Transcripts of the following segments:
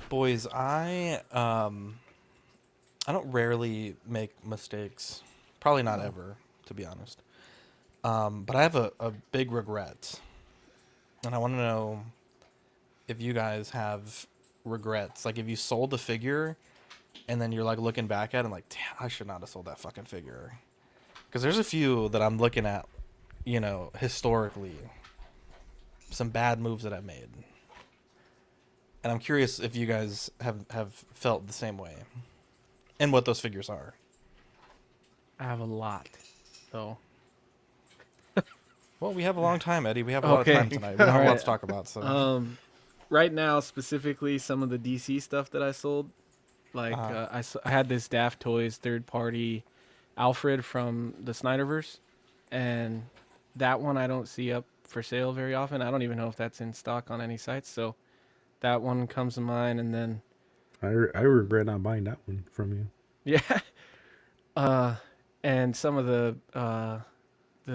Boys, I don't rarely make mistakes. Probably not ever, to be honest. But I have a big regret, and I want to know if you guys have regrets. Like if you sold the figure, and then you're like looking back at it and like, damn, I should not have sold that fucking figure. Because there's a few that I'm looking at, historically, some bad moves that I've made. And I'm curious if you guys have felt the same way, and what those figures are. I have a lot, though. Well, we have a long time, Eddie. We have a lot of Okay. time tonight. We don't have a lot Alright. to talk about. So, Right now, specifically, some of the DC stuff that I sold, like I had this Daft Toys third-party Alfred from the Snyderverse, and that one I don't see up for sale very often. I don't even know if that's in stock on any sites, so that one comes to mind. And then, I regret not buying that one from you. yeah, and some of the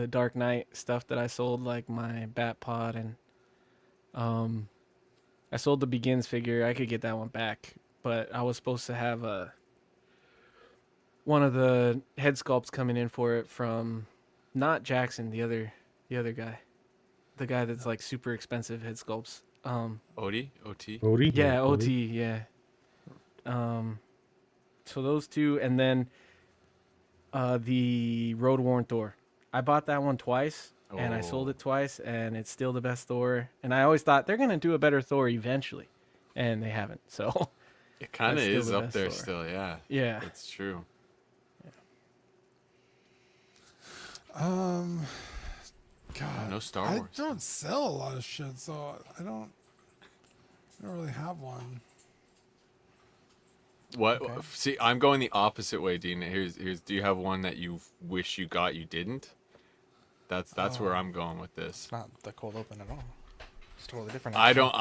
Dark Knight stuff that I sold, like my Bat Pod, and I sold the Begins figure. I could get that one back, but I was supposed to have one of the head sculpts coming in for it from not Jackson, the other guy, the guy that's like super expensive head sculpts. OT? Odie? Yeah, OT, yeah. So those two, and then the Road Worn Thor. I bought that one twice, and I sold it twice, and it's still the best Thor. And I always thought they're gonna do a better Thor eventually, and they haven't. So It kind of That's still is the up best there Thor. still, yeah. yeah, It's true. God, No Star I Wars. don't sell a lot of shit, so I don't really have one. What? Okay. See, I'm going the opposite way, Dean. Here's. Do you have one that you wish you got you didn't? That's where I'm going with this. it's not the cold open at all. It's totally different. I don't.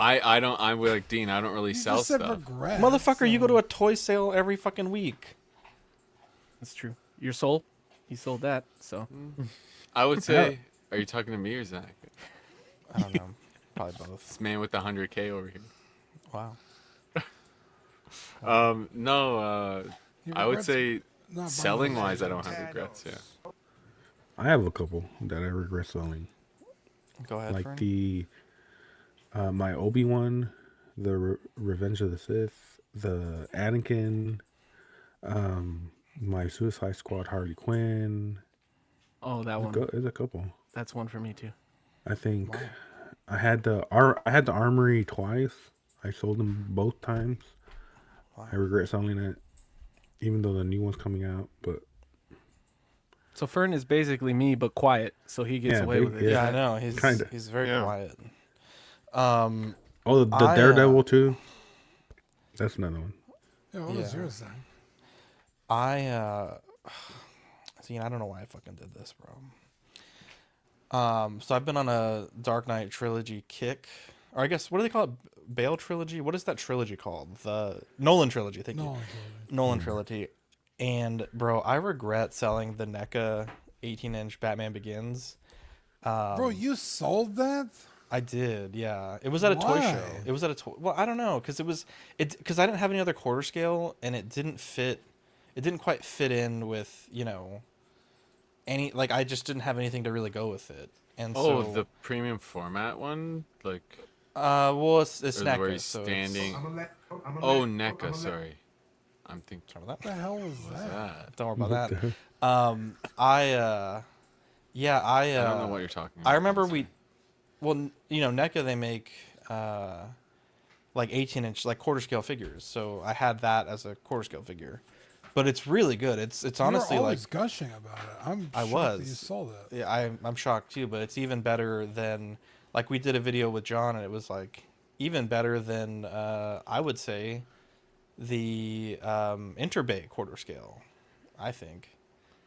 I'm like Dean. I don't really You sell just said stuff. regret, Motherfucker, you so- go to a toy sale every fucking week. that's true. Your soul, he sold that. So I would say. Are you talking to me or Zach? I don't know. Probably both. This man with the 100K over here. Wow. No. He I would regrets say not buying selling one. wise, I don't have regrets. Yeah. I have a couple that I regret selling. Go ahead, Like Fern. the my Obi-Wan, the Revenge of the Sith, the Anakin, my Suicide Squad Harley Quinn. oh, that one. There's a couple. That's one for me too. I think I had the Armory twice. I sold them both times. Wow. I regret selling it, even though the new one's coming out. But So Fern is basically me, but quiet, so he gets Yeah, away with it. Yeah, yeah. I know. He's Kinda. he's very Yeah. quiet. oh, the I, Daredevil too. That's another one. Yeah, what was Yeah. yours then? See, I don't know why I fucking did this, bro. So I've been on a Dark Knight trilogy kick, or I guess what do they call it? Bale trilogy. What is that trilogy called? The Nolan trilogy. Thank you. No, Nolan trilogy. And bro, I regret selling the NECA 18-inch Batman Begins. bro, you sold that? I did, yeah. It was at a toy show. Why? It was at a toy. Well, I don't know, because because I didn't have any other quarter scale, and it didn't fit. It didn't quite fit in with any, like, I just didn't have anything to really go with it. And Oh, so the premium format one, like well, it's or NECA, where he's so standing. it's, Oh, NECA. Sorry, I'm thinking. sorry about What the hell was What's that? that? Don't worry about What that. the- Yeah, I don't know what you're talking about. I remember NECA, they make like 18-inch, like quarter scale figures. So I had that as a quarter scale figure, but it's really good. It's honestly You're like, always gushing about it. I'm I shocked that you was. sold it. yeah, I'm shocked too, but it's even better than, like, we did a video with John, and it was like even better than I would say the Interbay quarter scale, I think.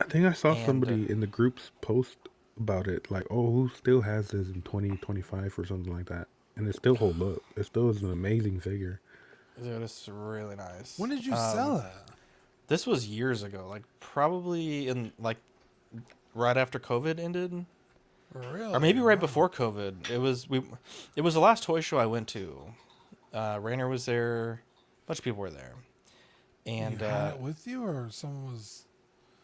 I think I saw And, somebody in the group's post about it, like, oh, who still has this in 2025 or something like that, and it still hold up. It still is an amazing figure. Dude, it's really nice. When did you sell it? This was years ago, like probably in like right after COVID ended, Really? or maybe right Wow. before COVID. It was the last toy show I went to. Rainer was there. bunch of people were there, and you had it with you, or someone was?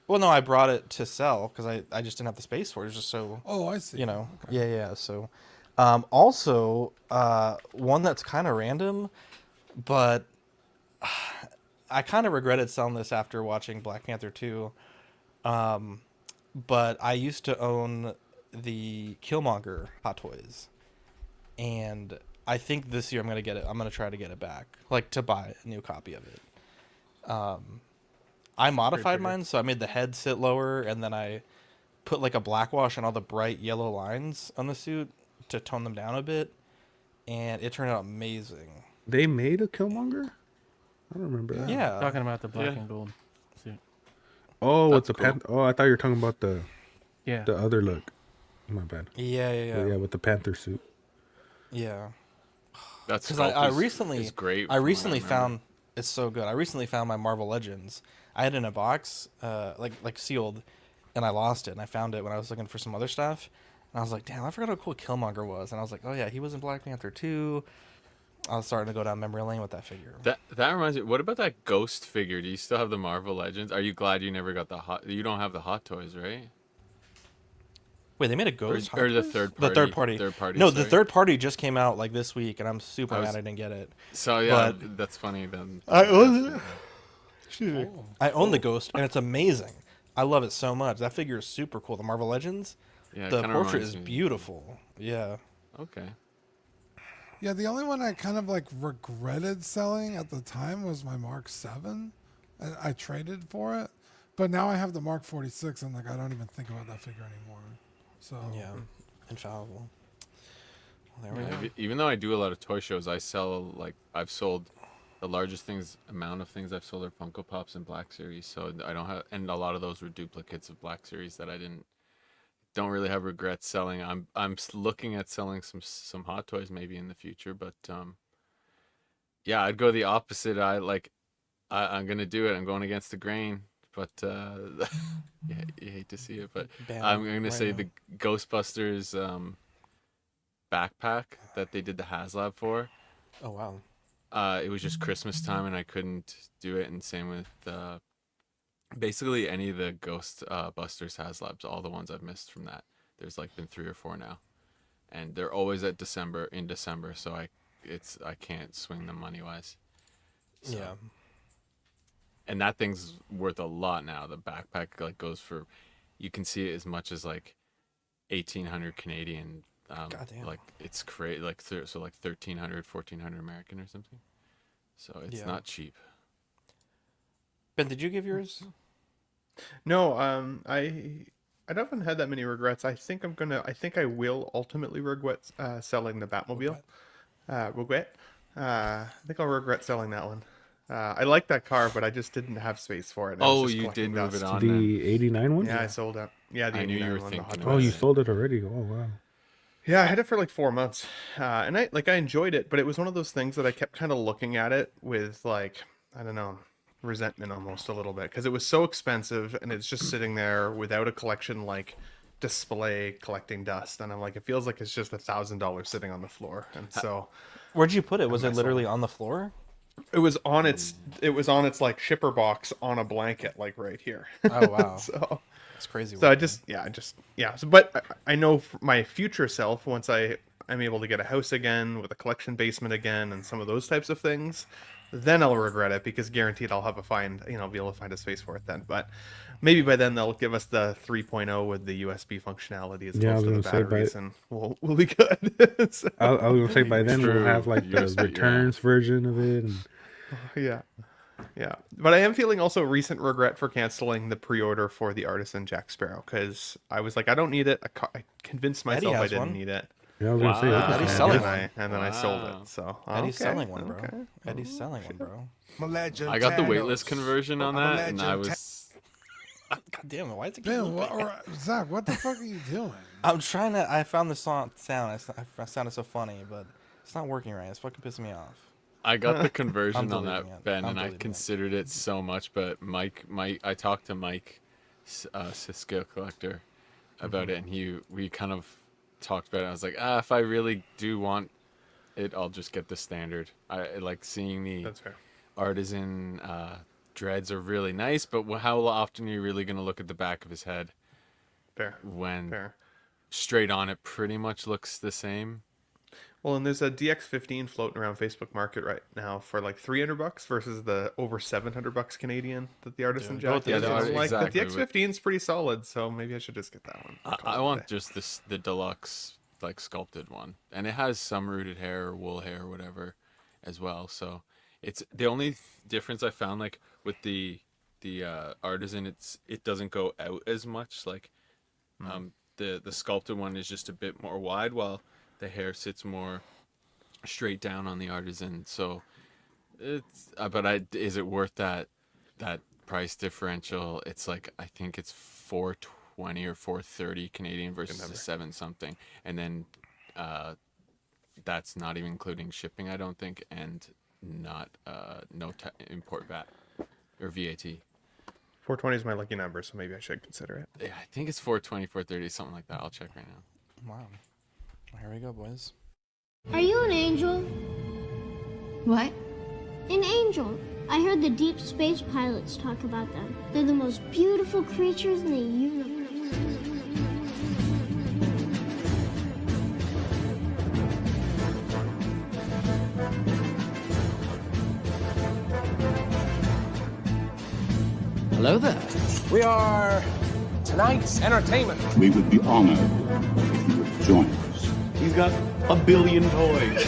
well, no, I brought it to sell because I just didn't have the space for it. It was just so, Oh, I see. you know, Okay. yeah. So, also, one that's kind of random, but I kind of regretted selling this after watching Black Panther 2. But I used to own the Killmonger Hot Toys, and I think this year I'm gonna get it. I'm gonna try to get it back, like to buy a new copy of it. I modified mine, so I made the head sit lower, and then I put like a black wash on all the bright yellow lines on the suit to tone them down a bit, and it turned out amazing. They made a Killmonger? I don't remember that. Yeah, Talking about the black Yeah. and gold suit. Oh, with That's the cool. Oh, I thought you were talking about the Yeah. other look. My bad. yeah. With the Panther suit. Yeah. That's Because sculpt I is- recently, is great. I from what recently remember. found it's so good. I recently found my Marvel Legends. I had it in a box, like sealed, and I lost it. And I found it when I was looking for some other stuff. And I was like, damn, I forgot how cool Killmonger was. And I was like, oh yeah, he was in Black Panther 2. I was starting to go down memory lane with that figure. That reminds me. What about that Ghost figure? Do you still have the Marvel Legends? Are you glad you never got the hot? You don't have the Hot Toys, right? Wait, they made a Ghost Hot or the Toys? third The party. third party. Third party. No, the sorry. third party just came out like this week, and I'm super I was- mad I didn't get it. So yeah, but- that's funny then. I own Oh, I own the Ghost, and it's amazing. I love it so much. That figure is super cool. The Marvel Legends, Yeah, it the kinda portrait reminds is me. beautiful. Yeah. Okay. yeah. The only one I kind of like regretted selling at the time was my Mark 7, and I traded for it. But now I have the Mark 46, and like I don't even think about that figure anymore. So Yeah, infallible. Well, there we Yeah, go. even though I do a lot of toy shows, I sell like I've sold the largest amount of things I've sold are Funko Pops and Black Series. So I don't have, and a lot of those were duplicates of Black Series that I don't really have regrets selling. I'm looking at selling some Hot Toys maybe in the future, but yeah, I'd go the opposite. I'm gonna do it. I'm going against the grain, but yeah, you hate to see it, but Bam, I'm gonna right say now. the Ghostbusters backpack that they did the HasLab for. Oh wow. It was just Christmas time and I couldn't do it, and same with basically any of the Ghost Busters HasLabs, all the ones I've missed from that. There's like been 3 or 4 now, and they're always in December, so I can't swing them money wise. So- Yeah. and that thing's worth a lot now. The backpack like goes for, you can see it as much as like 1,800 Canadian. Goddamn. Like it's crazy, like so like 1,300, 1,400 American or something. So it's Yeah. not cheap. Ben, did you give yours? No, I haven't had that many regrets. I think I will ultimately regret selling the Batmobile. Regret. I think I'll regret selling that one. I like that car, but I just didn't have space for it. and I was Oh, just you collecting did move it dust. on. then. The 89 one? Yeah, I sold it. Yeah, the I knew you 89 were one, the Hot thinking Oh, Toys. you sold it already. Oh, wow. Yeah, I had it for like 4 months, and I enjoyed it, but it was one of those things that I kept kind of looking at it with like, I don't know, resentment almost a little bit, because it was so expensive and it's just sitting there without a collection like display collecting dust, and I'm like, it feels like it's just $1,000 sitting on the floor, and so Where'd you put it? Was it myself. literally on the floor? it was on its like shipper box on a blanket like right here. Oh wow. So. That's crazy. So work, So, but I know for my future self, once I'm able to get a house again with a collection basement again and some of those types of things, then I'll regret it, because guaranteed I'll have be able to find a space for it then. But maybe by then they'll give us the 3.0 with the USB functionality as Yeah, I opposed to was the gonna say, batteries, and we'll be good. So, I was going to say by then we'll True. have like the USB, yeah. returns version of it. And yeah. Yeah, but I am feeling also recent regret for canceling the pre-order for the Artisan Jack Sparrow, because I was like, I don't need it. I convinced myself I has didn't one. need it. yeah, I was going to say, Wow. Eddie's yeah. selling and then I sold Wow. it. So Eddie's okay, selling one, bro. okay. Eddie's selling one, bro. I got the waitlist conversion on that, and I was God damn it! Why is it? keep Ben, looping? Zach, what the fuck are you doing? I'm trying to. I found the sound. I sounded so funny, but it's not working right. It's fucking pissing me off. I got the conversion on deleting that, it. Ben, I'm and I deleting it. considered it so much. But Mike, I talked to Mike, Cisco Collector, about it, and we kind of talked about it. I was like, if I really do want it, I'll just get the standard. I like seeing the That's fair. artisan dreads are really nice, but how often are you really going to look at the back of his head Fair. when Fair. straight on it pretty much looks the same? Well, and there's a DX15 floating around Facebook Market right now for like $300 versus the over $700 Canadian that the artisan Dude, jack both- yeah, is. they are, I'm like, exactly, the DX15 is pretty solid, so maybe I should just get that one. I want just the deluxe, like, sculpted one, and it has some rooted hair or wool hair or whatever as well. So it's the only difference I found, like with the artisan, it doesn't go out as much. Like the sculpted one is just a bit more wide, while the hair sits more straight down on the artisan. So it's is it worth that price differential? It's like, I think it's $420 or $430 Canadian versus the 7 something, and then that's not even including shipping, I don't think, and not import VAT or VAT. 420 is my lucky number, so maybe I should consider it. Yeah, I think it's 420, 430, something like that. I'll check right now. Wow. Well, here we go, boys. Are you an angel? What? An angel. I heard the deep space pilots talk about them. They're the most beautiful creatures in the universe. Hello there. We are tonight's entertainment. We would be honored if you would join us. He's got a billion toys.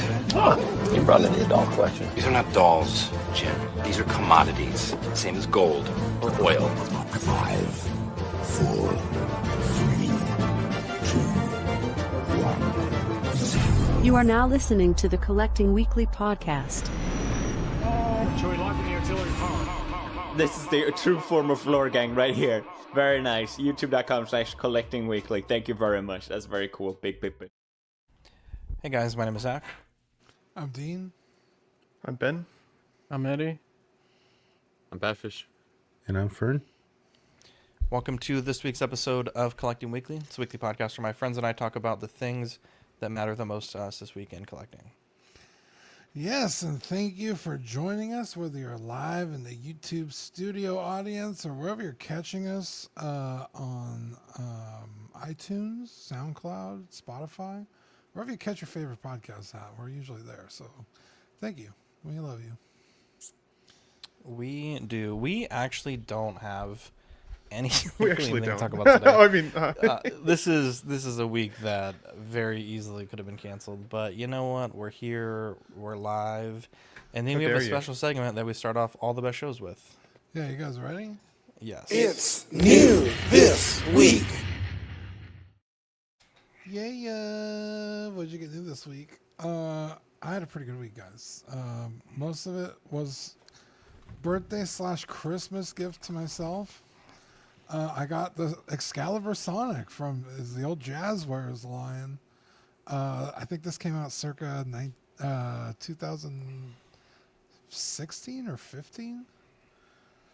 You brought in the doll collection. These are not dolls, Jim. These are commodities. Same as gold or oil. 5, 4, 3, 2, 1, 0. You are now listening to the Collecting Weekly podcast. Shall we lock in the artillery power? This is the true form of lore gang right here. Very nice. YouTube.com/collectingweekly. Thank you very much. That's very cool. Big. Hey guys, my name is Zach. I'm Dean. I'm Ben. I'm Eddie. I'm Badfish. And I'm Fern. Welcome to this week's episode of Collecting Weekly. It's a weekly podcast where my friends and I talk about the things that matter the most to us this week in collecting. Yes, and thank you for joining us, whether you're live in the YouTube studio audience or wherever you're catching us on iTunes, SoundCloud, Spotify, wherever you catch your favorite podcasts at. We're usually there, so thank you. We love you. We do. We actually don't have any We anything actually to don't. talk about today. I mean, This is a week that very easily could have been canceled, but you know what? We're here, we're live, and then How we have a dare you. special segment that we start off all the best shows with. Yeah, you guys ready? Yes. It's new this week. Yeah. What'd you get new this week? I had a pretty good week, guys. Most of it was birthday/Christmas gift to myself. I got the Excalibur Sonic from the old Jazzwares line. I think this came out circa 2016 or 15.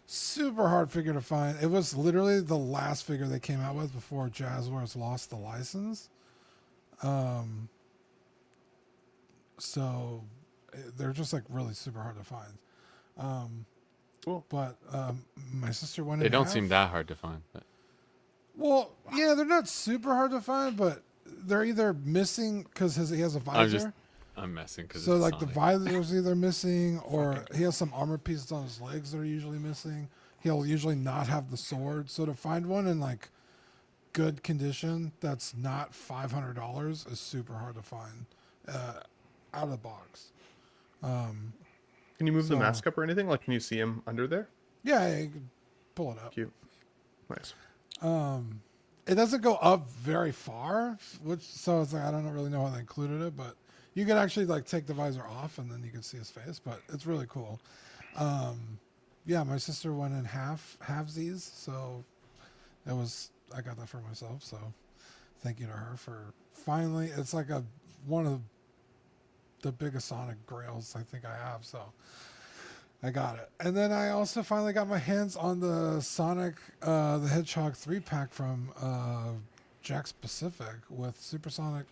Super hard figure to find. It was literally the last figure they came out with before Jazzwares lost the license. So they're just like really super hard to find. cool. But my sister went in They don't half. seem that hard to find. But Well, yeah, they're not super hard to find, but they're either missing because he has a visor. I'm messing because So like the visor's either missing, or he has some armor pieces on his legs that are usually missing. He'll usually not have the sword. So to find one in like good condition that's not $500 is super hard to find out of the box. Can you move the so- mask up or anything? Like, can you see him under there? Yeah, you can pull it up. Cute. Nice. It doesn't go up very far, so it's like I don't really know how they included it, but you can actually like take the visor off and then you can see his face. But it's really cool. Yeah, my sister went in halvesies, so I got that for myself. So thank you to her for finally. It's like one of the biggest Sonic grails I think I have. So I got it. And then I also finally got my hands on the Sonic the Hedgehog 3-pack from Jack's Pacific with Supersonic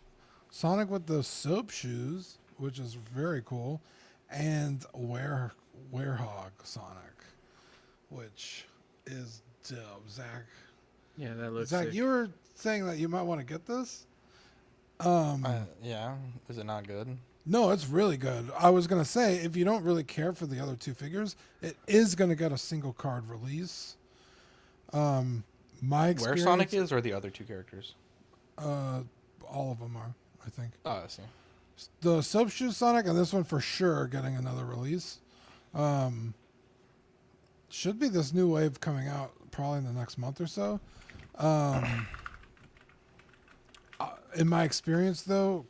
Sonic with the soap shoes, which is very cool, and Werehog Sonic, which is dope. Zach. Yeah, that looks Zach, sick. you were saying that you might want to get this. Yeah. Is it not good? No, it's really good. I was gonna say if you don't really care for the other two figures, it is gonna get a single card release. My experience, Where Sonic is, or the other two characters? all of them are, I think. Oh, I see. The Soap Shoe Sonic and this one for sure are getting another release. Should be this new wave coming out probably in the next month or so. In my experience, though,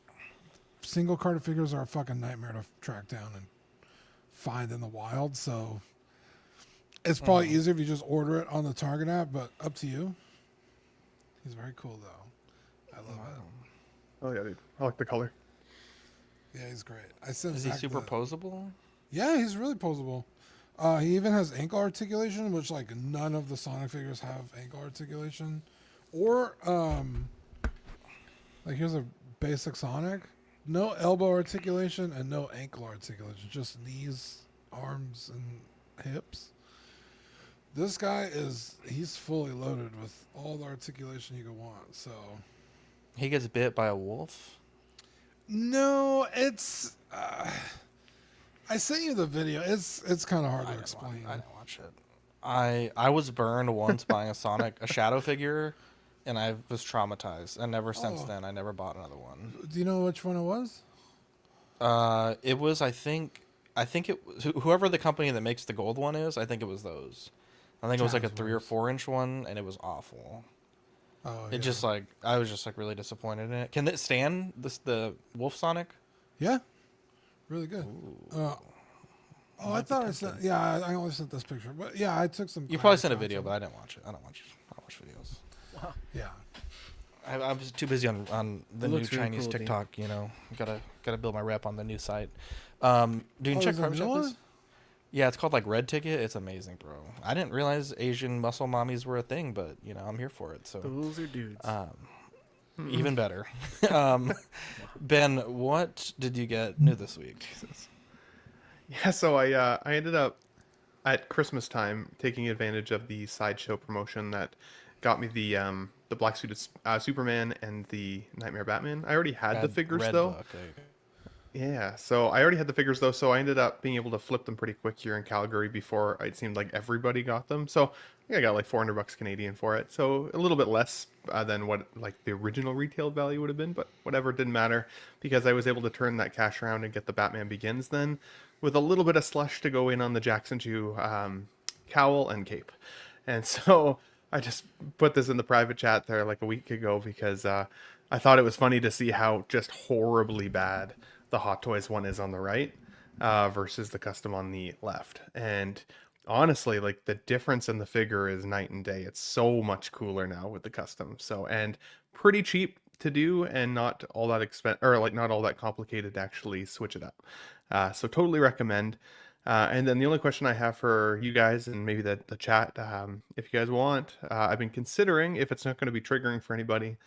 single carded figures are a fucking nightmare to track down and find in the wild. So it's probably easier if you just order it on the Target app, but up to you. He's very cool, though. I love it. Oh yeah, dude. I like the color. Yeah, he's great. I sent Is he Zach super posable? Yeah, he's really posable. He even has ankle articulation, which like none of the Sonic figures have ankle articulation. Or like here's a basic Sonic, no elbow articulation and no ankle articulation, just knees, arms, and hips. This guy he's fully loaded with all the articulation you could want. So He gets bit by a wolf? no, it's. I sent you the video. It's kind of hard to explain. I didn't watch it. I was burned once buying a Shadow figure, and I was traumatized. And never since then, I never bought another one. Do you know which one it was? It was, I think it was whoever the company that makes the gold one is. I think it was those. I think it was like a 3 or 4 inch one, and it was awful. Oh, it just like I was just like really disappointed in it. Can it stand the Wolf Sonic? Yeah, really good. I thought I sent. Yeah, I only sent this picture, but yeah, I took some. You probably sent a video, but I didn't watch it. I don't watch videos. Wow. Yeah. I was too busy on the new looks really Chinese cool, dude. TikTok. You know, gotta build my rep on the new site. Dude, you check is there a Private new Chat, one? please? Yeah, it's called like Red Ticket. It's amazing, bro. I didn't realize Asian muscle mommies were a thing, but you know, I'm here for it. So Those are dudes. even better. Ben, what did you get new this week? Yeah, so I ended up at Christmas time taking advantage of the sideshow promotion that got me the black suited Superman and the Nightmare Batman. I already had the figures though. Book, there you go. Yeah, so I already had the figures though, so I ended up being able to flip them pretty quick here in Calgary before it seemed like everybody got them. So I think I got like $400 Canadian for it, so a little bit less than what like the original retail value would have been, but whatever, it didn't matter because I was able to turn that cash around and get the Batman Begins then with a little bit of slush to go in on the Jackson 2 cowl and cape. And so I just put this in the private chat there like a week ago because I thought it was funny to see how just horribly bad the Hot Toys one is on the right versus the custom on the left. And honestly, like the difference in the figure is night and day. It's so much cooler now with the custom. So, and pretty cheap to do and not all that not all that complicated to actually switch it up. So totally recommend. And then the only question I have for you guys and maybe the chat, if you guys want, I've been considering, if it's not going to be triggering for anybody,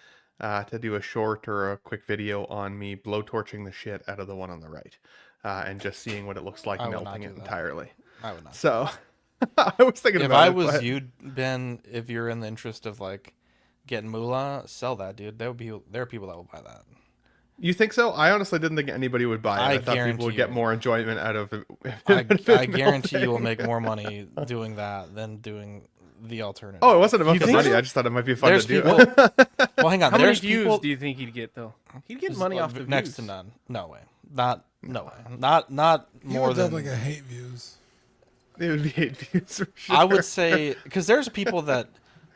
to do a short or a quick video on me blowtorching the shit out of the one on the right, and just seeing what it looks like melting it entirely. I would not. So I was thinking if about I it. was but you, Ben, if you're in the interest of like getting moolah, sell that, dude. There are people that will buy that. You think so? I honestly didn't think anybody would buy it. I thought people would get more enjoyment out of it. I guarantee you will make more money doing that than doing the alternative. Oh, it wasn't about You the think money. so? I just thought it might be fun There's to do. people. Well, hang on. How many There's views people do you think he'd get though? He'd get money off the next views. to none. No way. No way. Not He more would than. definitely get hate views. It would be 8 views for sure. I would say because there's people that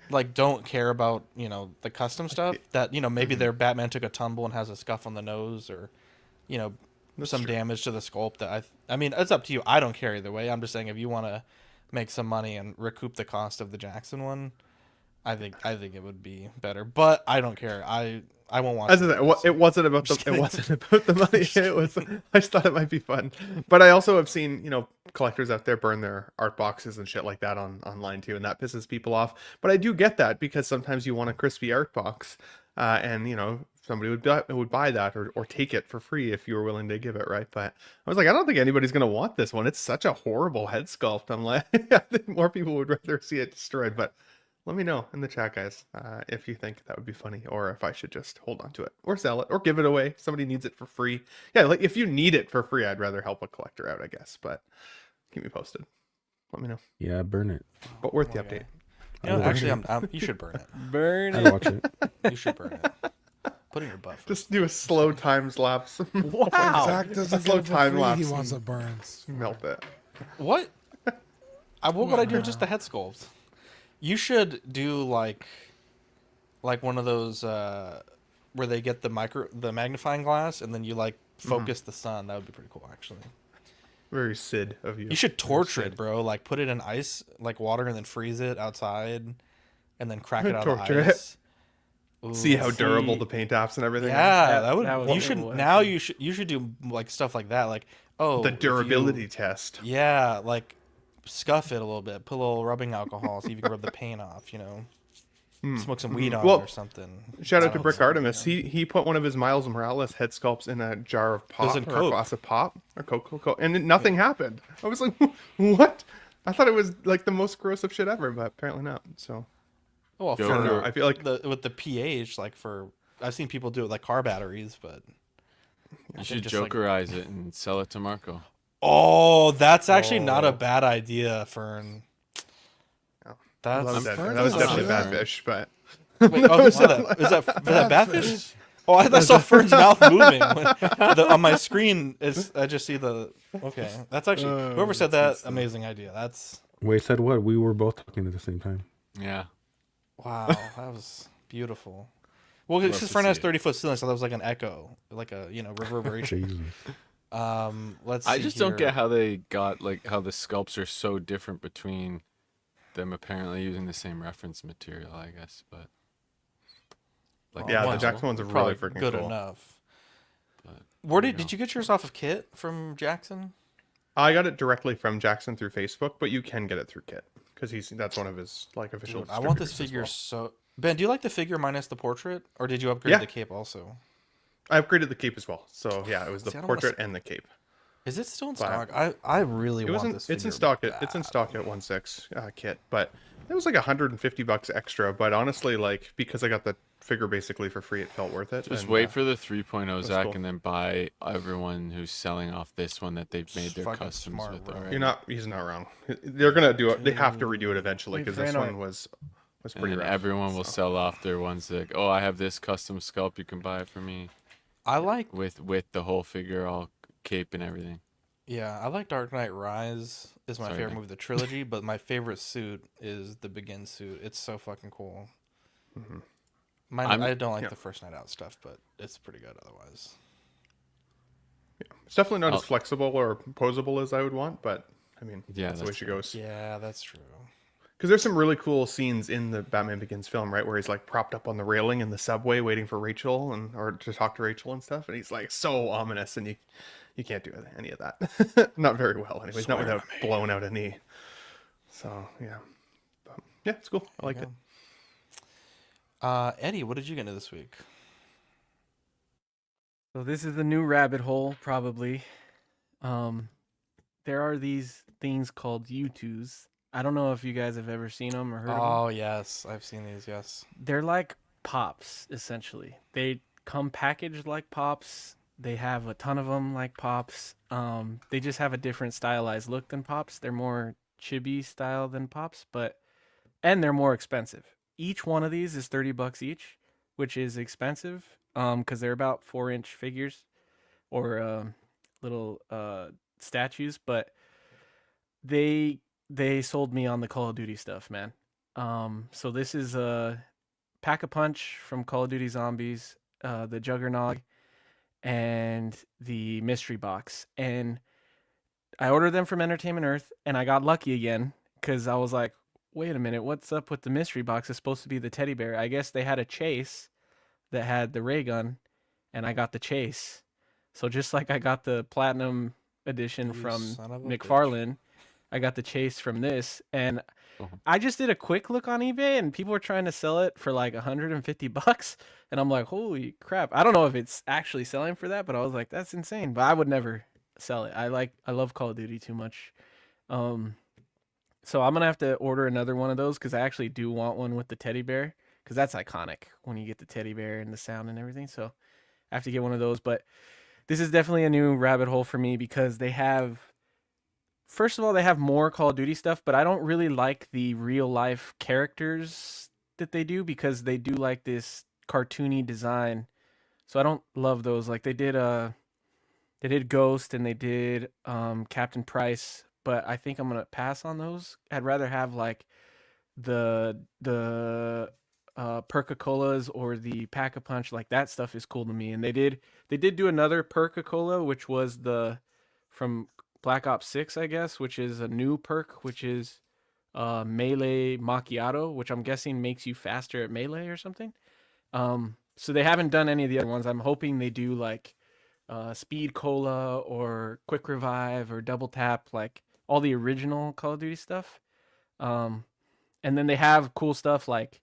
like don't care about the custom stuff that maybe their Batman took a tumble and has a scuff on the nose or some damage to the sculpt that I mean it's up to you. I don't care either way. I'm just saying if you want to make some money and recoup the cost of the Jackson one, I think it would be better. But I don't care. I won't watch. It wasn't about the money. It was. I just thought it might be fun. But I also have seen collectors out there burn their art boxes and shit like that online too, and that pisses people off. But I do get that because sometimes you want a crispy art box, and somebody would buy that or take it for free if you were willing to give it, right? But I was like, I don't think anybody's gonna want this one. It's such a horrible head sculpt. I'm like, I think more people would rather see it destroyed. But let me know in the chat, guys, if you think that would be funny, or if I should just hold on to it, or sell it, or give it away. If somebody needs it for free. Yeah, like if you need it for free, I'd rather help a collector out, I guess. But keep me posted. Let me know. Yeah, burn it. But worth the update. You know, actually, you should burn it. Burn I'd it. watch it. You should burn it. Put it in your butt. Just do a slow time lapse. Wow. Zach doesn't slow get it for time free, lapse he wants and it burned. Melt it. What? What would I do with just the head sculpt? You should do like one of those where they get the magnifying glass and then you like focus the sun. That would be pretty cool, actually. Very Sid of you. You should torture it, bro. Like put it in ice, like water, and then freeze it outside, and then crack it out of Torture ice. Ooh, See how durable the paint apps and everything. Yeah, are. that would. that would You be should cool, now. actually. You should do like stuff like that. Like The if durability you- test. Yeah, like scuff it a little bit. Put a little rubbing alcohol. See if you can rub the paint off. You know, smoke some weed on Well, it or something. Shout out to That Brick would- Artemis. He put one of his Miles Morales head sculpts in a jar of pop in or a Coke. glass of pop or Coke, and nothing happened. I was like, what? I thought it was like the most gross of shit ever, but apparently not. So Well, Go for, for it. I feel like with the pH, like for I've seen people do it like car batteries, but You should just, like- Jokerize it and sell it to Marco. oh, that's actually not a bad idea, Fern. that That's was, Fern that was doesn't definitely do bad that. fish, but wait. Oh, who said that? Is that Badfish? Oh, I saw Fern's mouth moving on my screen. I just see the. Okay, that's actually whoever said that. Amazing idea. That's Wait, said what? We were both talking at the same time. Yeah. wow. That was beautiful. Well, Love because to Fern has see it. 30-foot ceiling, so that was like an echo, like a reverberation. Jesus. Let's. I see just here. don't get how they got like how the sculpts are so different between them apparently using the same reference material, I guess, but like Yeah, the Well, Jackson ones are probably really freaking good cool. enough. but Where there did you you get yours off of Kit from Jackson? I got it directly from Jackson through Facebook, but you can get it through Kit because that's one of his like official. Dude, I want this distributors as figure well. so. Ben, do you like the figure minus the portrait, or did you upgrade Yeah. the cape also? I upgraded the cape as well, so yeah, it was the See, I don't wanna portrait and the cape. Is it still in But- stock? I really It want wasn't. this. It's in figure stock. bad. It's in stock at 1.6 Kit, but it was like $150 extra. But honestly, like because I got the figure basically for free, it felt worth it. Just and, wait for the 3.0 that's Zach cool. and then buy everyone who's selling off this one that they've made their Fucking customs smart, with bro. already. He's not wrong. They're gonna do it. They have to redo it eventually Wait, because this Fran, one was And pretty then rough. everyone will so. sell off their ones like, oh, I have this custom sculpt, you can buy it for me I like. with the whole figure, all cape and everything. Yeah, I like Dark Knight Rise. Is my Sorry, favorite Nick. movie of the trilogy, but my favorite suit is the Begin suit. It's so fucking cool. I don't like yeah. the first Night Out stuff, but it's pretty good otherwise. It's definitely not I'll- as flexible or posable as I would want, but I mean, Yeah, that's the way that's she fair. goes. Yeah, that's true. Because there's some really cool scenes in the Batman Begins film, right, where he's like propped up on the railing in the subway waiting for Rachel or to talk to Rachel and stuff, and he's like so ominous, and you can't do any of that. Not very well, anyways. Not without blowing out a knee. So yeah, but, yeah, it's cool. I liked it. Eddie, what did you get into this week? So this is a new rabbit hole, probably. There are these things called YouTooz. I don't know if you guys have ever seen them or heard of them. Oh yes, I've seen these. Yes. They're like pops, essentially. They come packaged like pops. They have a ton of them like pops. They just have a different stylized look than pops. They're more chibi style than pops, and they're more expensive. Each one of these is $30 each, which is expensive because they're about 4-inch figures or little statues, but they sold me on the Call of Duty stuff, man. So this is a Pack-a-Punch from Call of Duty Zombies, the Juggernog, and the Mystery Box. And I ordered them from Entertainment Earth, and I got lucky again because I was like, wait a minute, what's up with the Mystery Box? It's supposed to be the teddy bear. I guess they had a chase that had the ray gun, and I got the chase. So just like I got the Platinum edition You from son of a McFarlane, I got the chase from this, and I just did a quick look on eBay, and people were trying to sell it for like $150, and I'm like, holy crap! I don't know if it's actually selling for that, but I was like, that's insane. But I would never sell it. I love Call of Duty too much. So I'm gonna have to order another one of those because I actually do want one with the teddy bear because that's iconic when you get the teddy bear and the sound and everything. So I have to get one of those. But this is definitely a new rabbit hole for me because they have, first of all, they have more Call of Duty stuff, but I don't really like the real life characters that they do because they do like this cartoony design. So I don't love those. Like they did Ghost and they did Captain Price, but I think I'm gonna pass on those. I'd rather have like the Perca-Colas or the Pack-a-Punch. Like that stuff is cool to me. And they did do another Perca-Cola, which was the from Black Ops 6, I guess, which is a new perk, which is Melee Macchiato, which I'm guessing makes you faster at melee or something. So they haven't done any of the other ones. I'm hoping they do like Speed Cola or Quick Revive or Double Tap, like all the original Call of Duty stuff. And then they have cool stuff like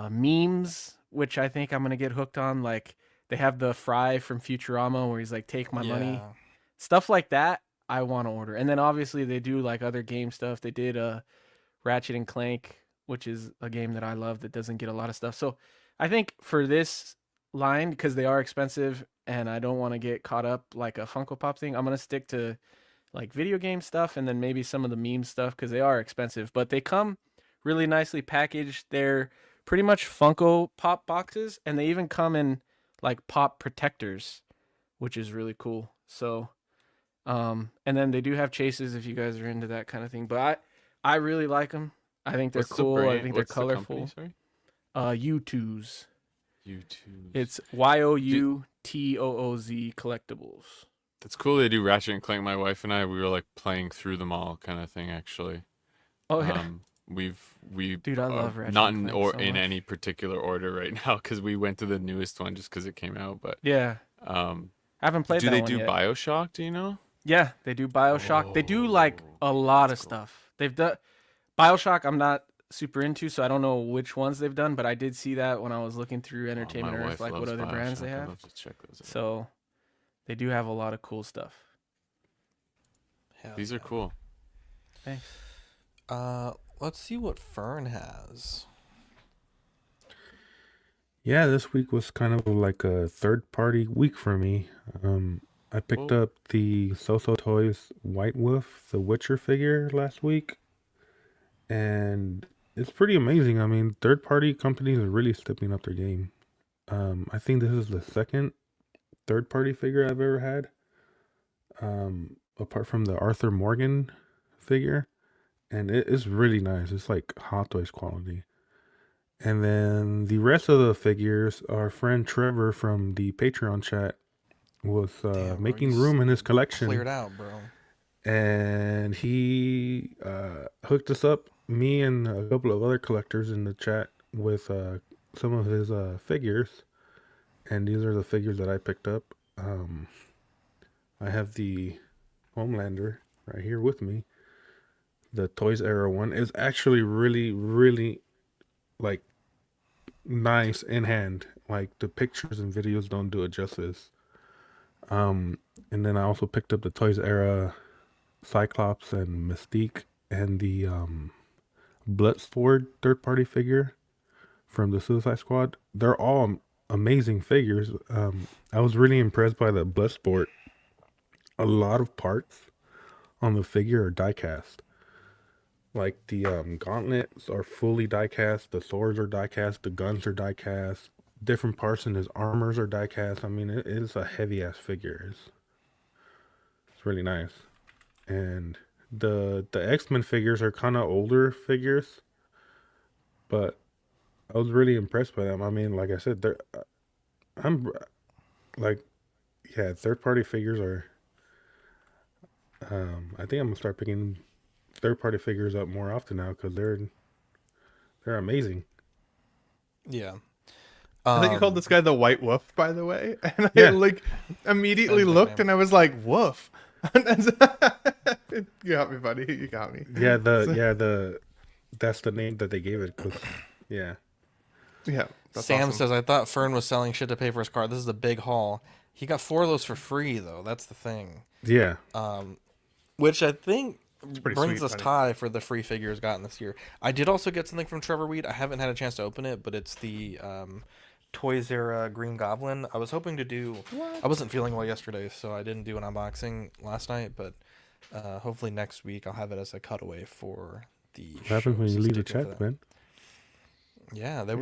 memes, which I think I'm going to get hooked on. Like they have the Fry from Futurama where he's like, take my money. Stuff like that I want to order. And then obviously they do like other game stuff. They did Ratchet and Clank, which is a game that I love that doesn't get a lot of stuff. So I think for this line, because they are expensive and I don't want to get caught up like a Funko Pop thing, I'm going to stick to like video game stuff and then maybe some of the meme stuff because they are expensive, but they come really nicely packaged. They're pretty much Funko Pop boxes, and they even come in like pop protectors, which is really cool. So, and then they do have chases if you guys are into that kind of thing, but I really like them. I think they're cool. I think they're colorful. YouTooz. YouTooz. It's YOUTOOZ Collectibles. That's cool. They do Ratchet and Clank. My wife and I, we were like playing through them all, kind of thing. Actually. Oh yeah. Dude, I love Ratchet not and in Clank so in much. any particular order right now because we went to the newest one just because it came out. But yeah, I haven't played. Do that they one do yet. BioShock? Do you know? Yeah, they do BioShock. They do like a lot of stuff. They've done BioShock. I'm not super into, so I don't know which ones they've done, but I did see that when I was looking through Entertainment my Earth, wife like what loves other brands they BioShock. I'd have. love to check those out. So they do have a lot of cool stuff. These are cool. Thanks. Let's see what Fern has. Yeah, this week was kind of like a third-party week for me. I picked up the So-So Toys White Wolf, the Witcher figure last week, and it's pretty amazing. I mean, third-party companies are really stepping up their game. I think this is the second third-party figure I've ever had, apart from the Arthur Morgan figure, and it is really nice. It's like Hot Toys quality. And then the rest of the figures, our friend Trevor from the Patreon chat was making room in his collection. Cleared out, bro. And he hooked us up, me and a couple of other collectors in the chat, with some of his figures. And these are the figures that I picked up. I have the Homelander right here with me. The Toys Era one is actually really, really like nice in hand. Like the pictures and videos don't do it justice. And then I also picked up the Toys Era Cyclops and Mystique and the Bloodsport third party figure from the Suicide Squad. They're all amazing figures. I was really impressed by the Bloodsport. A lot of parts on the figure are die cast. Like the gauntlets are fully die cast, the swords are die cast, the guns are die cast, different parts in his armors are die cast. I mean, it is a heavy ass figure. It's really nice. And the X-Men figures are kind of older figures, but I was really impressed by them. I mean, like I said, third party figures are. I think I'm gonna start picking third party figures up more often now because they're amazing. Yeah. I think you called this guy the White Wolf, by the way, and Yeah. I like immediately looked and I was like, "Woof." You got me, buddy. You got me. Yeah, that's the name that they gave it. 'Cause, yeah. Yeah. That's Sam awesome. says, I thought Fern was selling shit to pay for his car. This is a big haul. He got 4 of those for free, though. That's the thing. Yeah. Which I think pretty brings sweet, us buddy. tie for the free figures gotten this year. I did also get something from Trevor Weed. I haven't had a chance to open it, but it's the Toys Era Green Goblin. I was hoping to do... I wasn't feeling well yesterday, so I didn't do an unboxing last night, but hopefully next week I'll have it as a cutaway for the What happens when show, you so leave stay the tuned for chat, that. man? Yeah, it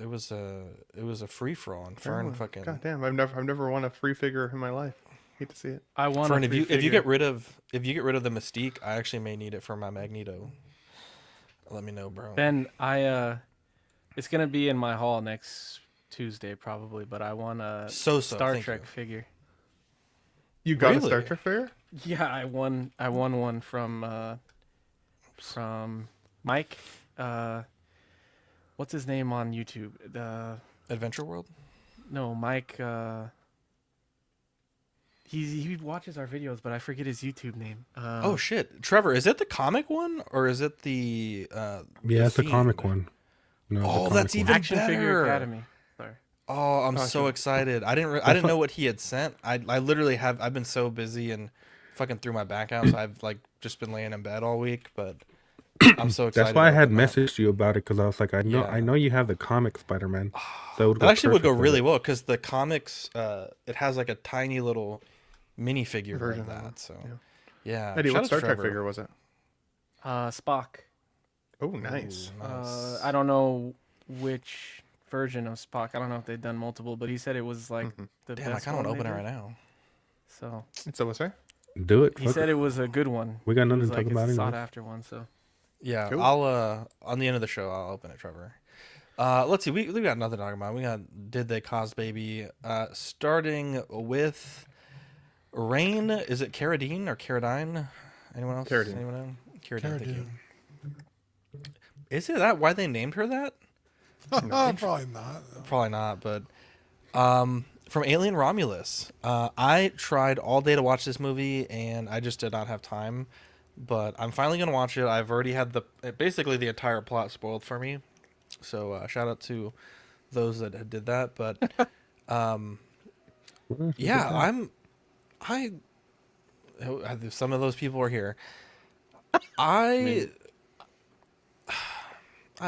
was a free for all, and Fern fucking... God damn, I've never won a free figure in my life. Hate to see it. I want Fern, a free if you figure. get rid of the Mystique, I actually may need it for my Magneto. Let me know, bro. Ben, it's gonna be in my haul next Tuesday probably, but I want a Star thank Trek you. figure. You got Really? a Star Trek figure? Yeah, I won one from Mike. What's his name on YouTube? Adventure World? No, Mike. He watches our videos, but I forget his YouTube name. Oh shit, Trevor, is it the comic one or is it the? Yeah, it's the comic Fiend? one. No, Oh, the comic that's one. even Action better. Figure Academy. Sorry. Oh, I'm so excited. I didn't know what he had sent. I literally I've been so busy and fucking threw my back out, so I've like just been laying in bed all week. But I'm so excited. That's why I to had open that. messaged you about it because I was like, I know you have the comic Spider-Man. So it would That actually would go perfect with really it. well because the comics, it has like a tiny little minifigure Version of of that. it, So yeah. yeah. Eddie, Shout what out to Star Trek Trevor. figure was it? Spock. Oh, nice. Nice. I don't know which version of Spock. I don't know if they've done multiple, but he said it was like the Damn, I best kind of one want to they open it did. right now. So So what's that? Do it. he fuck said it. it was a good one. We got It nothing was to like talk about it's a anyway. sought after one. So Yeah, Cool. I'll on the end of the show I'll open it, Trevor. Let's see, we got nothing to talk about. We got Did They Cause Baby? Starting with Rain. Is it Carradine or Carradine? Anyone else? Carradine. Anyone know? Carradine. Thank you. Carradine. Is it that why they named her that? Probably not. Probably not, but from Alien Romulus. I tried all day to watch this movie and I just did not have time. But I'm finally gonna watch it. I've already had basically the entire plot spoiled for me. So shout out to those that did that. But yeah, some of those people are here. I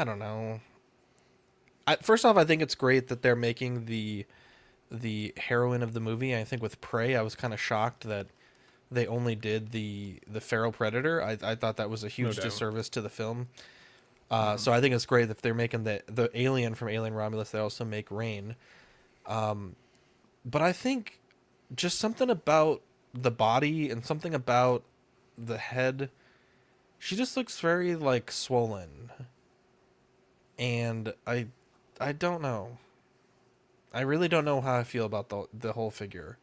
don't know. First off, I think it's great that they're making the heroine of the movie. I think with Prey, I was kind of shocked that they only did the feral predator. I thought that was a huge doubt. disservice to the film. So I think it's great that they're making the alien from Alien Romulus. They also make Rain. But I think just something about the body and something about the head. She just looks very like swollen. And I don't know. I really don't know how I feel about the whole figure.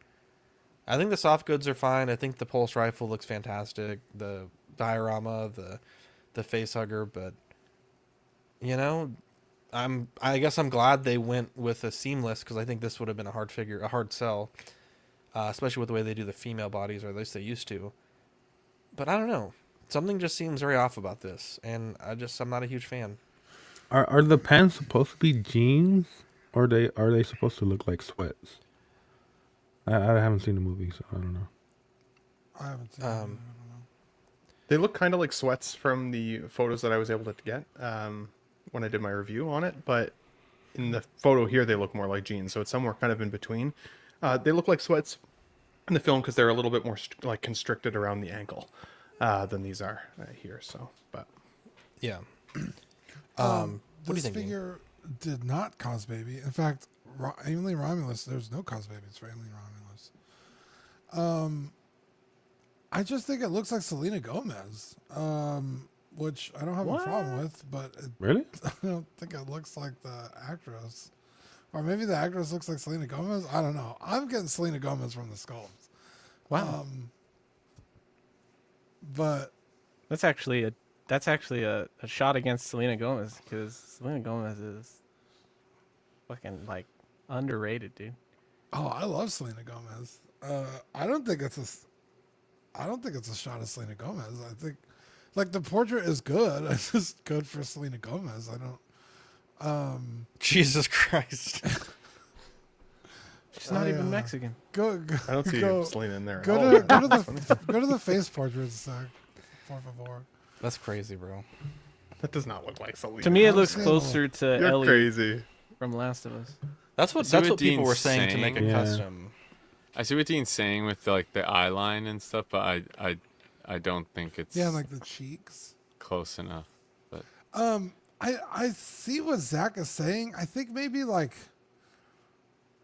I think the soft goods are fine. I think the pulse rifle looks fantastic. The diorama, the face hugger, but you know, I guess I'm glad they went with a seamless because I think this would have been a hard sell, especially with the way they do the female bodies, or at least they used to. But I don't know. Something just seems very off about this, and I'm not a huge fan. Are the pants supposed to be jeans, or are they supposed to look like sweats? I haven't seen the movie, so I don't know. I haven't seen it. I don't know. They look kind of like sweats from the photos that I was able to get when I did my review on it, but in the photo here, they look more like jeans, so it's somewhere kind of in between. They look like sweats in the film because they're a little bit more like constricted around the ankle than these are here. So, but yeah. What do you This think? Ian? figure did not cause baby. In fact, Alien Romulus, there's no cause babies for Alien Romulus. I just think it looks like Selena Gomez, which I don't have a problem with, but Really? I don't think it looks like the actress. Or maybe the actress looks like Selena Gomez. I don't know. I'm getting Selena Gomez from the sculpt. wow, But that's actually a shot against Selena Gomez because Selena Gomez is fucking like underrated, dude. oh, I love Selena Gomez. I don't think it's I don't think it's a shot at Selena Gomez. I think, like, the portrait is good. It's just good for Selena Gomez. I don't. Jesus Christ. She's not even Mexican. Go. I don't see Selena in there. Go to the face portraits, por favor. That's crazy, bro. That does not look like Selena. To me, it looks closer to You're Ellie crazy. from Last of Us. That's what people were saying to make a custom. I see what Dean's saying with like the eye line and stuff, but I don't think it's like the cheeks close enough. But I see what Zach is saying. I think maybe like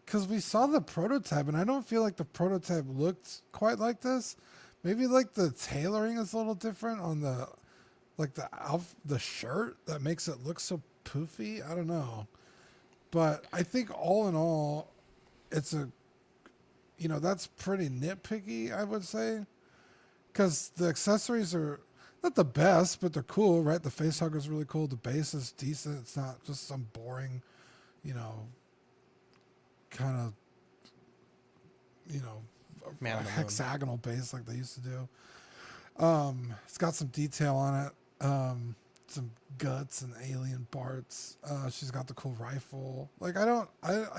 because we saw the prototype and I don't feel like the prototype looked quite like this. Maybe like the tailoring is a little different on the like the shirt that makes it look so poofy. I don't know, but I think all in all, it's a that's pretty nitpicky, I would say, because the accessories are not the best, but they're cool, right? The face hugger is really cool. The base is decent. It's not just some boring, kind of, hexagonal base like they used to do. It's got some detail on it, some guts and alien parts. She's got the cool rifle. Like I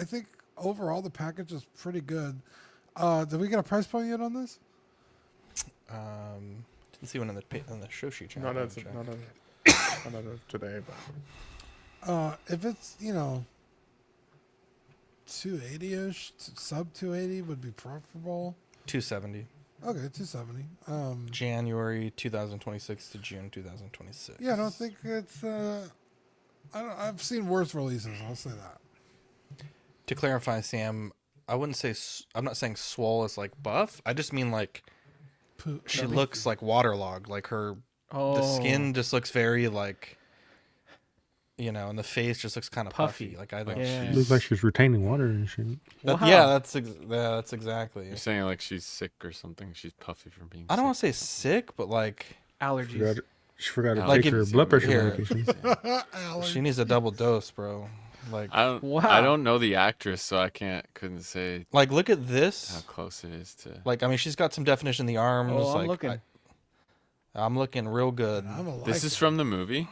think overall the package is pretty good. Did we get a price point yet on this? Didn't see one on the show sheet. Chang. Not as of today, but if it's 280ish, sub 280 would be preferable. 270. Okay, 270. January 2026 to June 2026. Yeah, I don't think it's. I've seen worse releases. I'll say that. To clarify, Sam, I wouldn't say. I'm not saying swole is like buff. I just mean like she looks like waterlogged. Like the skin just looks very like, and the face just looks kind of puffy. Like I think she looks like she's retaining water and shit. Yeah, that's exactly. You're saying like she's sick or something. She's puffy from being. I don't want to say sick, but like allergies. She forgot to take her blood pressure medication. She needs a double dose, bro. Like I don't know the actress, so I couldn't say. Like, look at this. How close it is to. Like, I mean, she's got some definition in the arms. Oh, I'm looking real good. This is from the movie.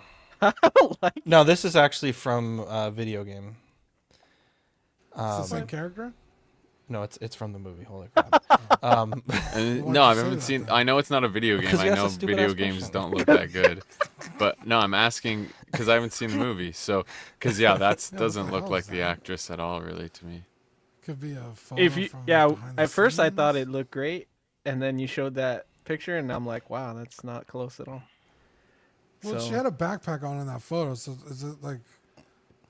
No, this is actually from a video game. Is this like character? No, it's from the movie. Holy crap! No, I haven't seen. I know it's not a video game. I know video games don't look that good. But no, I'm asking because I haven't seen the movie. So, because that doesn't look like the actress at all, really, to me. Could be a photo at first I thought it looked great, and then you showed that picture, and I'm like, wow, that's not close at all. Well, she had a backpack on in that photo, so is it like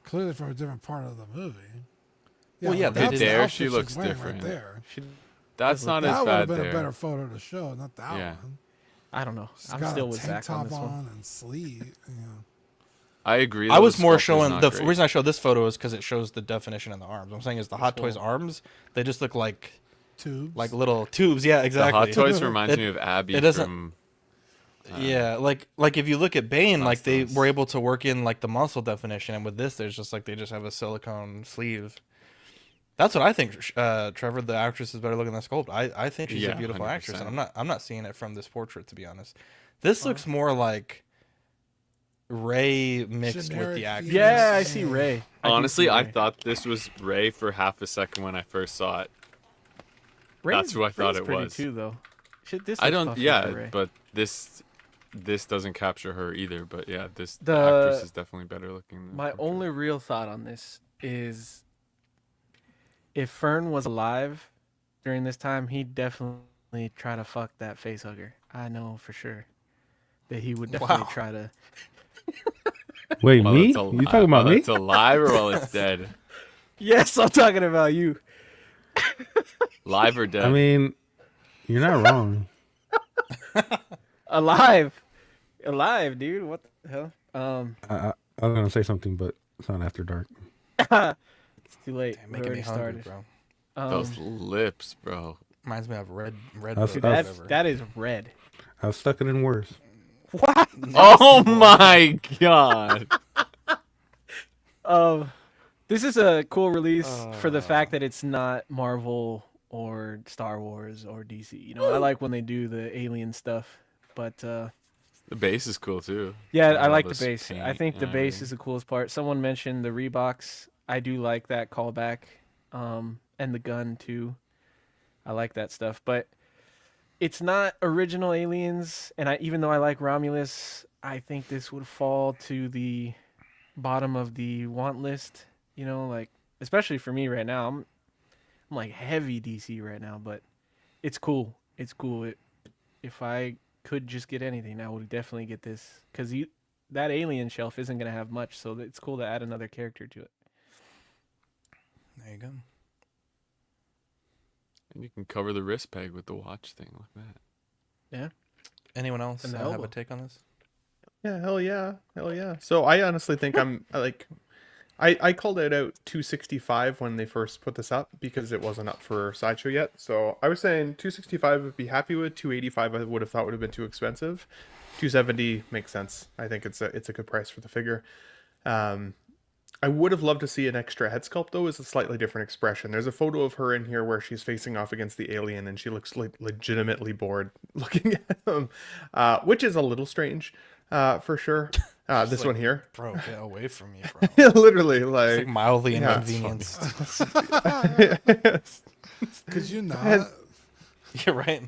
clearly from a different part of the movie? Yeah, well, yeah, there she looks different. Right there. That's not as bad. That would have been there. a better photo to show, not that one. I don't know. She's I'm got still a with tank Zach on top this one. on and sleeve. I agree. I was more showing the reason I showed this photo is because it shows the definition in the arms. I'm saying is the Hot Toys arms. They just look like tubes, like little tubes. Yeah, exactly. The Hot Toys reminds me of Abby from. Yeah, like if you look at Bane, like they were able to work in like the muscle definition, and with this, there's just like they just have a silicone sleeve. That's what I think. Trevor, the actress, is better looking than Sculpt. I think she's a beautiful 100%. Actress, and I'm not seeing it from this portrait, to be honest. This looks more like Ray mixed with the actress. Yeah, I see Ray. Honestly, I thought this was Ray for half a second when I first saw it. That's who I thought it was. Too, though. I don't. Yeah, but this doesn't capture her either. But yeah, the actress is definitely better looking. Than my only real thought on this is, if Fern was alive during this time, he'd definitely try to fuck that face hugger. I know for sure that he would definitely try to. Wait, me? You talking about me? It's alive or while it's dead? Yes, I'm talking about you. Live or dead? I mean, you're not wrong. Alive, dude. What the hell? I was gonna say something, but it's not after dark. It's too late. Damn, making me hungry, bro. Those lips, bro. Reminds me of red. That is red. I was stuck in worse. What? Oh my god. This is a cool release for the fact that it's not Marvel or Star Wars or DC. You know, I like when they do the alien stuff, but The base is cool too. yeah, With I all like the this base. I paint think the and base everything. is the coolest part. Someone mentioned the Reeboks. I do like that callback, and the gun too. I like that stuff, but it's not original aliens. And even though I like Romulus, I think this would fall to the bottom of the want list. You know, like especially for me right now. I'm like heavy DC right now, but it's cool. It's cool. If I could just get anything, I would definitely get this because that alien shelf isn't gonna have much, so it's cool to add another character to it. There you go. And you can cover the wrist peg with the watch thing like that. Yeah. Anyone else And the have elbow. a take on this? Yeah, hell yeah. Hell yeah. So I honestly think I called it out 265 when they first put this up because it wasn't up for Sideshow yet. So I was saying 265 would be happy with. 285 I would have thought would have been too expensive. 270 makes sense. I think it's a good price for the figure. I would have loved to see an extra head sculpt though, is a slightly different expression. There's a photo of her in here where she's facing off against the alien and she looks like legitimately bored looking at him, which is a little strange, for sure. This one here, Bro, get away from me, bro. literally It's like mildly yeah, inconvenienced. Could you not? You're right.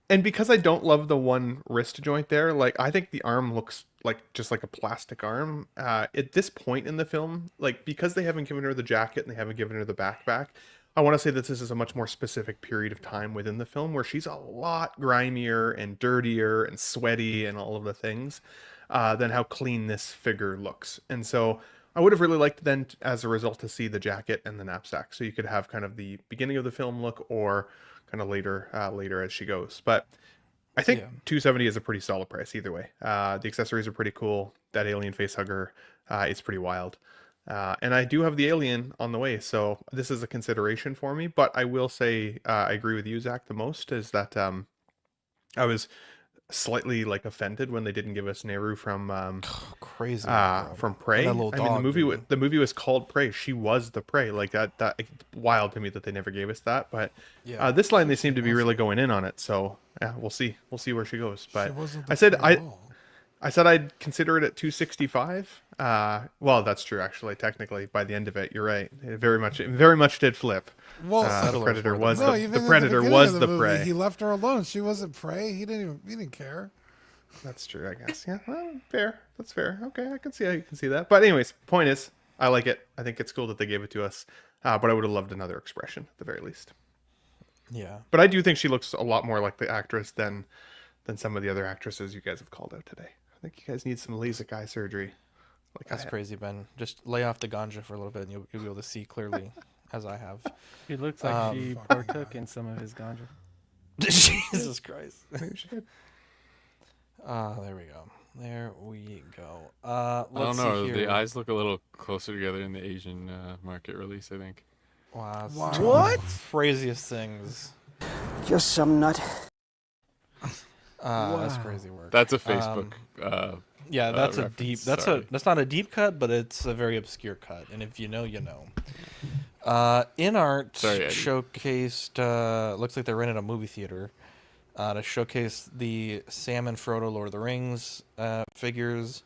And because I don't love the one wrist joint there, like I think the arm looks like just like a plastic arm. At this point in the film, like because they haven't given her the jacket and they haven't given her the backpack, I want to say that this is a much more specific period of time within the film where she's a lot grimier and dirtier and sweaty and all of the things than how clean this figure looks. And so I would have really liked then, as a result, to see the jacket and the knapsack, so you could have kind of the beginning of the film look or kind of later as she goes. But I think 270 is a pretty solid price either way. The accessories are pretty cool. That alien face hugger is pretty wild. And I do have the alien on the way, so this is a consideration for me. But I will say I agree with you, Zach, the most is that I was slightly like offended when they didn't give us Nehru from crazy from Prey. And that little I mean, dog, the movie was called Prey. She was the prey. Like that it's wild to me that they never gave us that. But this line they seem to be really going in on it. So yeah, we'll see where she goes. But I said I'd consider it at 265. Well, that's true actually. Technically, by the end of it, you're right. It very much did flip. Well, the predator was even the in predator beginning was of the movie, prey. He left her alone. She wasn't prey. He didn't care. That's true, I guess. Yeah, well, fair. That's fair. Okay, I can see how you can see that. But anyways, point is, I like it. I think it's cool that they gave it to us. But I would have loved another expression at the very least. Yeah. But I do think she looks a lot more like the actress than some of the other actresses you guys have called out today. I think you guys need some LASIK eye surgery. Like That's crazy, Ben. Just lay off the ganja for a little bit and you'll be able to see clearly, as I have. It looks like she partook in some of his ganja. Jesus Christ. Maybe she did. There we go. There we go. I Let's don't know. see here. The eyes look a little closer together in the Asian market release, I think. Wow. that's Wow. one of What? the craziest things. Just some nut. That's crazy work. That's a Facebook. Yeah, that's a reference, deep. sorry. That's not a deep cut, but it's a very obscure cut. And if you know, you know. InArt Sorry, Eddie. showcased. Looks like they rented a movie theater to showcase the Sam and Frodo Lord of the Rings figures.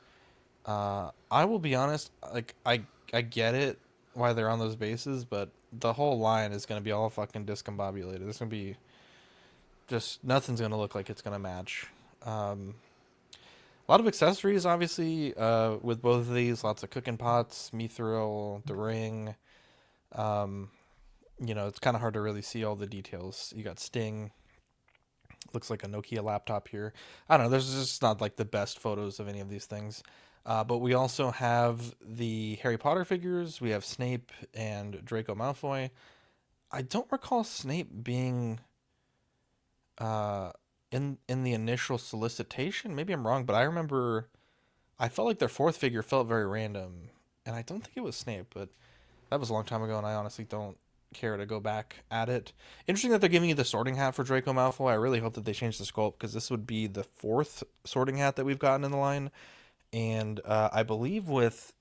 I will be honest. Like I get it why they're on those bases, but the whole line is gonna be all fucking discombobulated. There's gonna be just nothing's gonna look like it's gonna match. A lot of accessories, obviously, with both of these. Lots of cooking pots, mithril, the ring. You know, it's kind of hard to really see all the details. You got Sting. Looks like a Nokia laptop here. I don't know. There's just not like the best photos of any of these things. But we also have the Harry Potter figures. We have Snape and Draco Malfoy. I don't recall Snape being in the initial solicitation. Maybe I'm wrong, but I remember I felt like their fourth figure felt very random, and I don't think it was Snape, but that was a long time ago, and I honestly don't care to go back at it. Interesting that they're giving you the sorting hat for Draco Malfoy. I really hope that they change the sculpt, because this would be the fourth sorting hat that we've gotten in the line, and I believe it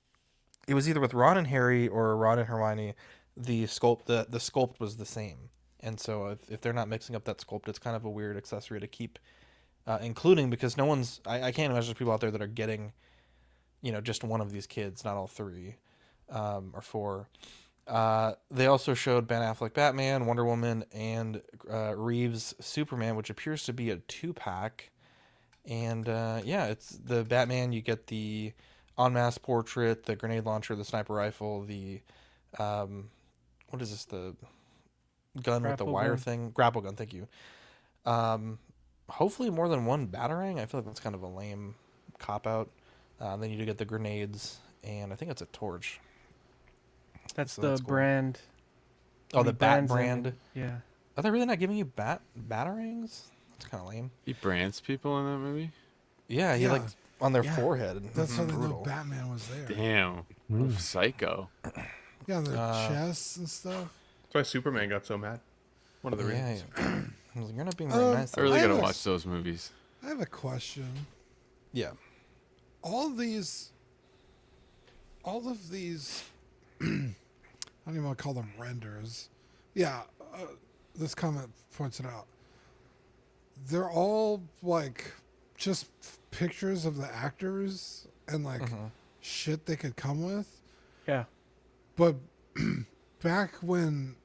was either with Ron and Harry or Ron and Hermione, the sculpt was the same. And so if they're not mixing up that sculpt, it's kind of a weird accessory to keep including, because no one's, I can't imagine there's people out there that are getting, just one of these kids, not all three or four. They also showed Ben Affleck Batman, Wonder Woman, and Reeves Superman, which appears to be a 2-pack. And it's the Batman. You get the en masse portrait, the grenade launcher, the sniper rifle, the what is this? The gun with the wire thing, grapple gun. Thank you. Hopefully more than one batarang. I feel like that's kind of a lame cop out. Then you do get the grenades, and I think it's a torch. That's So the that's cool. brand. Oh, the Bat brands in brand. it. Yeah. Are they really not giving you batarangs? That's kind of lame. He brands people in that movie. Yeah, he like on their Yeah. forehead. That's how they know Brutal. Batman was there. Damn, psycho. Yeah, the chests and stuff. That's why Superman got so mad. One of the reasons. I was like, you're not being very nice. I really I gotta have a- watch those movies. I have a question. Yeah. All of these, I don't even want to call them renders. Yeah, this comment points it out. They're all like just pictures of the actors and like shit they could come with. Yeah. But back when,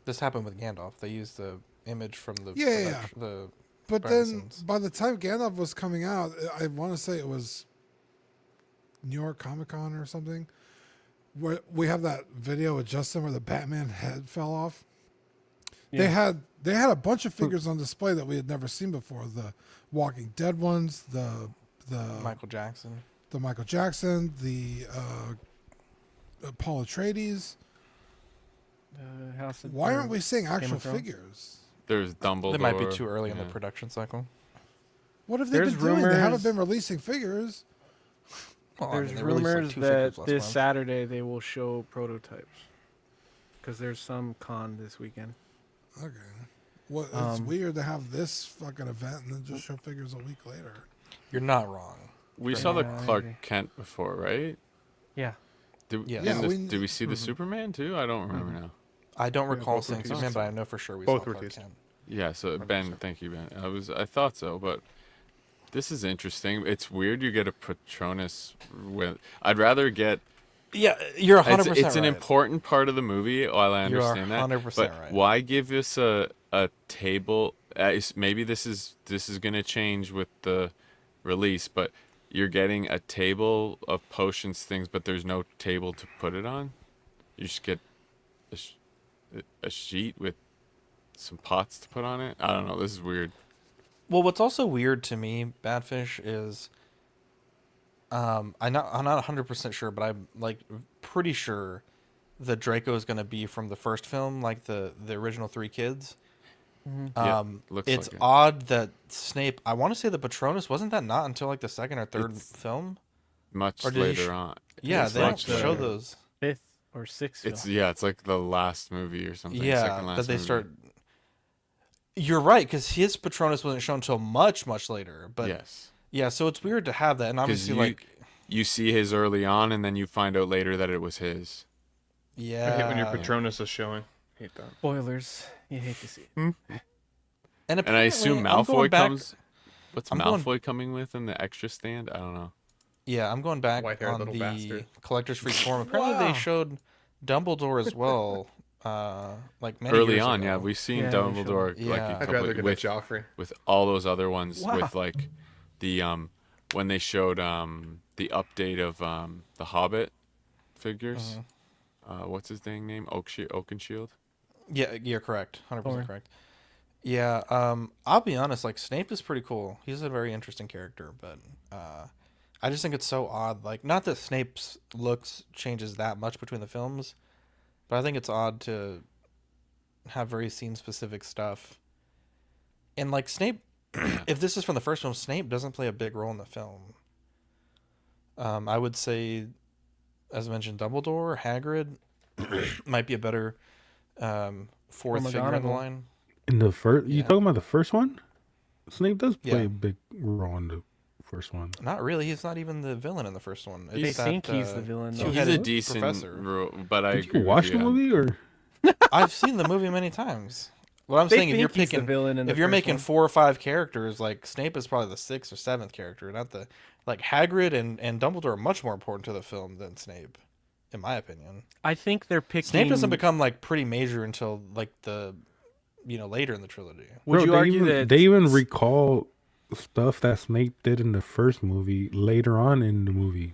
This happened with Gandalf. They used the image from the Yeah. the but behind the then scenes. by the time Gandalf was coming out, I want to say it was New York Comic Con or something, where we have that video with Justin where the Batman head fell off. Yeah. They had a bunch of figures on display that we had never seen before. The Walking Dead ones, the Michael Jackson. the Michael Jackson, the Paul Atreides. House of- Why aren't we seeing Game of actual Thrones? figures? There's Dumbledore. They might be too early in the yeah. production cycle. What have they There's been doing? They haven't rumors- been releasing figures. Well, I There's mean, they released, like, rumors 2 that figures last this month. Saturday they will show prototypes. Because there's some con this weekend. Okay. Well, it's weird to have this fucking event and then just show figures a week later. You're not wrong. We saw the Yeah, I Clark agree. Kent before, right? Yeah. Did, Yeah. in Yeah, this- we- did we see the Superman too? I don't remember now. I don't recall both were seeing teased. Superman, but I know for sure we Both saw were Clark teased. Kent. Yeah, so Ben, thank you, Ben. I thought so, but this is interesting. It's weird you get a Patronus with. I'd rather get. Yeah, you're 100% It's an right. important part of the movie. While I You are understand that, 100% but right. why give us a table? Maybe this is going to change with the release, but you're getting a table of potions things, but there's no table to put it on. You just get a sheet with some pots to put on it. I don't know. This is weird. Well, what's also weird to me, Badfish, is I'm not 100% sure, but I'm like pretty sure the Draco is going to be from the first film, like the original 3 kids. Yeah, looks It's like it. odd that Snape. I want to say the Patronus wasn't that not until like the 2nd or 3rd film. Much Or did he later sh- on. Yeah, It's they don't much show later. those. 5th or 6th. It's it's like the last movie or something. Yeah, second last that they movie. start. You're right, because his Patronus wasn't shown until much later. But Yes. yeah, so it's weird to have that, and 'Cause obviously, you, like, you see his early on, and then you find out later that it was his. yeah, I hate when your Patronus is showing. Hate that. Spoilers. You hate to see it. and And I assume apparently, I'm going Malfoy back- comes. What's I'm going- Malfoy coming with in the extra stand? I don't know. Yeah, I'm going back White-haired on little the bastard. Collector's Freak forum. Apparently, Wow. they showed Dumbledore as well. Like many Early years on, ago. yeah, we've seen Yeah, they Dumbledore showed- like Yeah. a I'd couple rather get with a Joffrey. with all those other ones Wow. with like the when they showed the update of the Hobbit figures. What's his dang name? Oakenshield. Yeah, you're correct. 100% Thor. correct. Yeah, I'll be honest. Like, Snape is pretty cool. He's a very interesting character, but I just think it's so odd. Like, not that Snape's looks changes that much between the films, but I think it's odd to have very scene specific stuff. And like Snape, if this is from the first film, Snape doesn't play a big role in the film. I would say, as I mentioned, Dumbledore, Hagrid might be a better fourth figure in the McGonagall. line. In the first, you Yeah. talking about the first one? Snape does play Yeah. a big role in the first one. Not really. He's not even the villain in the first one. They think he's the villain, though. He's two-headed a decent, professor. but I Did agree you watch with the you. movie or? I've seen the movie many times. What I'm They saying, if you're think he's the picking, villain in the if you're first making one. 4 or 5 characters, like Snape is probably the 6th or 7th character, not the like Hagrid and Dumbledore are much more important to the film than Snape, in my opinion. I think they're picking. Snape doesn't become like pretty major until like the, later in the trilogy. Would you they argue even, that they even recall stuff that Snape did in the first movie later on in the movies?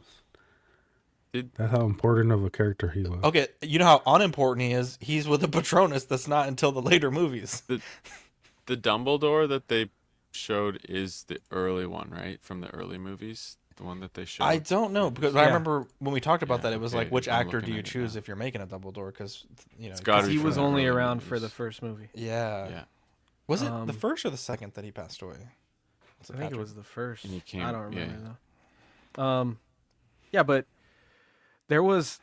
That's how important of a character he was. Okay, you know how unimportant he is? He's with a Patronus that's not until the later movies. The Dumbledore that they showed is the early one, right? From the early movies, the one that they showed. I don't know because I remember when we talked about that, it was okay, like, which I'm actor looking do you at it choose now. if you're making a Dumbledore? Because It's gotta be he from was the only early around for movies. the first movie. Yeah. Was it the first or the second that he passed away? I think it was the first. And he came, I don't remember though. Yeah, but there was.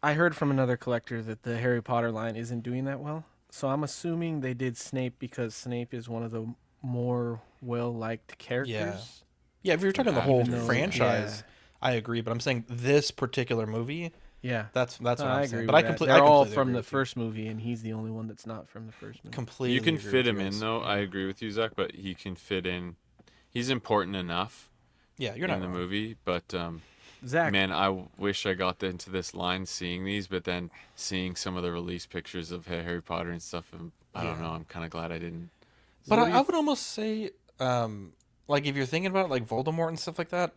I heard from another collector that the Harry Potter line isn't doing that well. So I'm assuming they did Snape because Snape is one of the more well-liked characters. Yeah, if you're talking the whole Even though- franchise, I agree. But I'm saying this particular movie, Yeah, that's what No, I'm I saying. agree But with I that. completely, They're all agree from the with you. first movie, and he's the only one that's not from the first movie. Completely. You can agree fit with him you in guys. though. I agree with you, Zach, but he can fit in. He's important enough. Yeah, you're in not the wrong. movie, but Zach, man, I wish I got into this line seeing these, but then seeing some of the release pictures of Harry Potter and stuff, and I don't know. I'm kind of glad I didn't. But I would almost say, like if you're thinking about like Voldemort and stuff like that,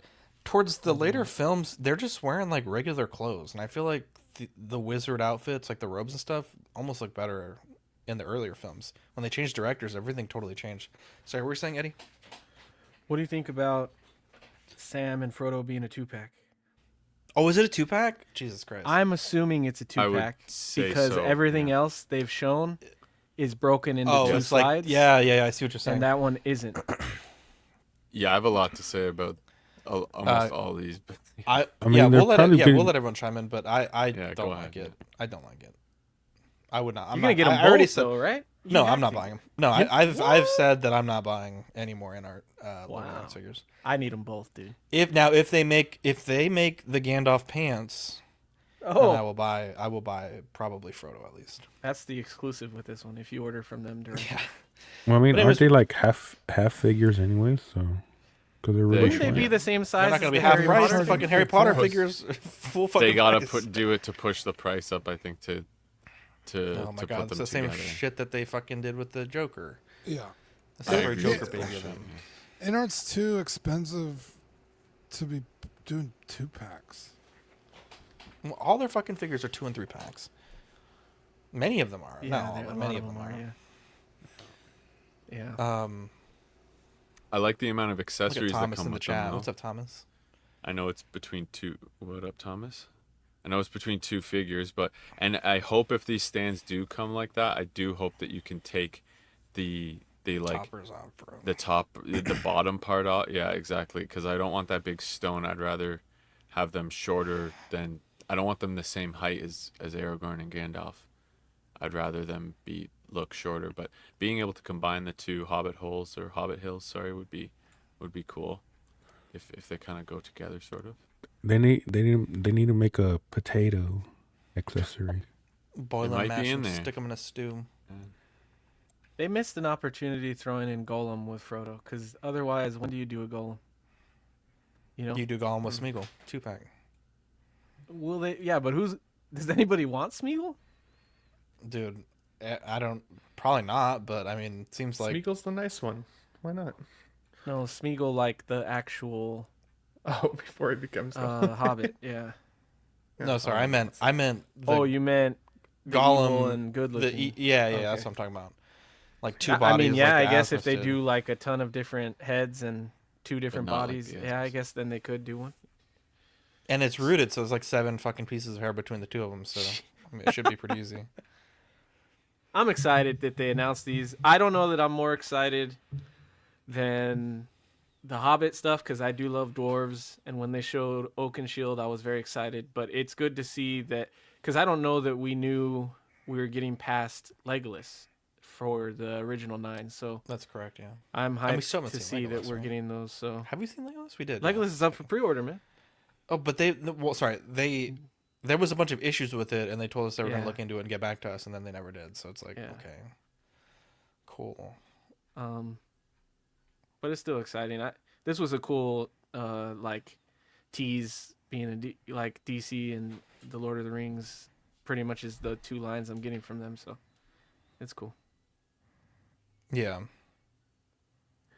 towards the later films, they're just wearing like regular clothes, and I feel like the wizard outfits, like the robes and stuff, almost look better in the earlier films. When they changed directors, everything totally changed. Sorry, what were you saying, Eddie? what do you think about Sam and Frodo being a 2-pack? Oh, is it a 2-pack? Jesus Christ! I'm assuming it's a I would 2-pack say because so, everything else they've shown is broken into two it's like slides. yeah. I see what you're saying. And that one isn't. Yeah, I have a lot to say about almost all these. But I mean, yeah, they're we'll let probably we'll been- let everyone chime in, but I Yeah, don't go like ahead. it. I don't like it. I would not. I'm You're gonna not, get them I already both, said though, right? You no. have I'm not to. buying them. No, I've said that I'm not buying any more InArt Wow. figures. I need them both, dude. If they make the Gandalf pants, then I will buy probably Frodo at least. That's the exclusive with this one. If you order from them directly. Yeah. Well, I mean, But aren't anyways- they like half figures anyway? So, because they're really Wouldn't they short. be the same size? They're not as gonna be the half Harry price. Potter The fucking figures? Harry Potter price. figures full fucking they gotta price. do it to push the price up. I think to Oh my to god, put it's them the same together. shit that they fucking did with the Joker. Yeah. That's the I very agree Joker with baby that. of them. InArt's too expensive to be doing 2-packs. Well, all their fucking figures are 2 and 3 packs. Many of them are. Yeah, Not all, a but lot many of them are. Yeah. I like the amount of Look at accessories that Thomas come in the with them. chat. though. What's up, Thomas? I know it's between two. What up, Thomas? I know it's between two figures, and I hope if these stands do come like that, I do hope that you can take the like Toppers off, bro. the bottom part out. Yeah, exactly. Because I don't want that big stone. I'd rather have them shorter than. I don't want them the same height as Aragorn and Gandalf. I'd rather them look shorter. But being able to combine the two Hobbit hills, would be cool. If they kind of go together, sort of. They need to make a potato accessory. Boil It them, might mash be in them, there. stick them in a stew. They missed an opportunity throwing in Golem with Frodo, because otherwise, when do you do a Golem? You know? You do Gollum with Smeagol 2-pack. Will they? Yeah, but does anybody want Smeagol? Dude, I don't. Probably not, but I mean, it seems like. Smeagol's the nice one. Why not? No, Smeagol like the actual Oh, before he becomes Hobbit. Yeah. No, sorry, I meant. Oh, you meant the Gollum evil and good looking. Yeah, Okay. that's what I'm talking about. Like 2 I bodies. mean, yeah, like I the guess if Asmus they did. do like a ton of different heads and 2 different not like bodies, the yeah, I Asmus. guess then they could do one. And it's rooted, so it's like 7 fucking pieces of hair between the two of them. So I mean, it should be pretty easy. I'm excited that they announced these. I don't know that I'm more excited than the Hobbit stuff because I do love dwarves, and when they showed Oakenshield, I was very excited. But it's good to see that because I don't know that we knew we were getting past Legolas for the original 9. So That's correct. Yeah. I'm And we still hyped haven't to seen see that Legolas, we're right? getting those. So Have we seen Legolas? We did. Legolas is up for pre-order, man. Oh, but there was a bunch of issues with it, and they told us they were going Yeah. to look into it and get back to us, and then they never did. So it's like, Yeah. okay. Cool. But it's still exciting. This was a cool like tease being like DC and the Lord of the Rings pretty much is the two lines I'm getting from them, so it's cool. Yeah.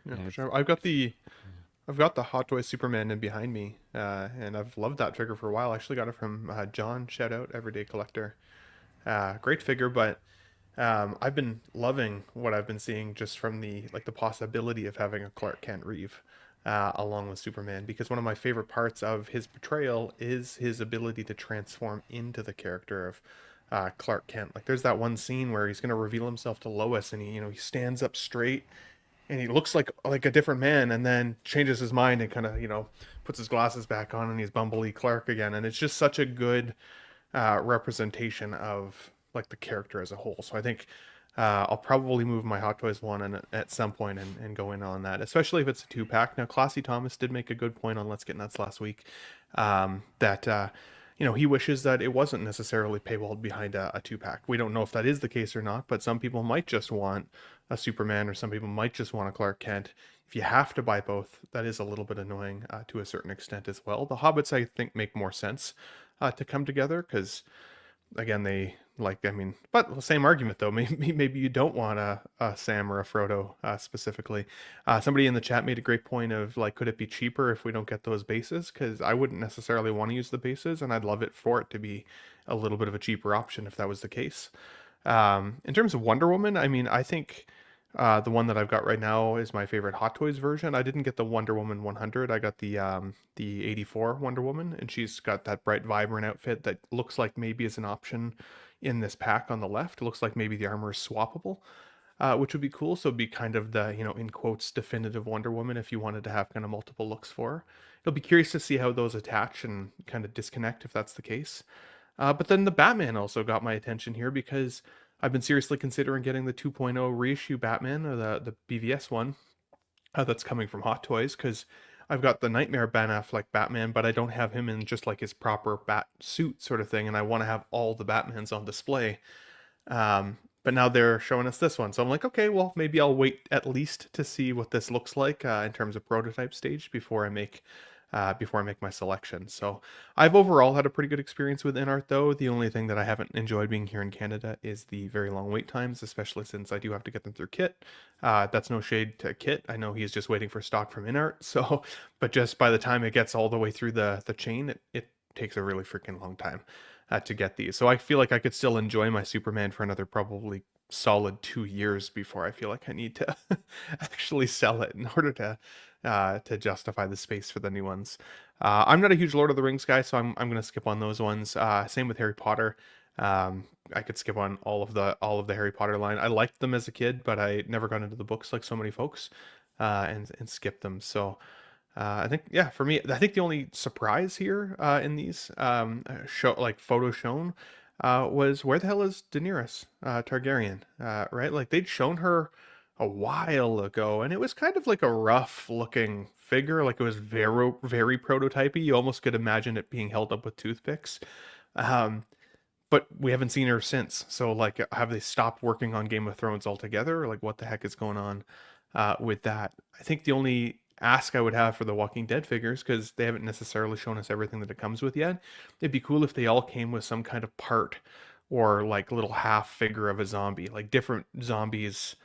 Yeah, for sure. I've got the Hot Toys Superman in behind me, and I've loved that figure for a while. I actually got it from John. Shout out, Everyday Collector. Great figure, but I've been loving what I've been seeing just from the possibility of having a Clark Kent Reeve along with Superman, because one of my favorite parts of his portrayal is his ability to transform into the character of Clark Kent. Like there's that one scene where he's going to reveal himself to Lois, and he stands up straight and he looks like a different man, and then changes his mind and kind of puts his glasses back on and he's Bumblebee Clark again, and it's just such a good representation of like the character as a whole. So I think I'll probably move my Hot Toys one at some point and go in on that, especially if it's a 2-pack. Now, Classy Thomas did make a good point on Let's Get Nuts last week, that he wishes that it wasn't necessarily paywalled behind a 2-pack. We don't know if that is the case or not, but some people might just want a Superman, or some people might just want a Clark Kent. If you have to buy both, that is a little bit annoying to a certain extent as well. The Hobbits, I think, make more sense to come together, because again, but the same argument though, maybe you don't want a Sam or a Frodo specifically. Somebody in the chat made a great point of like, could it be cheaper if we don't get those bases? Because I wouldn't necessarily want to use the bases, and I'd love it for it to be a little bit of a cheaper option if that was the case. In terms of Wonder Woman, I think the one that I've got right now is my favorite Hot Toys version. I didn't get the Wonder Woman 100. I got the 84 Wonder Woman, and she's got that bright, vibrant outfit that looks like maybe is an option in this pack on the left. It looks like maybe the armor is swappable, which would be cool. So it'd be kind of the, in quotes, definitive Wonder Woman if you wanted to have kind of multiple looks for her. It'll be curious to see how those attach and kind of disconnect if that's the case. But then the Batman also got my attention here, because I've been seriously considering getting the 2.0 reissue Batman, or the BVS one that's coming from Hot Toys, because I've got the Nightmare Ben Affleck Batman, but I don't have him in just like his proper bat suit sort of thing, and I want to have all the Batmans on display. But now they're showing us this one, so I'm like, okay, well, maybe I'll wait at least to see what this looks like in terms of prototype stage before I make my selection. So I've overall had a pretty good experience with InArt, though. The only thing that I haven't enjoyed being here in Canada is the very long wait times, especially since I do have to get them through Kit. That's no shade to Kit. I know he's just waiting for stock from InArt. So, but just by the time it gets all the way through the chain, it takes a really freaking long time to get these. So I feel like I could still enjoy my Superman for another probably solid 2 years before I feel like I need to actually sell it in order to justify the space for the new ones. I'm not a huge Lord of the Rings guy, so I'm going to skip on those ones. Same with Harry Potter. I could skip on all of the Harry Potter line. I liked them as a kid, but I never got into the books like so many folks, and skipped them. So I think, yeah, for me, I think the only surprise here in these photos shown was, where the hell is Daenerys Targaryen? Right, like they'd shown her a while ago, and it was kind of like a rough looking figure. Like it was very, very prototypey. You almost could imagine it being held up with toothpicks. But we haven't seen her since. So like, have they stopped working on Game of Thrones altogether? Like what the heck is going on with that? I think the only ask I would have for the Walking Dead figures, because they haven't necessarily shown us everything that it comes with yet, it'd be cool if they all came with some kind of part, or like little half figure of a zombie, like different zombies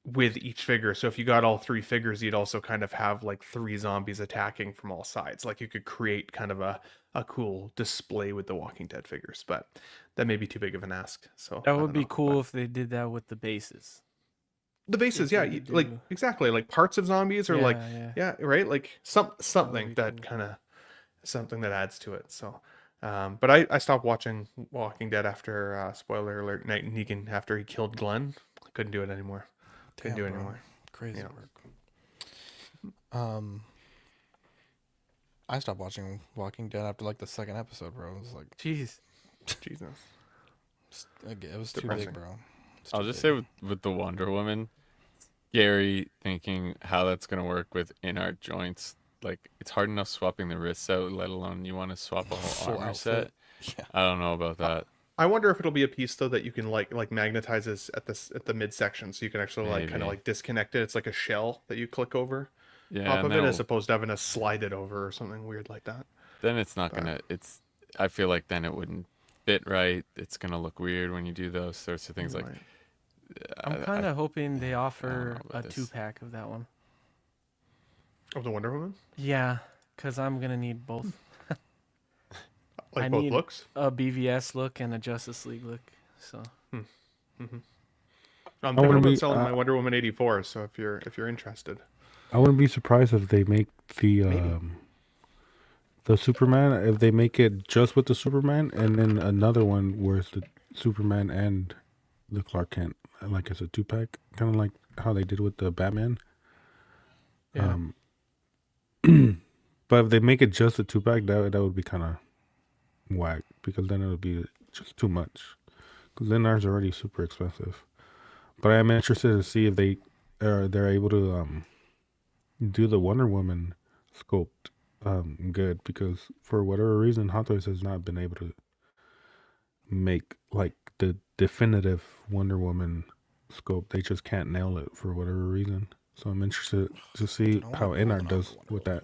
with each figure. So if you got all 3 figures, you'd also kind of have like 3 zombies attacking from all sides. Like you could create kind of a cool display with the Walking Dead figures, but that may be too big of an ask. So that would be cool if they did that with the bases. The bases, yeah, like exactly, like parts of zombies, or right, like something that kind of something that adds to it. So, but I stopped watching Walking Dead after spoiler alert, Night Negan, after he killed Glenn. I couldn't do it anymore. Couldn't do it anymore. Crazy work. I stopped watching Walking Dead after like the 2nd episode, bro. It was like, Jesus. It was too big, bro. I'll just say with the Wonder Woman, Gary thinking how that's going to work with InArt joints. Like, it's hard enough swapping the wrists out, let alone you want to swap a whole armor set. Yeah. I don't know about that. I wonder if it'll be a piece though that you can like magnetize this at the midsection, so you can actually like kind of Maybe. like disconnect it. It's like a shell that you click over Yeah, off of it, no. as opposed to having to slide it over or something weird like that. Then it's not gonna. I feel like then it wouldn't fit right. It's gonna look weird when you do those sorts of things. Like, Right. I'm kind of hoping they offer know a about this. 2-pack of that one. Of the Wonder Woman, Yeah, because I'm gonna need both. like I both need looks. a BVS look and a Justice League look. So I'm I thinking wouldn't about be- selling my Wonder Woman 84. So if you're interested, I wouldn't be surprised if they make the Superman, if they make it just with the Superman, and then another one where it's the Superman and the Clark Kent, like it's a 2-pack, kind of like how they did with the Batman. yeah, But if they make it just a 2-pack, that would be kind of whack, because then it would be just too much. Because then ours are already super expensive. But I am interested to see if they're able to do the Wonder Woman sculpt good, because for whatever reason Hot Toys has not been able to make like the definitive Wonder Woman sculpt. They just can't nail it for whatever reason. So I'm interested to see how InArt does with that.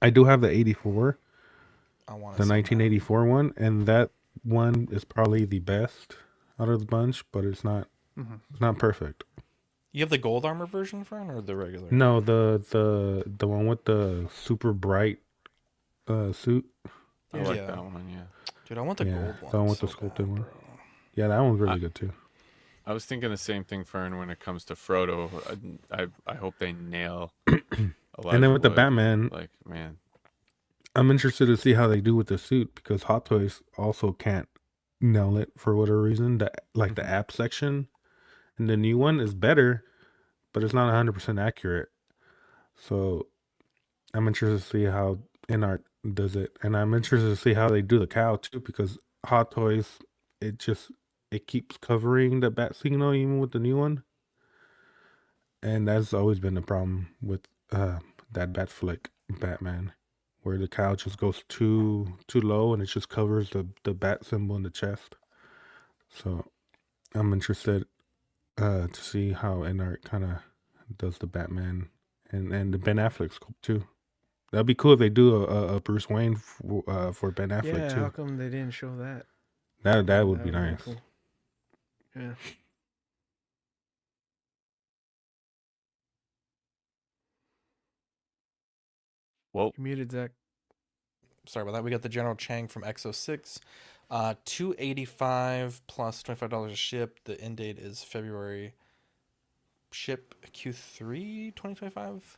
I do have the 84, I want the 1984 one, and that one is probably the best out of the bunch, but it's not perfect. You have the gold armor version, Fern, or the regular? No, the one with the super bright suit. I like Yeah. that one. Yeah. Dude, I want the gold one. The one with the so sculpted bad, one. bro. Yeah, that one's really good too. I was thinking the same thing, Fern, when it comes to Frodo. I hope they nail. And then with the Batman, like, man, I'm interested to see how they do with the suit, because Hot Toys also can't nail it for whatever reason. The app section, and the new one is better, but it's not 100% accurate. So I'm interested to see how InArt does it, and I'm interested to see how they do the cow too, because Hot Toys, it keeps covering the bat signal even with the new one, and that's always been the problem with that bat flick Batman, where the cow just goes too low and it just covers the bat symbol in the chest. So I'm interested to see how InArt kind of does the Batman and the Ben Affleck sculpt too. That'd be cool if they do a Bruce Wayne for Ben Affleck yeah. too. How come they didn't show that? That would be nice. Cool. Yeah. whoa, You muted, Zach. Sorry about that. We got the General Chang from Exo 6. $285 plus $25 a ship. The end date is February. Ship Q3 2025.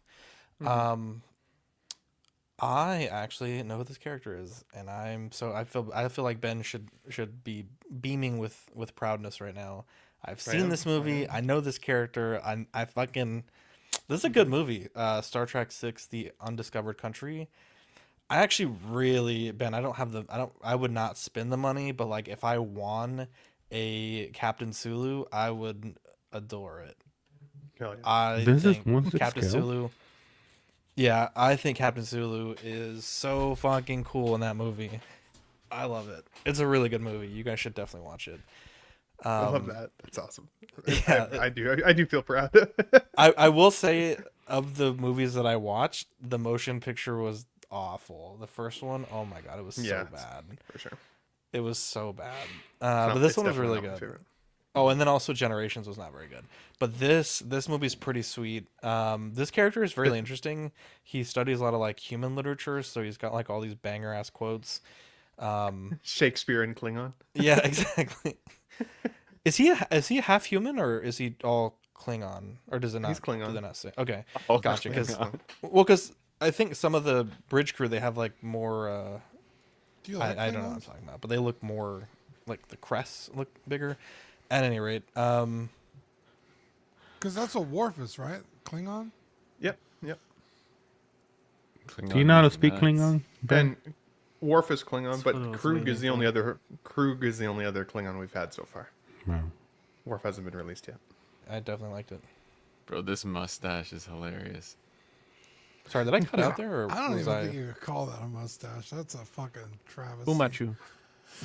I actually know who this character is, and I feel like Ben should be beaming with proudness right now. I've seen this movie. I know this character. I fucking this is a good movie. Star Trek 6: The Undiscovered Country. I actually really, Ben, I would not spend the money, but like if I won a Captain Sulu, I would adore it. Hell yeah. I This is think 1/6 Captain scale? Sulu. Yeah, I think Captain Sulu is so fucking cool in that movie. I love it. It's a really good movie. You guys should definitely watch it. I love that. That's awesome. Yeah, I do feel proud. I will say, of the movies that I watched, the motion picture was awful. The first one, oh my god, it was so bad. For sure. It was so bad. But this one was really good. Oh, and then also Generations was not very good. But this movie's pretty sweet. This character is really interesting. He studies a lot of like human literature, so he's got like all these banger ass quotes. Shakespeare and Klingon. Yeah, exactly. Is he half human, or is he all Klingon, or does it not? He's Klingon. Do they not say? Okay, Oh, gotcha. Klingon. Because I think some of the bridge crew, they have like more. Do you like I don't know what I'm Klingons? talking about, but they look more like the crests look bigger. At any rate, Because that's what Worf is, right? Klingon? Yep. Do you know how to speak Klingon, Ben? And Worf is Klingon, what but I was Krug waiting is the only other Klingon we've had so far. Wow. Worf hasn't been released yet. I definitely liked it. bro, this mustache is hilarious. Sorry, did I cut out there? Or I don't was even think you could call that a mustache. That's a fucking travesty. Umachu.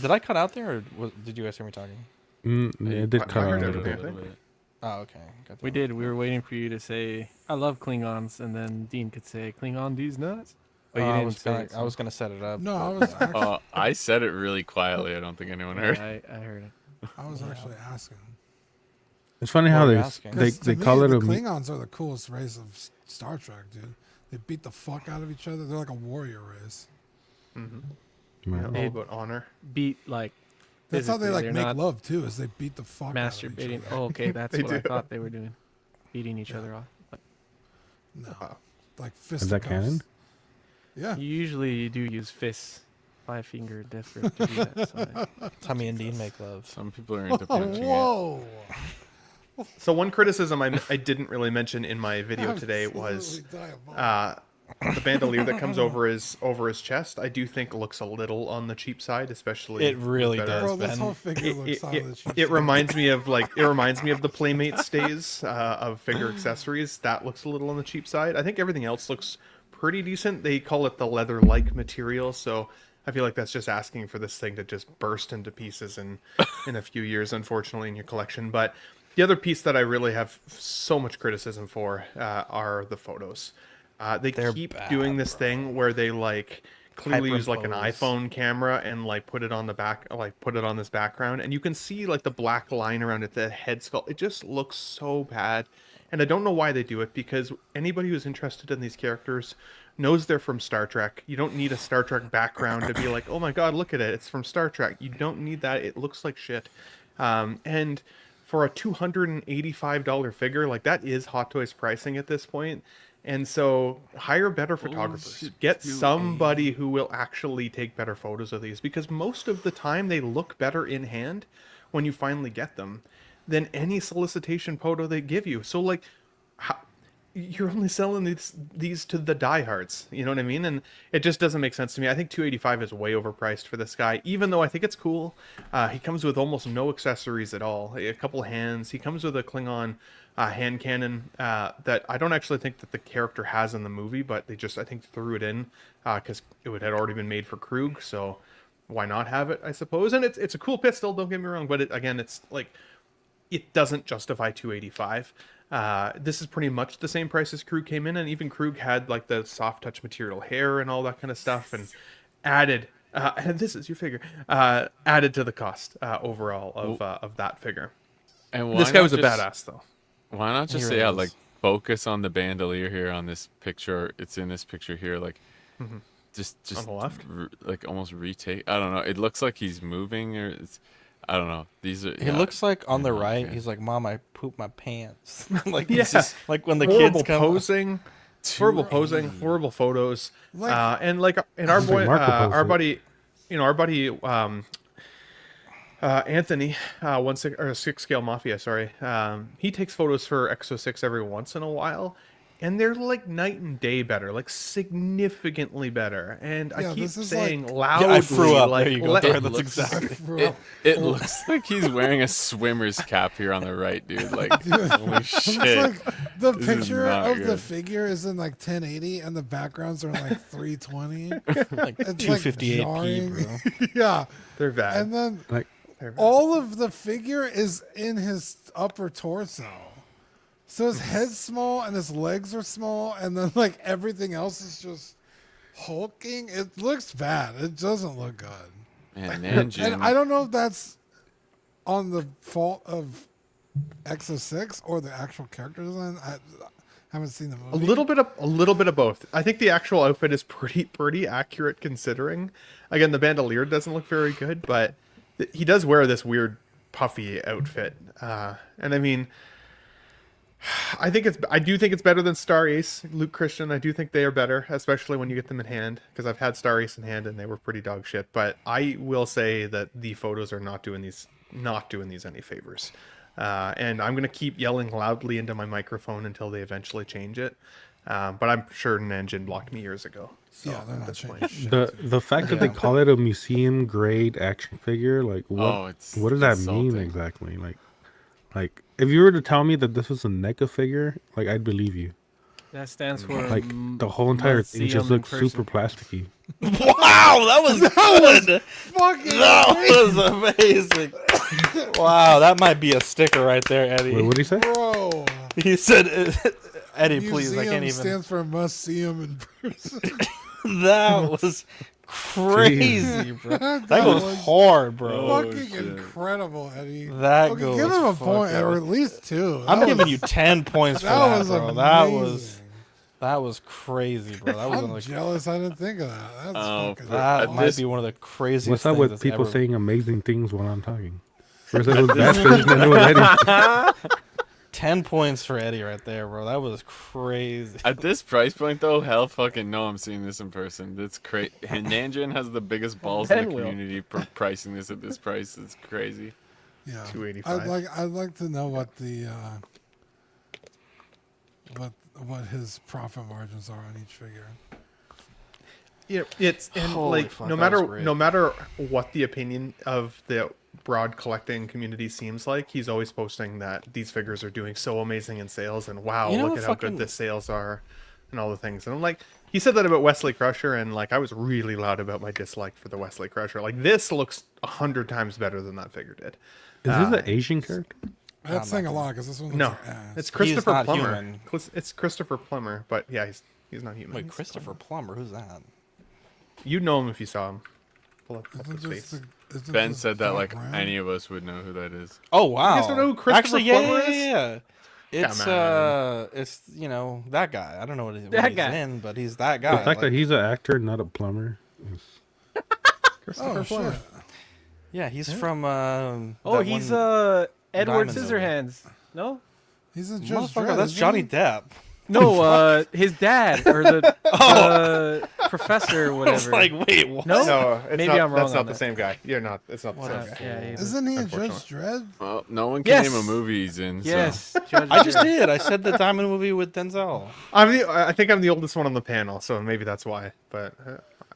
Did I cut out there, or did you guys hear me talking? It did cut out a heard little everything. bit. Oh, okay. Got We that. did. We were waiting for you to say, "I love Klingons," and then Dean could say, "Klingon these nuts." But you I didn't was say gonna, it. I was gonna set it up. No, I was actually, I said it really quietly. I don't think anyone heard. I heard it. I was actually asking. It's funny What how were you they asking? they 'Cause to me, call it the a Klingons are the coolest race of Star Trek, dude. They beat the fuck out of each other. They're like a warrior race. Yeah, all They- about honor. Beat like. That's how they physically, like they're make not love too. Is they beat the fuck out of each masturbating. other. Oh, okay, that's They what I do. thought they were doing, beating each other off. But No, like fisticuffs. Is that canon? Yeah. you usually do use fists, 5-finger death grip to do that. So Tommy and Dean make love. Some people are into Oh, punching it. whoa. So one criticism I didn't really mention in my video today was Absolutely diabolical. the bandolier that comes over his chest. I do think looks a little on the cheap side, especially. It really with does, Bro, this Ben. whole figure looks on the cheap It side. reminds me of the Playmate stays of figure accessories. That looks a little on the cheap side. I think everything else looks pretty decent. They call it the leather-like material, so I feel like that's just asking for this thing to just burst into pieces in a few years, unfortunately, in your collection. But the other piece that I really have so much criticism for are the photos. They're keep doing this thing where they like clearly use like an Hyperimpose. iPhone camera and like put it on the back, like put it on this background, and you can see like the black line around it, the head sculpt. It just looks so bad, and I don't know why they do it, because anybody who's interested in these characters knows they're from Star Trek. You don't need a Star Trek background to be like, oh my god, look at it, it's from Star Trek. You don't need that. It looks like shit, and for a $285 figure, like that is Hot Toys pricing at this point. And so hire better photographers. Get somebody who will actually take better photos of these, because most of the time they look better in hand when you finally get them than any solicitation photo they give you. So like, you're only selling these to the diehards, you know what I mean? And it just doesn't make sense to me. I think $285 is way overpriced for this guy, even though I think it's cool. He comes with almost no accessories at all. A couple hands. He comes with a Klingon hand cannon that I don't actually think that the character has in the movie, but they just, I think, threw it in because it had already been made for Krug, so why not have it, I suppose? And it's a cool pistol, don't get me wrong, but again, it's like, it doesn't justify $285. This is pretty much the same price as Krug came in, and even Krug had like the soft touch material hair and all that kind of stuff, and added and this is your figure, added to the cost overall of that figure. And this guy was a badass though. Why not just say, like, focus on the bandolier here on this picture? It's in this picture here, like, just on the left, like almost retake. I don't know. It looks like he's moving, or it's, I don't know. These are. He looks like on the right. He's like, "Mom, I pooped my pants." Like, yeah, it's just, like when the horrible kids come. posing, horrible posing, horrible photos, and like, and our boy, Marco our buddy, our buddy, Anthony, 6 Scale Mafia, sorry. He takes photos for Exo 6 every once in a while, and they're like night and day better, like significantly better. And I keep saying loudly, I threw up. like, There you go. That's exactly. It looks like he's wearing a swimmer's cap here on the right, dude. Like, holy shit. It's like the This is picture not of the good. figure is in like 1080 and the backgrounds are in like 320. Like It's 258p, jarring. bro. Yeah. They're bad. And then Like, all of the figure is in his upper torso. So his head's small and his legs are small, and then like everything else is just hulking. It looks bad. It doesn't look good. Man, And Nanjin. I don't know if that's on the fault of Exo 6 or the actual character design. I haven't seen the movie. A little bit of both. I think the actual outfit is pretty accurate considering. Again, the bandolier doesn't look very good, but he does wear this weird puffy outfit. And I mean, I do think it's better than Star Ace, Luke Christian. I do think they are better, especially when you get them in hand, because I've had Star Ace in hand and they were pretty dog shit. But I will say that the photos are not doing these any favors. And I'm gonna keep yelling loudly into my microphone until they eventually change it. But I'm sure Nanjin blocked me years ago. So Yeah, they're at not this changing point, shit. the fact that they call it a museum grade action figure, like what what does that mean insulting. exactly? Like if you were to tell me that this was a NECA figure, like I'd believe you. that stands for Like the whole entire thing just museum in looks super plasticky. Wow, that was good. Fucking That was amazing. Wow, that might be a sticker right there, Eddie. Wait, what did he say? bro. He said, Eddie, please, I Museum can't even. stands for must see him in person. That was crazy, bro. That That goes was hard, bro. Fucking incredible, Eddie. That Okay, goes give him a point, fucking- or at least 2. I'm That giving was- you 10 points for that that, was bro. amazing. That was crazy, bro. That was I'm like, jealous I didn't think of that. That's fucking that awesome. might be one of the craziest What's up things with that's people ever... saying amazing things while I'm talking? First it was bad things, then it was Eddie. 10 points for Eddie right there, bro. That was crazy. At this price point, though, hell fucking no, I'm seeing this in person. That's crazy. Nanjan has the biggest balls in the Will. community for pricing this at this price. It's crazy. Yeah. 285. I'd like to know what the what his profit margins are on each figure. Yeah, it's and Holy like fuck, no that was matter great. no matter what the opinion of the broad collecting community seems like, he's always posting that these figures are doing so amazing in sales, and wow, You know look what at how fucking- good the sales are, and all the things. And I'm like, he said that about Wesley Crusher, and like I was really loud about my dislike for the Wesley Crusher. Like this looks 100 times better than that figure did. Is this an Asian character? That's saying a lot because this one looks No, like ass. it's Christopher not Plummer. human. It's Christopher Plummer, but yeah, he's not human. Wait, He's Christopher Plummer? Who's that? You'd know him if you saw him. Pull up Isn't his just face. isn't Ben just said that Doc like Brown? any of us would know who that is. Oh, wow. guys don't know who Christopher Actually, yeah, Plummer yeah, is? yeah, yeah. It's, Come on. it's, you know, that guy. I don't know what, That he's guy. in, but he's that guy. The fact Like, that he's an actor, not a plumber. Christopher Oh Plummer. shit! yeah, he's from, Oh, that he's one- Edward Diamond Scissorhands. No? He's in Judge Motherfucker, Dredd, that's isn't Johnny he? Depp. No, his dad or the professor, or I was whatever. like, wait, what? No? No, it's Maybe not, I'm wrong that's not on the that. same guy. You're not. It's not the same guy. Yeah, he's- Isn't he in Judge Unfortunately. Dredd? Well, no one can Yes. name a movie he's in. So. Yes. Judge I just Dredd. did. I said the Diamond movie with Denzel. I think I'm the oldest one on the panel, so maybe that's why. But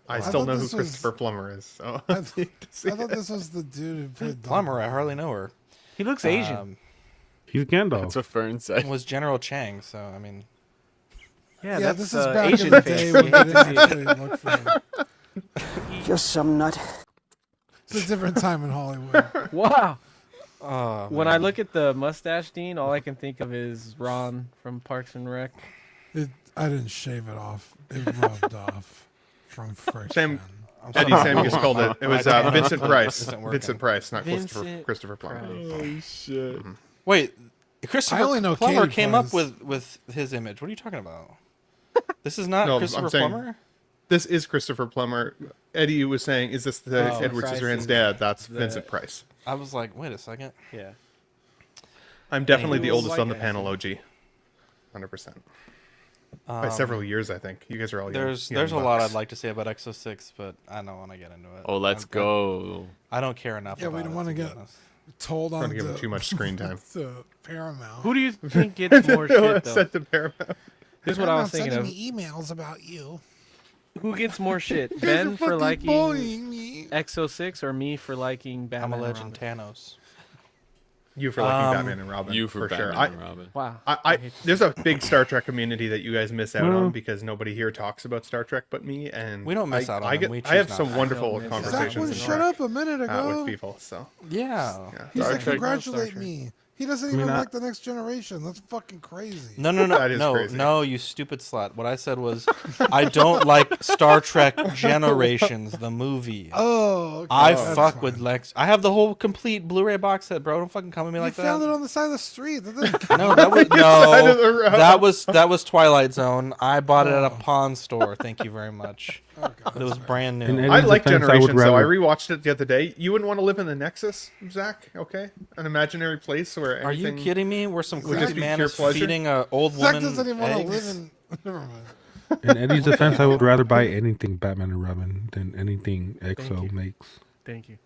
I still thought know who this was- Christopher Plummer is. So I thought this was the dude who played Doc Plummer, I Brown. hardly know her. He looks Asian. He's Gandalf. That's what Fern said. Was General Chang, so, I mean... yeah, Yeah, that's this is back Asian in the face. day when they didn't actually look for him. Just some nut. It's a different time in Hollywood. Wow. Oh, When man. I look at the mustache Dean, all I can think of is Ron from Parks and Rec. I didn't shave it off. It rubbed off from friction. Sam, I'm Eddie sorry. Sam just called it. It was I don't know. Vincent Price. This isn't working. Vincent Price, not Vincent Christopher Plummer. Price. Oh shit! Wait, Christopher I only know Plummer Katie came up Price. with his image. What are you talking about? This is not No, I'm Christopher saying- Plummer? This is Christopher Plummer. Eddie was saying, "Is this the Oh, Edward Price Scissorhands' is dad?" That's the- Vincent Price. I was like, wait a second. Yeah. I'm definitely He the was oldest white on the guy, panel, so- OG. 100%. By several years, I think. You guys are all young. There's young a lot bucks. I'd like to say about Exo 6, but I don't want to get into it. Oh, let's go. I don't care enough. Yeah, we about don't it, want to be get honest. told on Trying to give him to- too much screen time. to Paramount. Who do you think gets more shit, though? Set to Paramount. Here's what I was thinking of. Sending me emails about you. Who gets more shit? You're Ben for fucking liking bullying me. Exo 6 or me for liking I'm Batman a and legend, Robin? Thanos. You for liking Batman and Robin. You for sure. Batman and Robin. Wow. There's a big Star Trek community that you guys miss out Well- on because nobody here talks about Star Trek but me, and We don't miss out on I them, get. we I have choose some not to. wonderful miss out. conversations. Zach would in shut Rec, up a minute ago. with people. So Yeah. yeah. He Star said, Trek- congratulate Star Trek. me. He doesn't mean, even I- like the next generation. That's fucking crazy. No, That is no, crazy. no, you stupid slut. What I said was, I don't like Star Trek Generations, the movie. Oh, okay. I That's fuck fine. with Lex. I have the whole complete Blu-ray box set, bro. Don't fucking come at me You like found that. it on the side of the street. That doesn't No, that was Side of the no. road. That was Twilight Zone. I bought it at a Oh. pawn store. Thank you very much. Okay, It was brand new. And I Eddie's like defense, I would Generations, so I rather- rewatched it the other day. You wouldn't want to live in the Nexus, Zach? Okay, an imaginary place where Are you everything- kidding me? Where some would just crazy be man pure is pleasure? feeding a old Zach woman doesn't even want to eggs? live in. Never mind. In Eddie's defense, I would rather buy anything Batman and Robin than anything EXO you. makes. Thank you.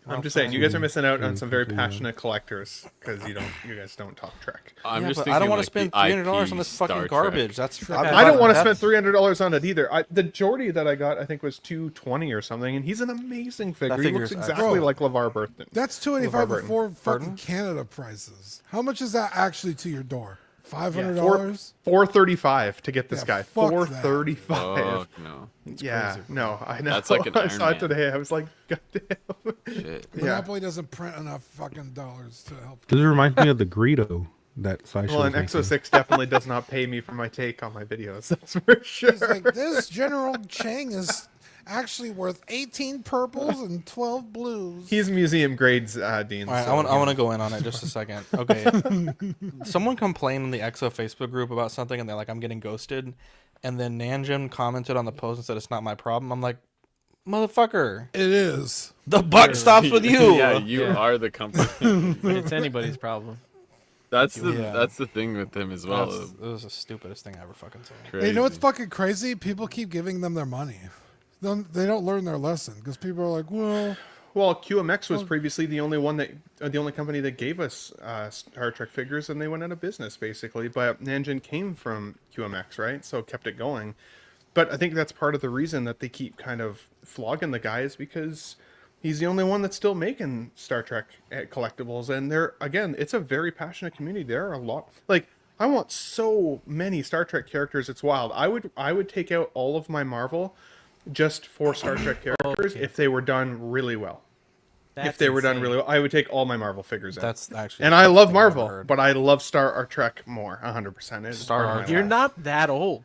I'm just saying, you guys are missing out on some very Yeah. passionate collectors because you guys don't talk Trek. I'm Yeah, just but thinking I don't want like to spend the $300 on IP this fucking Star garbage. Trek. That's I don't want to spend that's- $300 on it either. The Geordie that I got, I think, was $220 or something, and he's an amazing figure. He figure's looks excellent. exactly Bro. like LeVar Burton. That's LeVar $285 Burton. before fucking Pardon? Canada prices. How much is that actually to your door? $500. $435 to get this guy. fuck that. $435. Fuck no. It's Yeah, crazy. no, I know. That's like an I Iron saw it Man. today. I was like, God damn. Shit. Yeah. Monopoly doesn't print enough fucking dollars to help. This reminds me of the Greedo that Sideshow Well, was and making. Exo6 definitely does not pay me for my take on my videos. That's for sure. He's like, this General Chang is actually worth 18 purples and 12 blues. He's museum grades, Dean. All right, so, I want to go in on it just a second. Okay. Someone complained in the EXO Facebook group about something, and they're like, I'm getting ghosted. And then Nanjin commented on the post and said, it's not my problem. I'm like, motherfucker. It is. The buck stops with you. Yeah, you are the company. It's anybody's problem. That's the thing with him as well. It was the stupidest thing I ever fucking saw. Hey, you know what's fucking crazy? People keep giving them their money. They don't learn their lesson because people are like, well, QMX was previously the only company that gave us Star Trek figures, and they went out of business basically. But Nanjin came from QMX, right? So kept it going. But I think that's part of the reason that they keep kind of flogging the guy is because he's the only one that's still making Star Trek collectibles, and it's a very passionate community. There are a lot I want so many Star Trek characters. It's wild. I would take out all of my Marvel just for Star Trek characters if they were done really well. If they were done really well, I would take all my Marvel figures out. That's actually, and I love Marvel, but I love Star Trek more, 100%. Star You're not that old.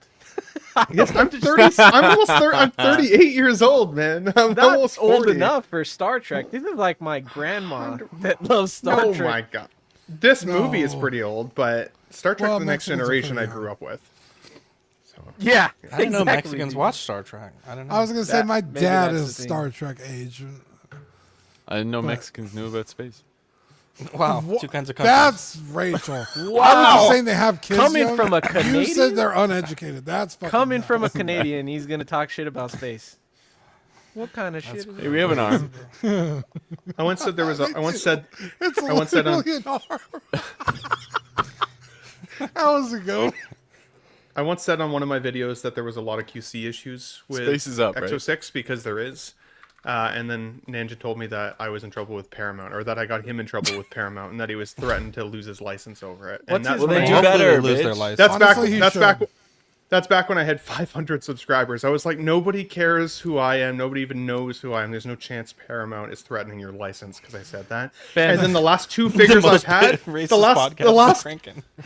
Yes, I'm 30. I'm 38 years old, man. I'm Not almost old 40. enough for Star Trek. This is like my grandma that loves Star Oh Trek. my god, this movie is pretty old, but Star Trek: Well, The Next Mexicans are Generation I pretty grew up with. So. Yeah, I didn't know exactly, Mexicans dude. watch Star Trek. I didn't know. I was going to say my maybe dad that's is the thing. Star Trek age. I didn't know Mexicans knew about space. Wow, two kinds of countries. That's Rachel. I was Wow. just saying they have kids. Coming young. from a You Canadian? said they're uneducated. That's fucking Coming nuts. from a Canadian, he's gonna talk shit about space. What kind of shit is Hey, we have an arm. I once said there was. I once said. It's I once said on. literally an arm. How does it go? I once said on one of my videos that there was a lot of QC issues with Space is up, right? Exo6 because there is. And then Ninja told me that I was in trouble with Paramount, or that I got him in trouble with Paramount, and that he was threatened to lose his license over it. And What's his when name? I- Hopefully better, they lose their bitch. license. That's Honestly, he That's back when I had 500 subscribers. I was like, nobody cares who I am. Nobody even knows who I am. There's no chance Paramount is threatening your license because I said that. And then the last two figures I've had, the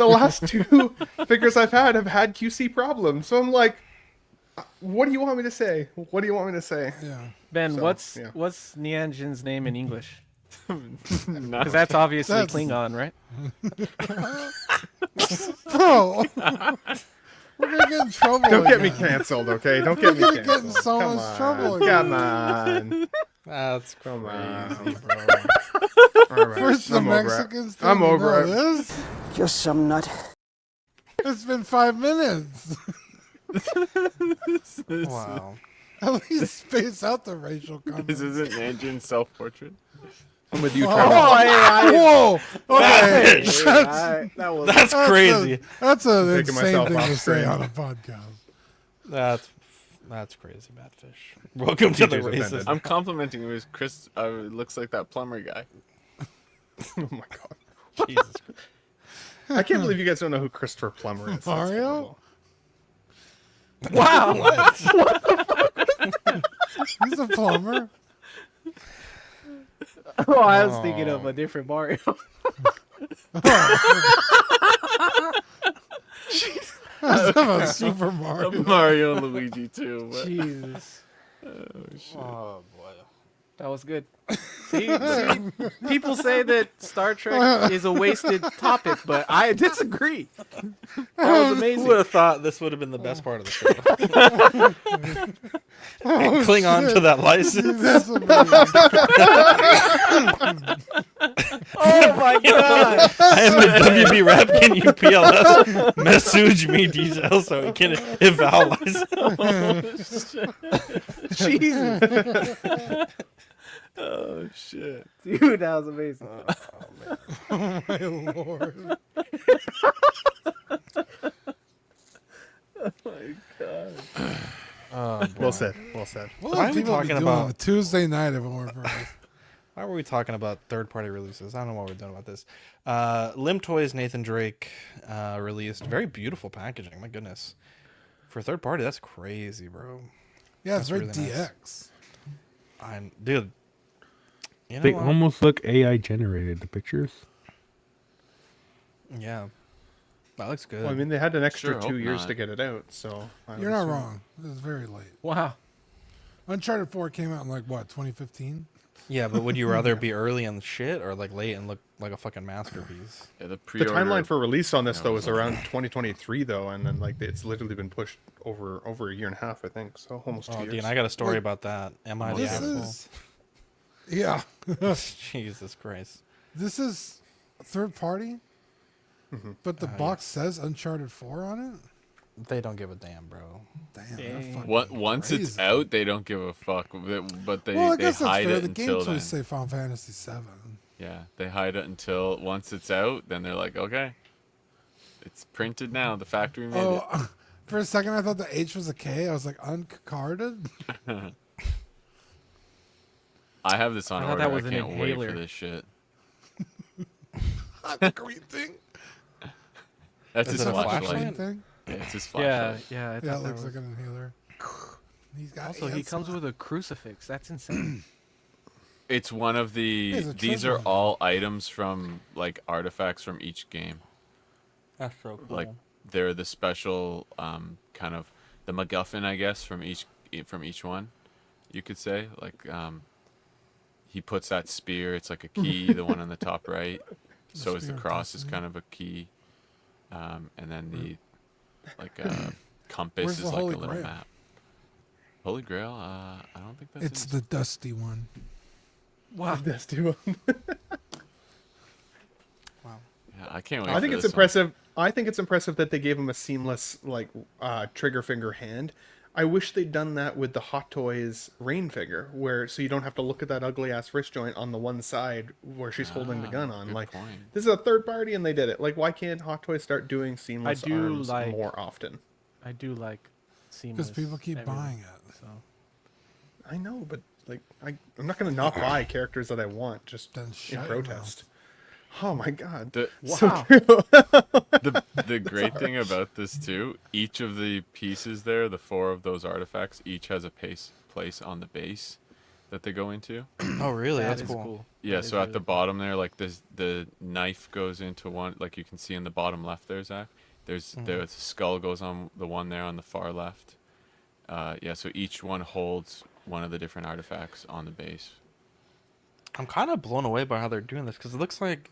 last two figures I've had have had QC problems. So I'm like, what do you want me to say? What do you want me to say? Yeah. Ben, So, what's yeah. Nianjin's name in English? No. Because that's obviously That's- Klingon, right? Bro, we're gonna get in trouble. Don't get me again. canceled, okay? Don't get me We're gonna canceled. get in so Come much on. trouble again. Come on. That's Come crazy, on. bro. All right. First the I'm over it. Mexicans. I'm didn't over know it. this. You're some nut. It's been 5 minutes. Wow. At least space out the racial comments. This isn't Nanjin's self-portrait. I'm with you, Oh, Trevor. whoa! Okay, That's crazy. That's an Taking insane myself thing off to say screen. on a podcast. That's crazy, Batfish. Welcome to the TJ's racist. offended. I'm complimenting him. Chris it looks like that plumber guy. Oh my god. Jesus Christ. I can't believe you guys don't know who Christopher Plummer is. That's Mario? horrible. Wow. He's a plumber. Oh, I was thinking of a different Mario. That's a Super Mario. Mario and Luigi too. But... Jesus. Oh boy. That was good. See, people say that Star Trek is a wasted topic, but I disagree. That was Who amazing. would have thought this would have been the best part of the show? Cling on to that license. That's amazing. Oh my god! I am a WB rep. Can you PLS message me details so we can eval license? Jesus, Oh shit. dude, that was amazing. Oh my lord. Oh, Well said. Well said. What Why would are we people be talking doing about- on a Tuesday night if it weren't for us? Why were we talking about third-party releases? I don't know what we're doing about this. Limb Toys Nathan Drake released. Very beautiful packaging. My goodness. For third party, that's crazy, bro. Yeah, it's That's very really nice. DX. Dude. You know They what? almost look AI generated, the pictures. Yeah. That looks good. Well, I mean, they had an extra Sure 2 hope years not. to get it out, so I You're would not assume- wrong. It was very late. Wow. Uncharted 4 came out in like what, 2015? Yeah, but would you rather be early and shit or like late and look like a fucking masterpiece? Yeah, The pre-order- timeline for release on this Yeah, though was is around 2023 though, and then like it's literally been pushed over a year and a half, I think. So almost 2 Oh, years. Dean, I got a story Wait, about that. Am I the This asshole? is, yeah, Jesus Christ. this is third party, but the box says Uncharted 4 on it. They don't give a damn, bro. Damn, they're Dang. fucking Once it's crazy. out, they don't give a fuck. But they Well, I they guess that's hide fair. it The game until then. choice say Final Fantasy 7. Yeah, they hide it until once it's out. Then they're like, okay, it's printed now. The factory made it. Oh, for a second I thought the H was a K. I was like, uncarded. I have this on I thought order. that I was an can't wait inhaler. for this shit. the green thing. That's Is his it a flashlight. flashlight? Thing. Yeah, it's his Yeah, flashlight. yeah. I Yeah, thought it that looks was... like an inhaler. He's got Also, he comes with a crucifix. That's insane. It's one of the. There's a These are treasure. all items from like artifacts from each game. That's so cool. Like they're the special kind of the MacGuffin, I guess, from each one. You could say like he puts that spear. It's like a key. The one on the top right. So is the spear of cross is destiny. kind of a key, and then the like compass Where's is the like Holy a little Grail? map. Holy Grail? I don't think that's. It's in the dusty one. Wow. That's too. Yeah, I can't wait. I think for it's this one. impressive. I think it's impressive that they gave him a seamless like trigger finger hand. I wish they'd done that with the Hot Toys Rain figure, where so you don't have to look at that ugly ass wrist joint on the one side where she's holding the gun on. good Like point. this is a third party and they did it. Like why can't Hot Toys start doing seamless do arms like- more often? I do like seamless. Because people keep everything, buying it. So. I know, but like I'm not gonna not buy characters that I want just Then in shut your protest. Oh my god. The, Wow. the great thing about this too, each of the pieces there, the 4 of those artifacts, each has a place on the base that they go into. Oh, really? That That's is cool. Yeah, That so is at the really bottom there, like the knife goes into one, like you can see in the bottom left there, Zach. There's the skull goes on the one there on the far left. Yeah, so each one holds one of the different artifacts on the base. I'm kind of blown away by how they're doing this because it looks like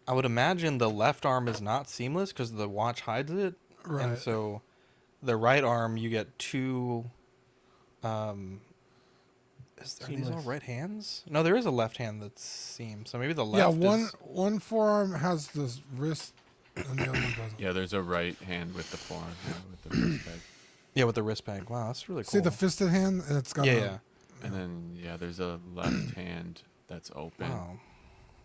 I would imagine the left arm is not seamless because the watch hides it, and Right. so the right arm you get 2. Are these all Seamless. right hands? No, there is a left hand that's seamed, so maybe the left. Yeah, is... one forearm has this wrist, and the other one doesn't. Yeah, there's a right hand with the forearm, yeah, with the wrist peg. Yeah, with the wrist peg. Wow, that's really cool. See the fisted hand? It's got Yeah, a, yeah. And then yeah, there's a left hand that's open. Wow.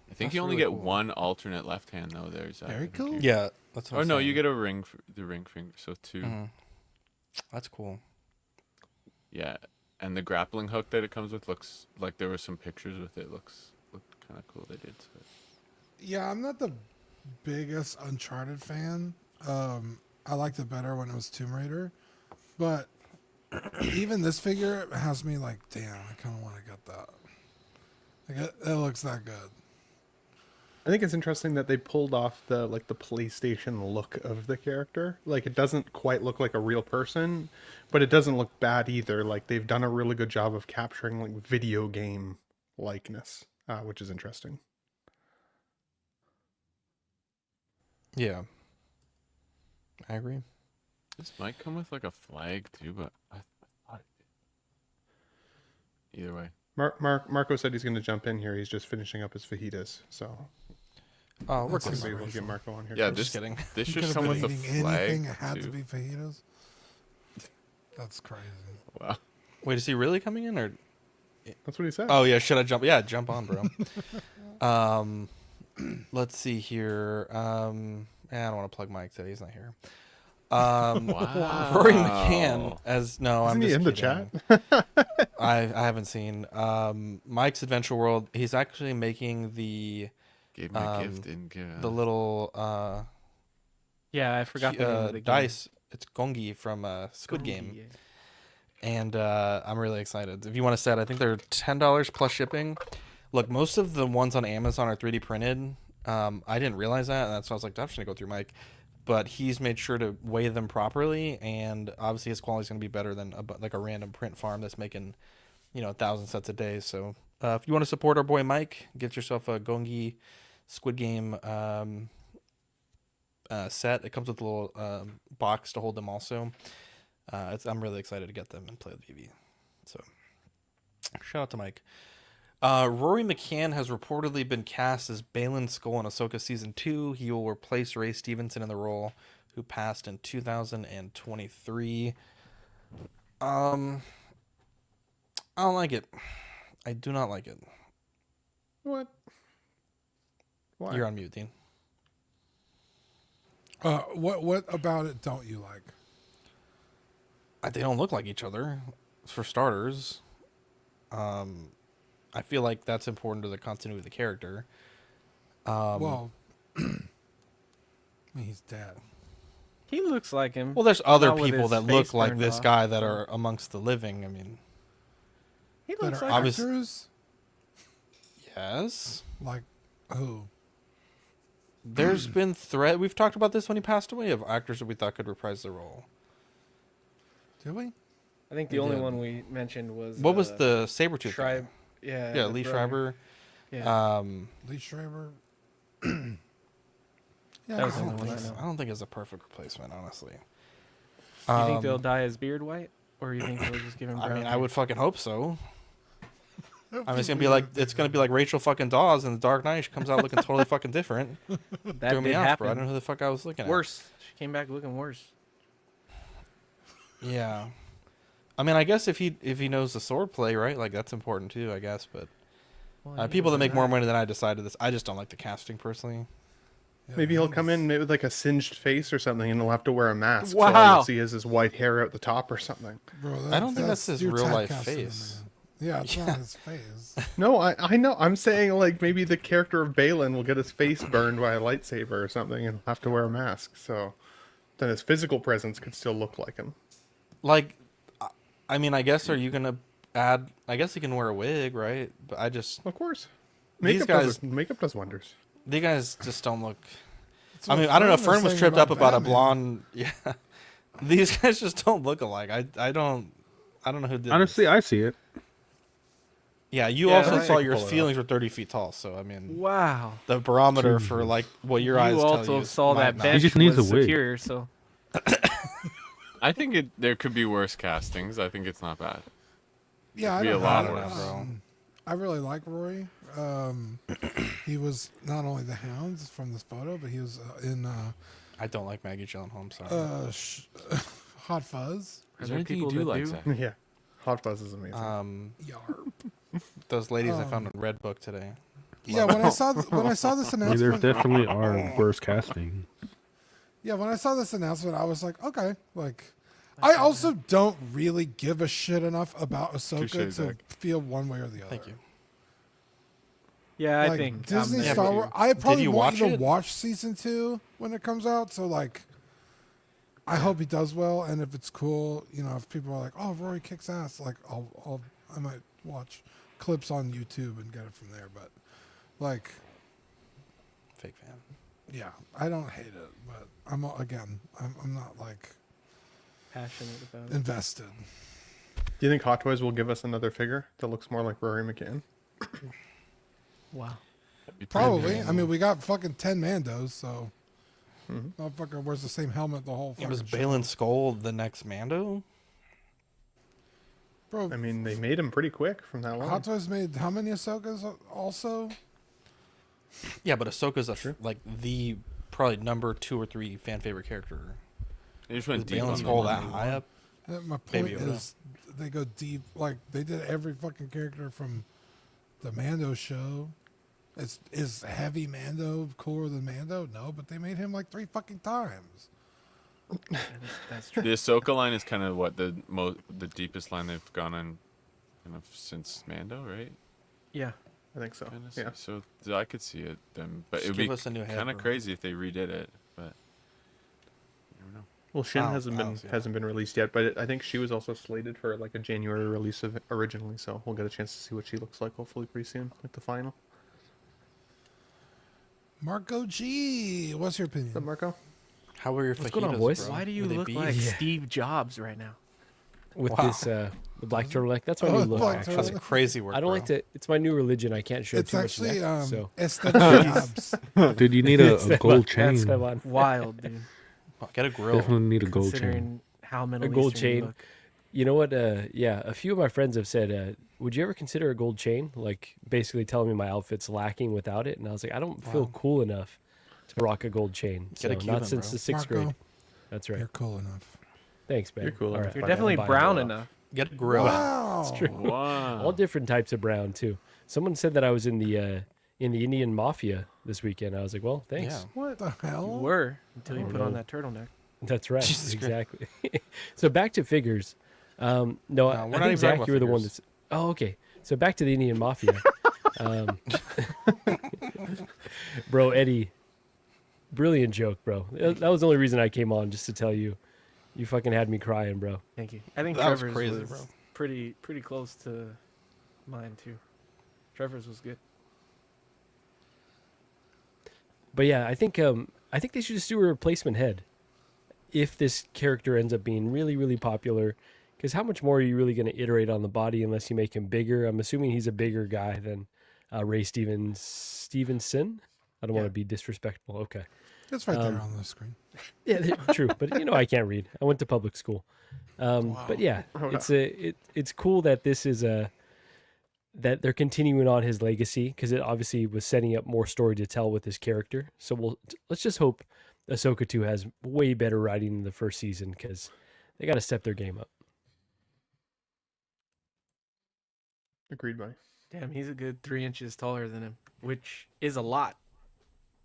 I think That's you only really get cool. one alternate left hand though. There's Very cool. Yeah, that's. What Or I'm no, saying. you get a ring, the ring finger, so 2. Mhm. That's cool. Yeah, and the grappling hook that it comes with looks like there were some pictures with it. Looked kind of cool. They did. So. Yeah, I'm not the biggest Uncharted fan. I liked it better when it was Tomb Raider, but even this figure has me like, damn, I kind of want to get that. Like, it looks that good. I think it's interesting that they pulled off the PlayStation look of the character. Like it doesn't quite look like a real person, but it doesn't look bad either. Like they've done a really good job of capturing like video game likeness, which is interesting. Yeah. I agree. This might come with like a flag too, but I thought it did. Either way. Marco said he's going to jump in here. He's just finishing up his fajitas, so Oh, we're That's good. maybe we'll get Marco on here. Yeah, first. this kidding. this You should could've come been with a eating flag anything. It had to too. be fajitas. That's crazy. Wow. Wait, is he really coming in or? That's what he said. Oh yeah, should I jump? Yeah, jump on, bro. Let's see here. I don't want to plug Mike today. He's not here. Wow. Rory McCann as no, Isn't I'm he just in the kidding. chat? I haven't seen Mike's Adventure World. He's actually making the Gave me a gift in the little Yeah, I forgot the name of the game. dice. It's Gongi from Squid Game. Yeah. And I'm really excited. If you want to set, I think they're $10 plus shipping. Look, most of the ones on Amazon are 3D printed. I didn't realize that, and that's why I was like, I'm just gonna go through Mike. But he's made sure to weigh them properly, and obviously his quality is gonna be better than a random print farm that's making, 1,000 sets a day. So if you want to support our boy Mike, get yourself a Gongi Squid Game set. It comes with a little box to hold them also. I'm really excited to get them and play with VV. So shout out to Mike. Rory McCann has reportedly been cast as Balin Skull in Ahsoka Season 2. He will replace Ray Stevenson in the role, who passed in 2023. I don't like it. I do not like it. What? Why? You're on mute, Dean. What about it don't you like? They don't look like each other, for starters. I feel like that's important to the continuity of the character. Well, I mean, he's dead. He looks like him. Well, there's other not with people his that face look like burned this off. guy that are amongst the living. I mean, He That looks are like obvious- actors? yes. Like who? There's been threat. We've talked about this when he passed away, of actors that we thought could reprise the role. Did we? I think the We only did. one we mentioned was What was the Sabretooth Tribe. guy? Yeah. Yeah, the Lee brother. Schreiber. Yeah. Lee Schreiber. Yeah, That was I the don't only one think I so. know. I don't think it's a perfect replacement, honestly. You think they'll dye his beard white, or you think they'll just give him? I Brown mean, I hair? would fucking hope so. I mean, it's gonna be like Rachel fucking Dawes in The Dark Knight. She comes out looking totally fucking different. That Threw me did off, happen. bro. I don't know who the fuck I was looking at. Worse. She came back looking worse. Yeah. I mean, I guess if he knows the sword play, right? Like that's important too, I guess. But Well, people that yeah, make more money than I decided this. I just don't like the casting personally. Yeah, Maybe he'll man, come in with like a singed face or something, and he'll have to wear a mask. So all Wow. you'll see is his white hair out the top or something. Bro, I don't think that's his you're real life typecasting him, face. man. Yeah, it's not his face. No, I know. I'm saying like maybe the character of Balin will get his face burned by a lightsaber or something, and have to wear a mask. So then his physical presence could still look like him. Like, I mean, I guess are you gonna add? I guess he can wear a wig, right? But I just Of course, These makeup does wonders. these guys just don't look. It's I what mean, I don't know. Fern Fern was saying tripped up about a Batman. blonde. Yeah, these guys just don't look alike. I don't know who did. Honestly, this. I see it. Yeah, you Yeah, also right. saw I your can pull it feelings were 30 feet tall. So I mean, Wow. the barometer for like what your eyes You tell also you saw might that not. bench just needs was a wig. superior, so I think there could be worse castings. I think it's not bad. Yeah, I Be a don't lot know. worse. Bro. I really like Rory. He was not only the Hounds from this photo, but he was in I don't like Maggie Gyllenhaal. I'm sorry. Hot Fuzz. Is there anything you do like that? Yeah, Hot Fuzz is amazing. Yarp. Those ladies I found in Red Book today. Yeah, when I saw this I mean, there announcement, definitely are worse casting. yeah, when I saw this announcement, I was like, okay, like. I also don't really give a shit enough about Ahsoka Touche, to Zach. feel one way or the other. Thank you. yeah, I Like, think Disney I'm Star there, Wars. too. I probably you won't watch even it? watch season 2 when it comes out. So like, I hope he does well, and if it's cool, if people are like, "Oh, Rory kicks ass," like I might watch clips on YouTube and get it from there. But like, Fake fan. yeah, I don't hate it, but I'm not like Passionate about it. invested. Do you think Hot Toys will give us another figure that looks more like Rory McCann? Wow. That'd be pretty Probably. amazing. I mean, we got fucking 10 Mandos, so motherfucker wears the same helmet the whole It fucking was show. Balin Skull the next Mando? Bro, I mean, they made him pretty quick from that line. Hot Toys made how many Ahsokas also? Yeah, but Ahsoka's like the probably number 2 or 3 fan favorite character. They just Is went deep Balin on Skull the that line. high up? My point Baby Yoda. is they go deep. Like they did every fucking character from the Mando show. Is heavy Mando cooler than Mando? No, but they made him like 3 fucking times. That's true. The Ahsoka line is kind of what the deepest line they've gone on kind of since Mando, right? Yeah, I think so. Kinda Yeah. So I could see it then, but Just it'd give be us a new head, kind of bro. crazy if they redid it. But you never know. Well, Shin I'll hasn't see been released yet, but I think she was also slated for like a January release of originally, so we'll get a chance to see what she looks like hopefully pretty soon, like the final. Marco G, what's your opinion? Is that Marco? How were your What's fajitas, going on, boys? bro? Why do you Were they look beef? like Yeah. Steve Jobs right now? With Wow. this the black turtleneck. That's my Oh, new the look. black Actually, That's turtleneck. crazy work. I don't bro. like to. It's my new religion. I can't show It's too much actually neck. So it's the jabs. dude, you need a That's gold the chain. one. Wild, dude. Get a grill. Definitely need a gold chain. Considering how Middle A gold Eastern you chain. look. You know what? Yeah, a few of my friends have said, "Would you ever consider a gold chain?" Like basically telling me my outfit's lacking without it, and I was like, I don't feel Wow. cool enough to rock a gold chain. Get a So Cuban, not since bro. the sixth Marco, grade. That's right. You're cool enough. Thanks, man. You're cool All enough. right. You're Fine, definitely I'll buy it. brown off. enough. Get a grill. Wow. It's true. Wow. All different types of brown too. Someone said that I was in the Indian Mafia this weekend. I was like, well, thanks. Yeah. What the You hell? were until you Oh, put on no. that turtleneck. That's right. Jesus Christ. exactly. So back to figures. No, No, I we're not think even Zach, talking you were the about one figures. that's. Oh, okay. So back to the Indian Mafia. Bro, Eddie, brilliant joke, bro. That was the only reason I came on, just to tell you. You fucking had me crying, bro. Thank you. I think That was Trevor's crazy, was bro. pretty close to mine too. Trevor's was good. But yeah, I think they should just do a replacement head if this character ends up being really, really popular. Because how much more are you really going to iterate on the body unless you make him bigger? I'm assuming he's a bigger guy than Ray Stevenson. I don't want to be disrespectful. Okay. It's right there on the screen. Yeah, true. But I can't read. I went to public school. But yeah, it's cool that this is that they're continuing on his legacy, because it obviously was setting up more story to tell with his character. So let's just hope Ahsoka 2 has way better writing than the first season, because they got to step their game up. Agreed, buddy. Damn, he's a good 3 inches taller than him, which is a lot.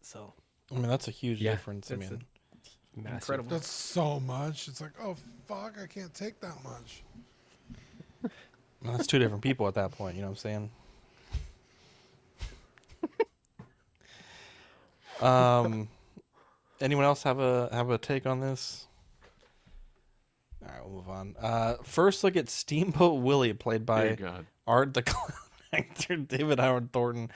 So I mean, that's a huge Yeah, difference. I that's mean, Massive. incredible. That's so much. It's like, oh fuck, I can't take that much. well, that's two different people at that point. You know what I'm saying? Anyone else have a take on this? All right, we'll move on. First, look at Steamboat Willie, played by Dear God. Art the Clown actor David Howard Thornton,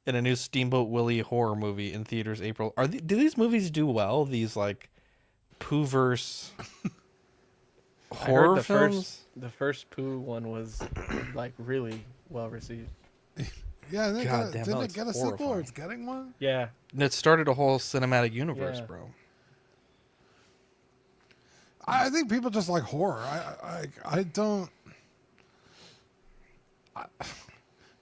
in a new Steamboat Willie horror movie in theaters April. Do these movies do well? These like Pooh-verse I horror heard films? the first Pooh one was like really well received. Yeah, and God damn, didn't that it looks get a sequel, or horrifying. it's getting one? Yeah, And it started a whole cinematic universe, Yeah. bro. I think people just like horror. I don't.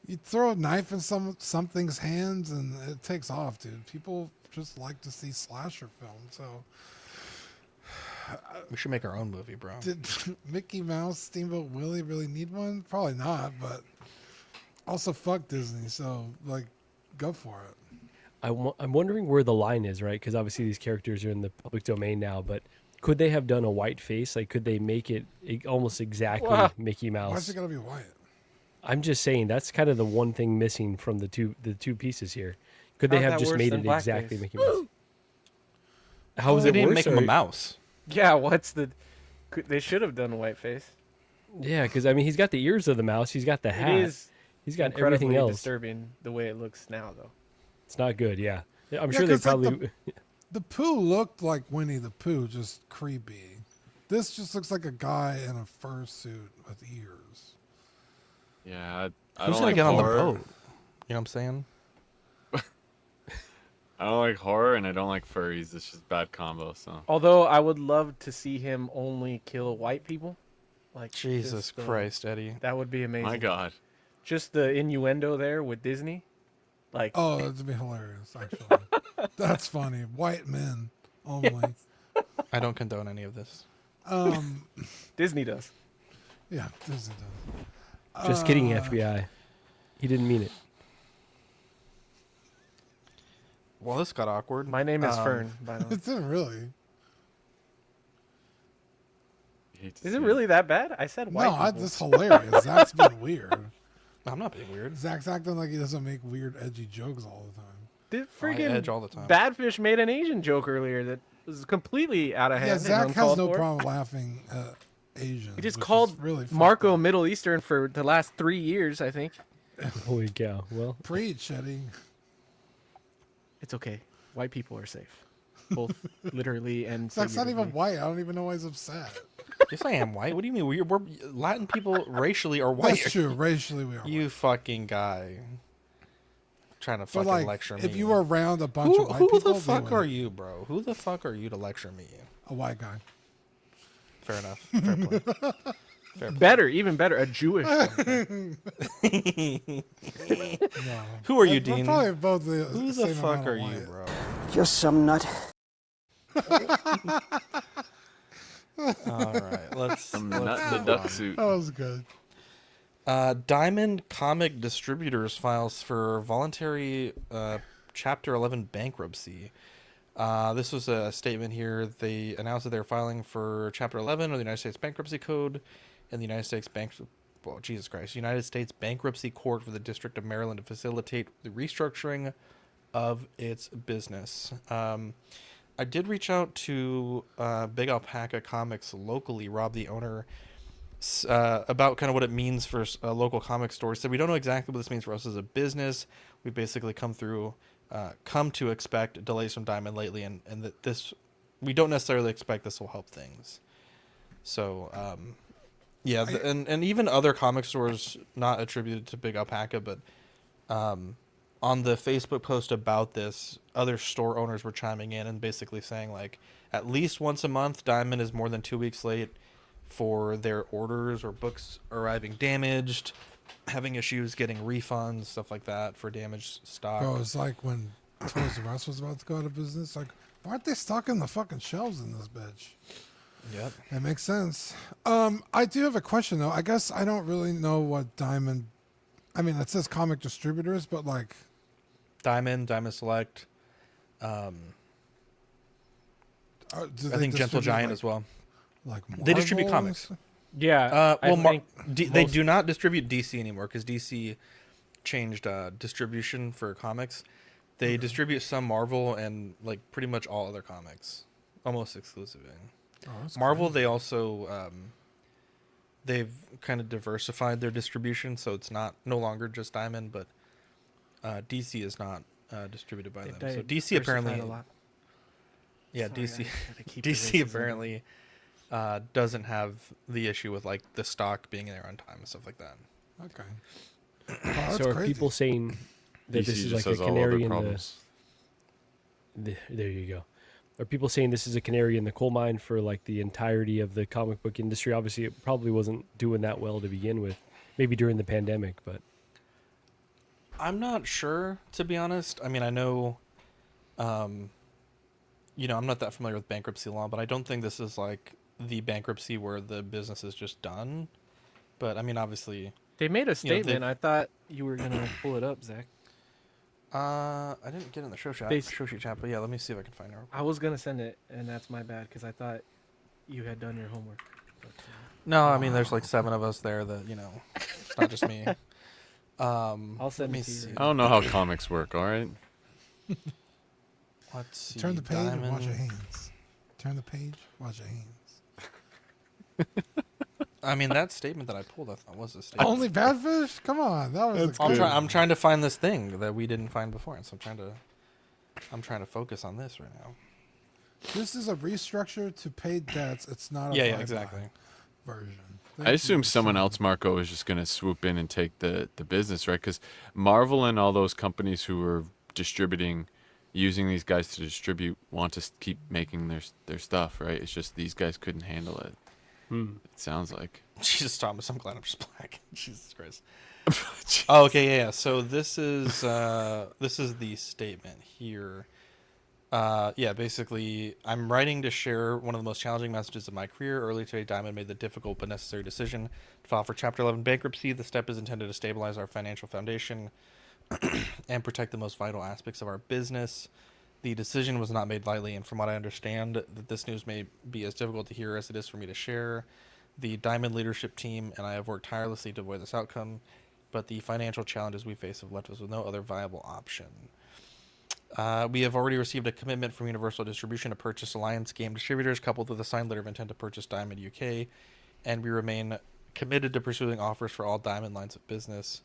You throw a knife in something's hands and it takes off, dude. People just like to see slasher films. So We should make our own movie, bro. did Mickey Mouse, Steamboat Willie really need one? Probably not. But also, fuck Disney. So like, go for it. I'm wondering where the line is, right? Because obviously these characters are in the public domain now, but could they have done a white face? Like, could they make it almost exactly Wow. Mickey Mouse? Why's it gotta be white? I'm just saying that's kind of the one thing missing from the two pieces here. Could they How's have that just worse made than it blackface? exactly Mickey Mouse? How is They it didn't worse? make him a or- mouse. yeah. They should have done a white face. Yeah, because I mean, he's got the ears of the mouse. He's got the hat. It is He's got incredibly everything else. disturbing the way it looks now, though. It's not good. Yeah, I'm Yeah, sure they 'cause, like, probably. The Pooh looked like Winnie the Pooh, just creepy. This just looks like a guy in a fursuit with ears. Yeah, I Who's don't gonna like get on the horror. boat? You know what I'm saying? I don't like horror and I don't like furries. It's just bad combo. So Although I would love to see him only kill white people. Like Jesus just, Christ, Eddie. that would be amazing. my God, Just the innuendo there with Disney, like Oh, that'd be hilarious, actually. That's funny. White men only. I don't condone any of this. Disney does. Yeah, Disney does. Just kidding, FBI. He didn't mean it. Well, this got awkward. My name is Fern. By the way. It didn't really. hate to Is see it really that bad? I said white No, people. that's hilarious. Zach's been weird. I'm not being weird. Zach's acting like he doesn't make weird, edgy jokes all the time. The I edge all the time. Badfish made an Asian joke earlier that was completely out of hand. Yeah, and Zach has uncalled no for. problem laughing at Asians. He just which is called really Marco Middle Eastern for the last 3 years, I think. Holy cow. Well, preach, Eddie. It's okay. White people are safe. Both literally and Zach's not even figuratively. white. I don't even know why he's upset. Yes, I am white. What do you mean? We're Latin people racially are white. That's true. Racially, we are. You fucking guy. Trying to But fucking like, lecture me. if you were around a bunch of white who people, the they fuck would- are you, bro? Who the fuck are you to lecture me? A white guy. Fair enough. Fair play. Fair play. Better, even better, a Jewish one. No. Who are you, We're Dean? probably both the Who the same fuck amount are of you, white. bro? Just some nut. All right, let's. I'm let's not the move duck on. suit. That was good. Diamond Comic Distributors files for voluntary Chapter 11 bankruptcy. This was a statement here. They announced that they're filing for Chapter 11 of the United States Bankruptcy Code and the United States United States Bankruptcy Court for the District of Maryland to facilitate the restructuring of its business. I did reach out to Big Alpaca Comics locally, Rob, the owner, about kind of what it means for local comic stores. So we don't know exactly what this means for us as a business. We've basically come to expect delays from Diamond lately, and that this, we don't necessarily expect this will help things. So, yeah, and even other comic stores not attributed to Big Alpaca, but on the Facebook post about this, other store owners were chiming in and basically saying, like, at least once a month, Diamond is more than 2 weeks late for their orders or books arriving damaged, having issues getting refunds, stuff like that for damaged stock. Bro, it's like when Toys R Us was about to go out of business. Like, why aren't they stocking the fucking shelves in this bitch? Yep. That makes sense. I do have a question, though. I guess I don't really know what Diamond... I mean, it says comic distributors, but like... Diamond Select. do I they think Gentle distribute, Giant like- as well. Like They distribute Marvel comics. and Yeah. I Well, think they most- do not distribute DC anymore because DC changed distribution for comics. They distribute some Marvel and like pretty much all other comics, almost exclusively. Oh, that's Marvel, crazy. they also they've kind of diversified their distribution, so it's no longer just Diamond, but DC is not distributed by them. So DC apparently, a lot. yeah, Sorry, DC I gotta keep the DC racism apparently doesn't have the issue with like the stock being there on time and stuff like that. Okay. Wow, that's so are crazy. people saying that this DC is just like a has all other canary in problems. there you go. Are people saying this is a canary in the coal mine for like the entirety of the comic book industry? Obviously, it probably wasn't doing that well to begin with, maybe during the pandemic, but I'm not sure, to be honest. I mean, I know, I'm not that familiar with bankruptcy law, but I don't think this is like the bankruptcy where the business is just done. But I mean, obviously, They made a you know, statement. I thought you were gonna pull it up, Zach. I didn't get in the show sheet chat, but yeah, let me see if I can find her. I was gonna send it, and that's my bad because I thought you had done your homework. But, No, I mean, there's like 7 of us there that, it's not just me. I'll send let me it to you. see. I don't know how comics work. All right. Let's see. Turn the page and watch your Diamond. hands. Turn the page, watch your hands. I mean, that statement that I pulled, I thought was a statement. Only Badfish? Come on, that was. I'm trying to find this thing that we didn't find before, and so I'm trying to focus on this right now. This is a restructure to pay debts. It's not a Yeah, bye-bye exactly. version. I Thank assume you someone so else, Marco, is just going to swoop in and take the business, right? Because Marvel and all those companies who are distributing, using these guys to distribute, want to keep making their stuff, right? It's just these guys couldn't handle it. It sounds like. Jesus, Thomas, I'm glad I'm just black. Jesus Christ. Oh, okay, yeah. So this is the statement here. Yeah, basically, I'm writing to share one of the most challenging messages of my career. Early today, Diamond made the difficult but necessary decision to file for Chapter 11 bankruptcy. The step is intended to stabilize our financial foundation and protect the most vital aspects of our business. The decision was not made lightly, and from what I understand, that this news may be as difficult to hear as it is for me to share. The Diamond leadership team and I have worked tirelessly to avoid this outcome, but the financial challenges we face have left us with no other viable option. We have already received a commitment from Universal Distribution to purchase Alliance Game Distributors, coupled with a signed letter of intent to purchase Diamond UK, and we remain committed to pursuing offers for all Diamond lines of business.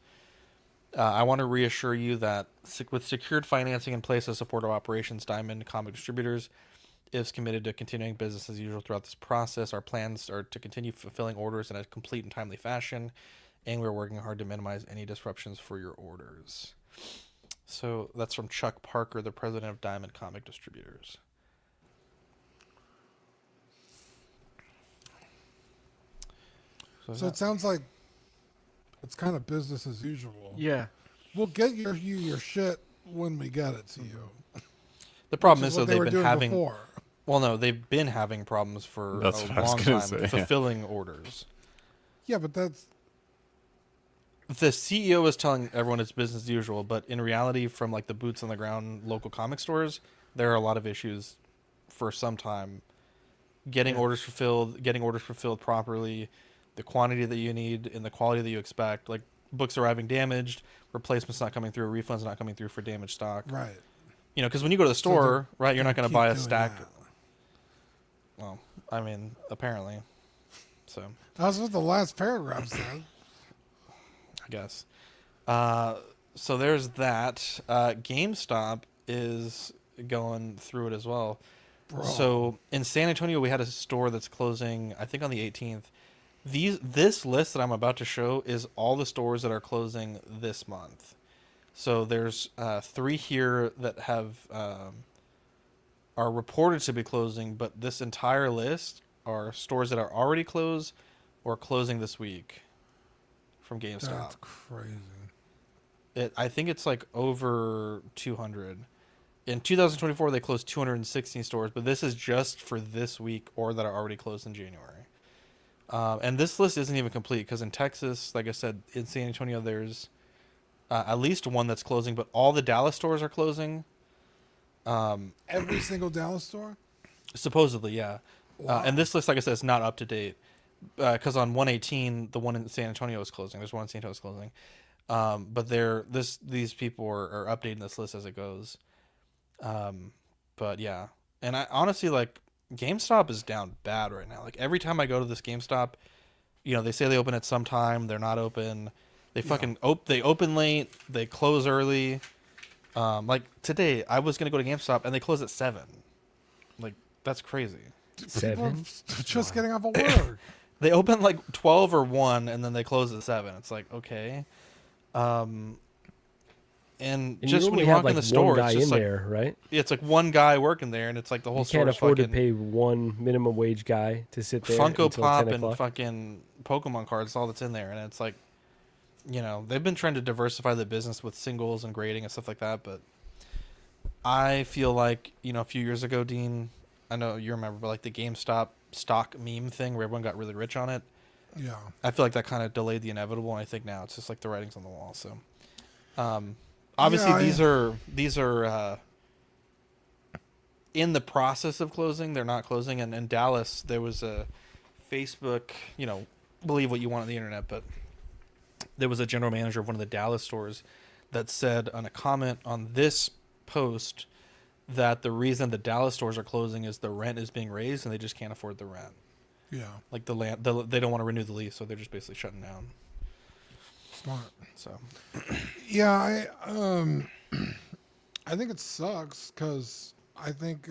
I want to reassure you that with secured financing in place to support our operations, Diamond Comic Distributors is committed to continuing business as usual throughout this process. Our plans are to continue fulfilling orders in a complete and timely fashion, and we're working hard to minimize any disruptions for your orders. So that's from Chuck Parker, the president of Diamond Comic Distributors. So it sounds like it's kind of business as usual. Yeah. We'll get your shit when we get it to you. The problem is what though they were they've been doing having. before. Well, no, they've been having problems for That's a what I was long gonna time say, yeah. fulfilling orders. Yeah, but that's The CEO is telling everyone it's business as usual, but in reality, from like the boots on the ground local comic stores, there are a lot of issues for some time getting orders fulfilled properly, the quantity that you need and the quality that you expect. Like books arriving damaged, replacements not coming through, refunds not coming through for damaged stock. right. You know, because when you go to the store, right, you're not going to buy a keep doing stack. that. Well, I mean, apparently. So, That's what the last paragraph said. I guess. So there's that. GameStop is going through it as well. Bro. So in San Antonio, we had a store that's closing, I think on the 18th. This list that I'm about to show is all the stores that are closing this month. So there's 3 here that have are reported to be closing, but this entire list are stores that are already closed or closing this week from GameStop. That's crazy. I think it's like over 200. In 2024, they closed 216 stores, but this is just for this week or that are already closed in January. And this list isn't even complete because in Texas, like I said, in San Antonio, there's at least one that's closing, but all the Dallas stores are closing. Every single Dallas store? Supposedly, yeah. Wow. And this list, like I said, is not up to date because on 118, the one in San Antonio is closing. There's one in San Antonio is closing, but these people are updating this list as it goes. But yeah, and I honestly like GameStop is down bad right now. Like every time I go to this GameStop, you know, they say they open at some time, they're not open. They fucking they open late, they close early. Like today, I was gonna go to GameStop and they close at 7. Like that's crazy. People are just getting off of work. They open like 12 or 1, and then they close at 7. It's like okay. And just when you walk in the store, guy it's just in like, there, right? it's like one guy working there, and it's like the whole You store can't is afford to fucking pay one minimum wage guy to sit there Funko until Pop 10 and o'clock. fucking Pokemon cards, all that's in there. And it's like, you know, they've been trying to diversify the business with singles and grading and stuff like that. But I feel like, you know, a few years ago, Dean, I know you remember, but like the GameStop stock meme thing where everyone got really rich on it. Yeah. I feel like that kind of delayed the inevitable. And I think now it's just like the writing's on the wall. So, obviously these are in the process of closing. They're not closing. And in Dallas, there was a Facebook, you know, believe what you want on the internet, but there was a general manager of one of the Dallas stores that said on a comment on this post that the reason the Dallas stores are closing is the rent is being raised and they just can't afford the rent. Yeah. Like the land, they don't want to renew the lease, so they're just basically shutting down. Smart. So, yeah, I think it sucks because I think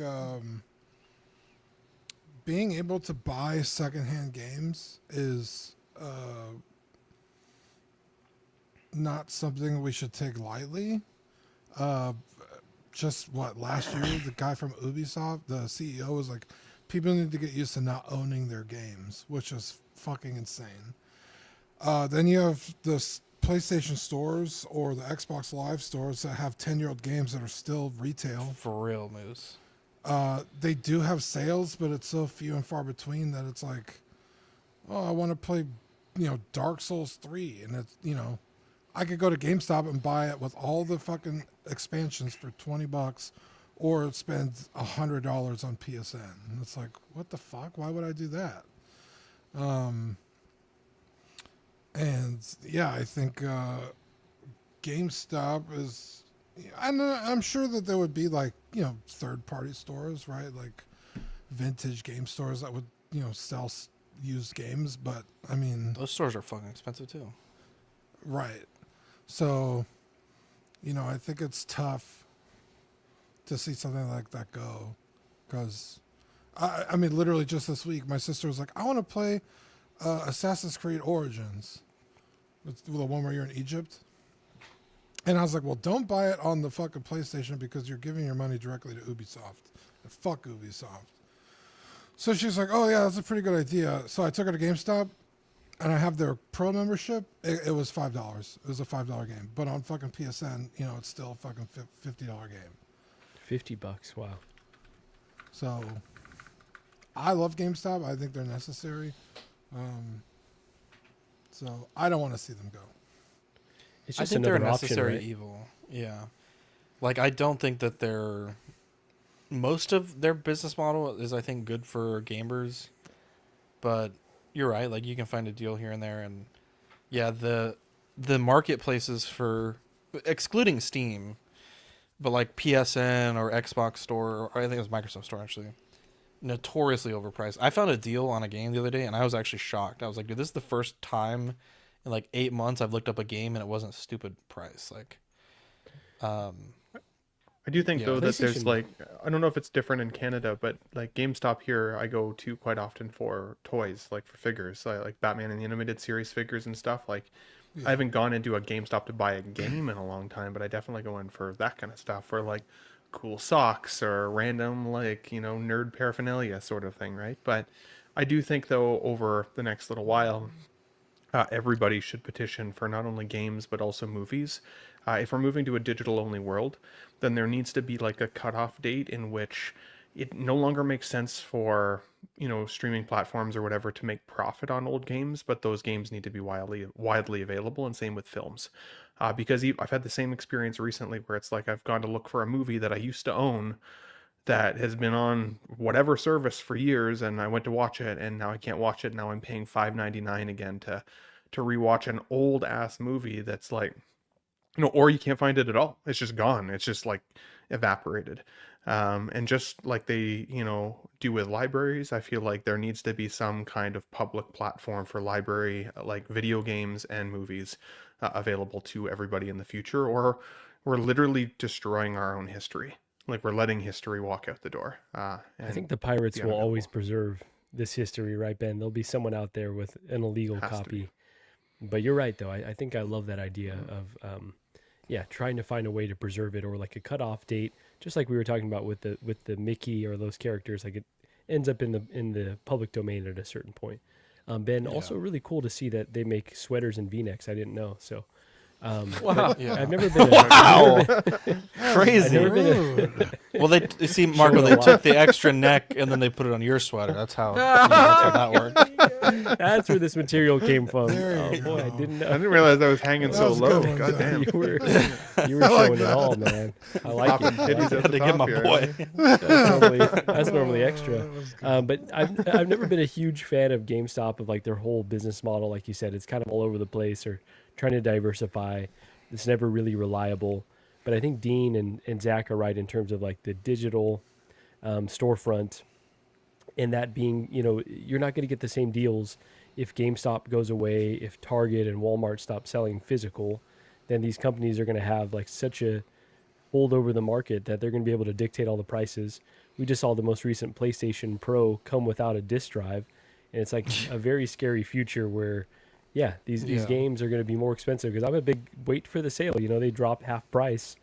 being able to buy secondhand games is not something we should take lightly. Just last year, the guy from Ubisoft, the CEO, was like, people need to get used to not owning their games, which is fucking insane. Then you have the PlayStation stores or the Xbox Live stores that have 10-year-old games that are still retail. For real, Moose. They do have sales, but it's so few and far between that it's like, oh, I want to play, you know, Dark Souls 3. And it's, you know, I could go to GameStop and buy it with all the fucking expansions for $20 or spend $100 on PSN. And it's like, what the fuck? Why would I do that? And yeah, I think GameStop is. I'm sure that there would be like third-party stores, right? Like vintage game stores that would sell used games, but I mean those stores are fucking expensive too. Right. So, I think it's tough to see something like that go, because I mean, literally just this week, my sister was like, "I want to play Assassin's Creed Origins." It's the one where you're in Egypt. And I was like, well, don't buy it on the fucking PlayStation because you're giving your money directly to Ubisoft. And fuck Ubisoft. So she's like, oh, yeah, that's a pretty good idea. So I took her to GameStop, and I have their Pro membership. It was $5. It was a $5 game. But on fucking PSN, it's still a fucking $50 game. $50, wow. So I love GameStop. I think they're necessary. So I don't want to see them go. It's I just think they're a another option, necessary right? evil. Yeah. Like, I don't think that most of their business model is, I think, good for gamers. But you're right. Like, you can find a deal here and there. And yeah, the marketplaces for, excluding Steam, but like PSN or Xbox Store, or I think it was Microsoft Store actually, notoriously overpriced. I found a deal on a game the other day, and I was actually shocked. I was like, dude, this is the first time in like 8 months I've looked up a game and it wasn't a stupid price. Like, I do think though that there's like, I don't know if it's different in Canada, but like GameStop here, I go to quite often for toys, like for figures, like Batman and the Animated Series figures and stuff. Like, I haven't gone into a GameStop to buy a game in a long time, but I definitely go in for that kind of stuff, for like cool socks or random like nerd paraphernalia sort of thing, right? But I do think though over the next little while, everybody should petition for not only games but also movies. If we're moving to a digital only world, then there needs to be like a cutoff date in which it no longer makes sense for streaming platforms or whatever to make profit on old games, but those games need to be widely available, and same with films. Because I've had the same experience recently where it's like I've gone to look for a movie that I used to own that has been on whatever service for years, and I went to watch it, and now I can't watch it. Now I'm paying $5.99 again to rewatch an old ass movie that's like, or you can't find it at all. It's just gone. It's just like evaporated. And just like they, do with libraries, I feel like there needs to be some kind of public platform for library, like video games and movies, available to everybody in the future, or we're literally destroying our own history. Like, we're letting history walk out the door. I think the pirates will always preserve this history, right, Ben? There'll be someone out there with an illegal copy. But you're right, though. I think I love that idea of, trying to find a way to preserve it, or like a cutoff date, just like we were talking about with the Mickey or those characters. Like, it ends up in the public domain at a certain point. Ben, also really cool to see that they make sweaters and V-necks. I didn't know. So, wow. I've never been Crazy. Well, they see, Marco, they took the extra neck and then they put it on your sweater. That's how that worked. That's where this material came from. Oh boy, I didn't know. I didn't realize I was hanging so low. God damn. You were showing it all, man. I like it. Had to get my boy. That's normally extra. But I've never been a huge fan of GameStop, of like their whole business model. Like you said, it's kind of all over the place, or trying to diversify. It's never really reliable. But I think Dean and Zach are right in terms of like the digital storefront, and that being, you're not going to get the same deals if GameStop goes away, if Target and Walmart stop selling physical. Then these companies are going to have like such a hold over the market that they're going to be able to dictate all the prices. We just saw the most recent PlayStation Pro come without a disc drive, and it's like a very scary future where, these games are going to be more expensive, because I'm a big wait for the sale. They drop half price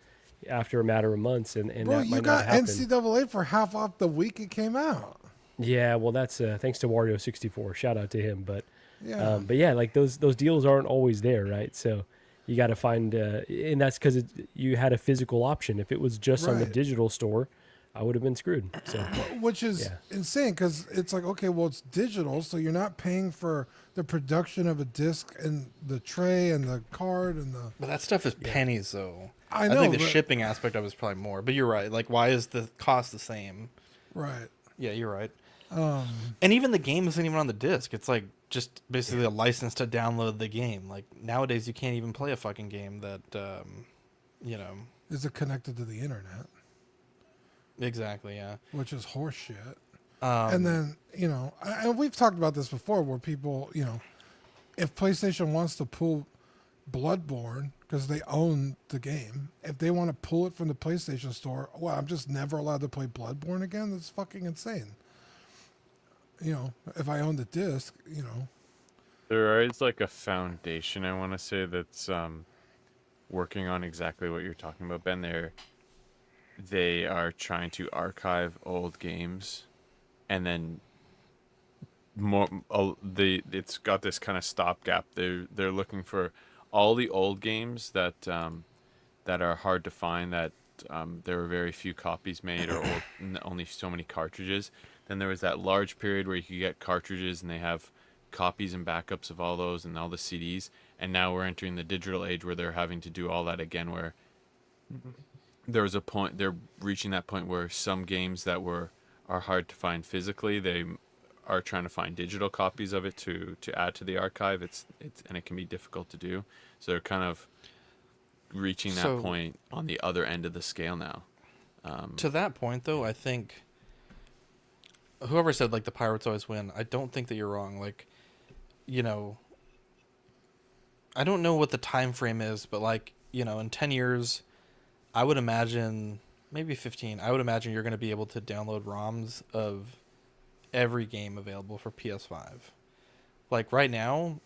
after a matter of months, and bro, that you might got not happen. NCAA for half off the week it came out. Yeah, well, that's thanks to Wario64. Shout out to him. But but like those deals aren't always there, right? So you got to find, and that's because you had a physical option. If it was just on the digital store, I would have been screwed. So, which is insane, because it's like, okay, well, it's digital, so you're not paying for the production of a disc and the tray and the card and the. But that stuff is pennies, though. I know. I think the shipping aspect of it is probably more. But you're right. Like, why is the cost the same? Right. Yeah, you're right. And even the game isn't even on the disc. It's like just basically a license to download the game. Like nowadays, you can't even play a fucking game that, you know, Is it connected to the internet? Exactly. Yeah. Which is horseshit. And then, you know, and we've talked about this before, where people, you know, if PlayStation wants to pull Bloodborne because they own the game, if they want to pull it from the PlayStation Store, well, I'm just never allowed to play Bloodborne again. That's fucking insane. You know, if I own the disc, you know. There is like a foundation, I want to say, that's working on exactly what you're talking about, Ben. They are trying to archive old games, and then it's got this kind of stopgap. They're looking for all the old games that are hard to find, that there were very few copies made, or only so many cartridges. Then there was that large period where you could get cartridges, and they have copies and backups of all those and all the CDs. And now we're entering the digital age where they're having to do all that again, where there was a point, they're reaching that point where some games that are hard to find physically, they are trying to find digital copies of it to add to the archive. And it can be difficult to do. So they're kind of reaching that point on the other end of the scale now. To that point, though, I think whoever said like the pirates always win, I don't think that you're wrong. Like, you know, I don't know what the time frame is, but like, you know, in 10 years, I would imagine, maybe 15, I would imagine you're going to be able to download ROMs of every game available for PS5. Like right now,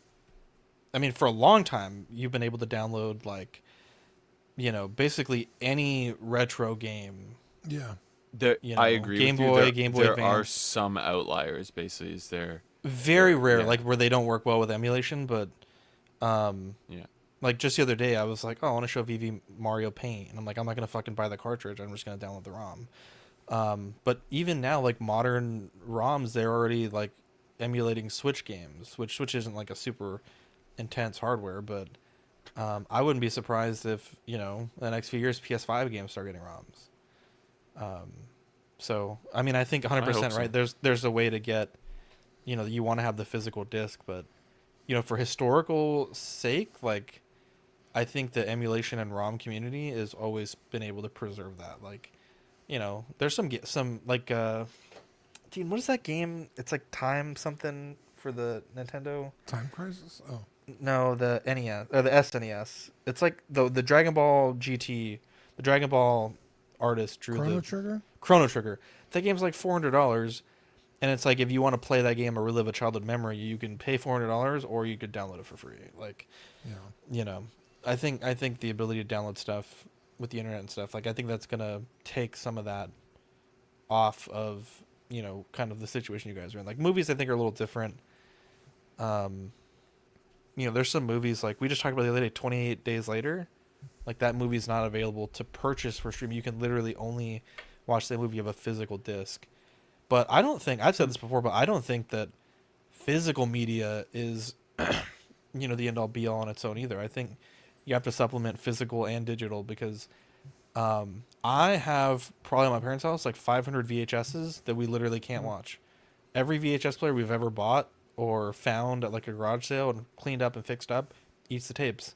I mean, for a long time, you've been able to download like, you know, basically any retro game. Yeah. I agree Game with Boy, you. Game Boy there Advance. Are some outliers, basically. Is there very rare, yeah. like where they don't work well with emulation, but yeah. Like just the other day, I was like, oh, I want to show VV Mario Paint, and I'm like, I'm not gonna fucking buy the cartridge. I'm just gonna download the ROM. But even now, like modern ROMs, they're already like emulating Switch games, which Switch isn't like a super intense hardware, but I wouldn't be surprised if, you know, the next few years PS5 games start getting ROMs. So I mean, I think 100% right. There's a way to get, you know, you want to have the physical disc, but you know, for historical sake, like I think the emulation and ROM community has always been able to preserve that. Like, you know, there's some like Dean, what is that game? It's like Time something for the Nintendo. Time Crisis? Oh. No, the NES or the SNES. It's like the Dragon Ball GT, the Dragon Ball artist drew Chrono Trigger. That game's like $400, and it's like if you want to play that game or relive a childhood memory, you can pay $400 or you could download it for free. Like, yeah, you know, I think the ability to download stuff with the internet and stuff, like I think that's gonna take some of that off of, you know, kind of the situation you guys are in. Like movies, I think are a little different. You know, there's some movies like we just talked about the other day, 28 Days Later. Like that movie's not available to purchase for streaming. You can literally only watch that movie of a physical disc. But I don't think, I've said this before, but I don't think that physical media is, you know, the end all be all on its own either. I think you have to supplement physical and digital because I have probably at my parents' house like 500 VHSs that we literally can't watch. Every VHS player we've ever bought or found at like a garage sale and cleaned up and fixed up eats the tapes.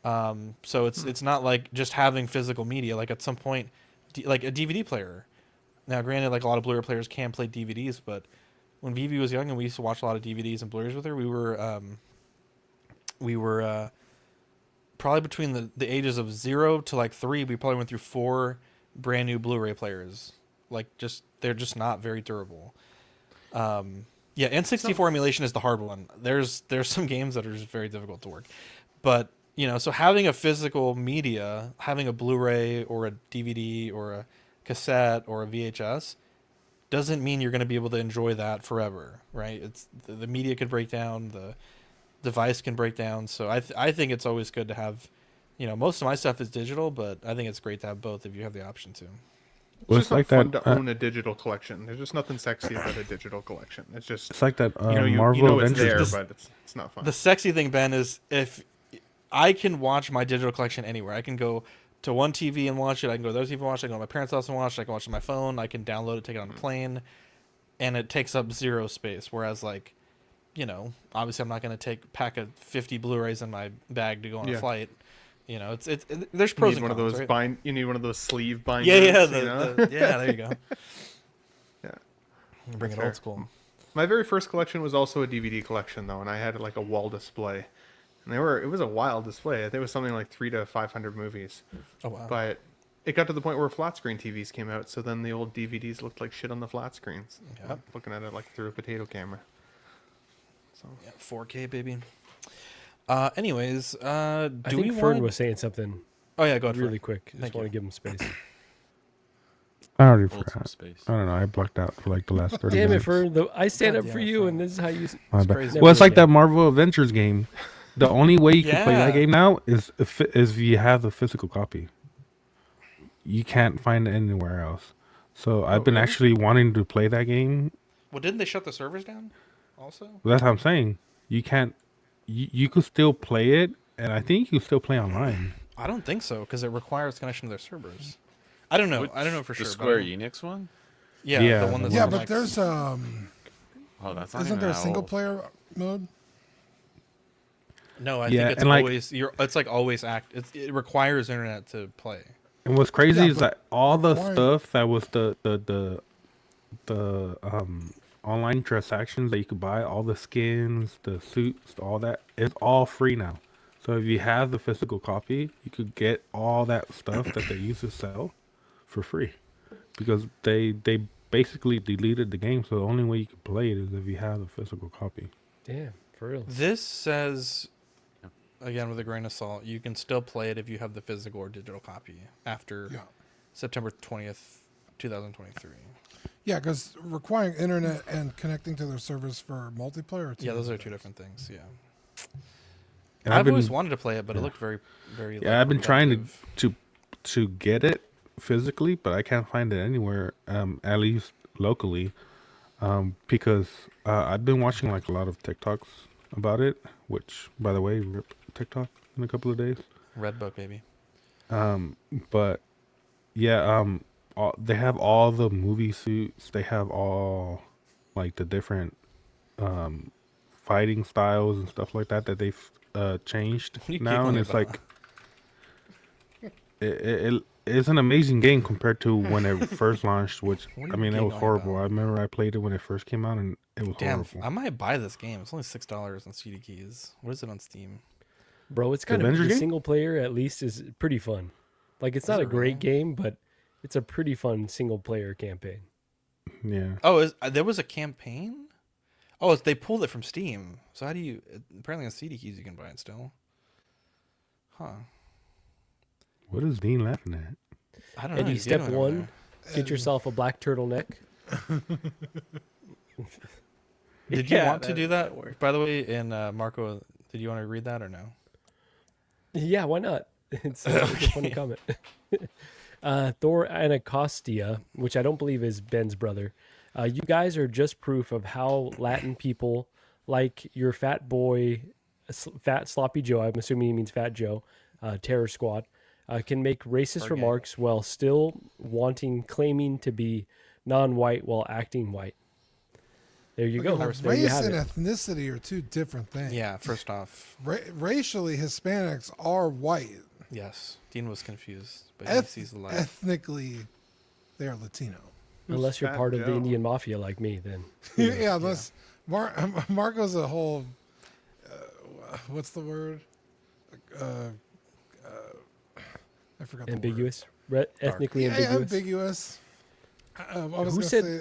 So it's not like just having physical media. Like at some point, like a DVD player. Now, granted, like a lot of Blu-ray players can play DVDs, but when Vivi was young and we used to watch a lot of DVDs and Blu-rays with her, we were probably between the ages of 0 to like 3. We probably went through 4 brand new Blu-ray players. Like they're just not very durable. Yeah, N64 emulation is the hard one. There's some games that are just very difficult to work, but you know, so having a physical media, having a Blu-ray or a DVD or a cassette or a VHS doesn't mean you're going to be able to enjoy that forever, right? It's the media could break down, the device can break down. So I think it's always good to have, you know, most of my stuff is digital, but I think it's great to have both if you have the option to. It's just like fun to own a digital collection. There's just nothing sexy about a digital collection. It's just it's like that Marvel you know Avengers. It's there, but it's not fun. The sexy thing, Ben, is if I can watch my digital collection anywhere. I can go to one TV and watch it. I can go to the other TV and watch it. I can go to my parents' house and watch it. I can watch it on my phone. I can download it, take it on the plane, and it takes up zero space. Whereas, like, you know, obviously I'm not going to pack a 50 Blu-rays in my bag to go on a flight. You know, there's pros and cons, right? You need one of those sleeve binders. Yeah, yeah, there you go. Yeah, bring it old school. My very first collection was also a DVD collection, though, and I had like a wall display, and it was a wild display. I think it was something like 300 to 500 movies. Oh wow! But it got to the point where flat screen TVs came out, so then the old DVDs looked like shit on the flat screens. Yep. Looking at it like through a potato camera. So yeah, 4K baby. Anyways, I think Fern was saying something. Oh yeah, go ahead. Really quick. Just want to give him space. I already forgot. I don't know. I blocked out for like the last 30 Damn minutes. it, Fern. I stand up for you, and this is how you. My bad. Well, it's like that Marvel Adventures game. The only way you can play that game now is if you have the physical copy. You can't find it anywhere else. So I've been actually wanting to play that game. Well, didn't they shut the servers down? Also. Well, that's what I'm saying. You can't. You could still play it, and I think you can still play online. I don't think so because it requires connection to their servers. I don't know. I don't know for sure. The Square Enix one? Yeah, the one that's but there's Oh, that's not isn't there a single player mode? No, I think it's always it's like always it requires internet to play. And what's crazy is that all the stuff that was the online transactions that you could buy, all the skins, the suits, all that, it's all free now. So if you have the physical copy, you could get all that stuff that they used to sell for free, because they basically deleted the game. So the only way you can play it is if you have the physical copy. Damn, for real. This says, again with a grain of salt, you can still play it if you have the physical or digital copy after September 20th, 2023. Yeah, because requiring internet and connecting to their servers for multiplayer. Yeah, those are two different things. Yeah. And I've always wanted to play it, but it looked very, very. Yeah, I've been trying to get it physically, but I can't find it anywhere, at least locally, because I've been watching like a lot of TikToks about it. Which, by the way, rip TikTok in a couple of days. Redbook, baby. But yeah, they have all the movie suits. They have all like the different fighting styles and stuff like that they've changed now, and it's like it's an amazing game compared to when it first launched, which I mean it was horrible. I remember I played it when it first came out and it was horrible. I might buy this game. It's only $6 on CD Keys. What is it on Steam? Bro, it's kind of the single player at least is pretty fun. Like it's not a great game, but it's a pretty fun single player campaign. Yeah. Oh, there was a campaign? Oh, they pulled it from Steam. So how do you? Apparently on CD Keys you can buy it still. Huh. What is Dean laughing at? I don't know. Eddie, step one: get yourself a black turtleneck. Did you want to do that? By the way, and Marco, did you want to read that or no? Yeah, why not? It's a funny comment. Thor Anacostia, which I don't believe is Ben's brother. You guys are just proof of how Latin people like your fat boy, fat sloppy Joe, I'm assuming he means Fat Joe, Terror Squad, can make racist remarks while still claiming to be non-white while acting white. There you go. There you Race have and it. ethnicity are two different things. Yeah, first off. Racially, Hispanics are white. Yes. Dean was confused, but he sees the light. Ethnically, they are Latino. Unless you're part of the Indian mafia like me, then. Yeah, unless Marco's a whole, what's the word? I forgot the ambiguous. word. Ethnically ambiguous. Ambiguous. I was going to say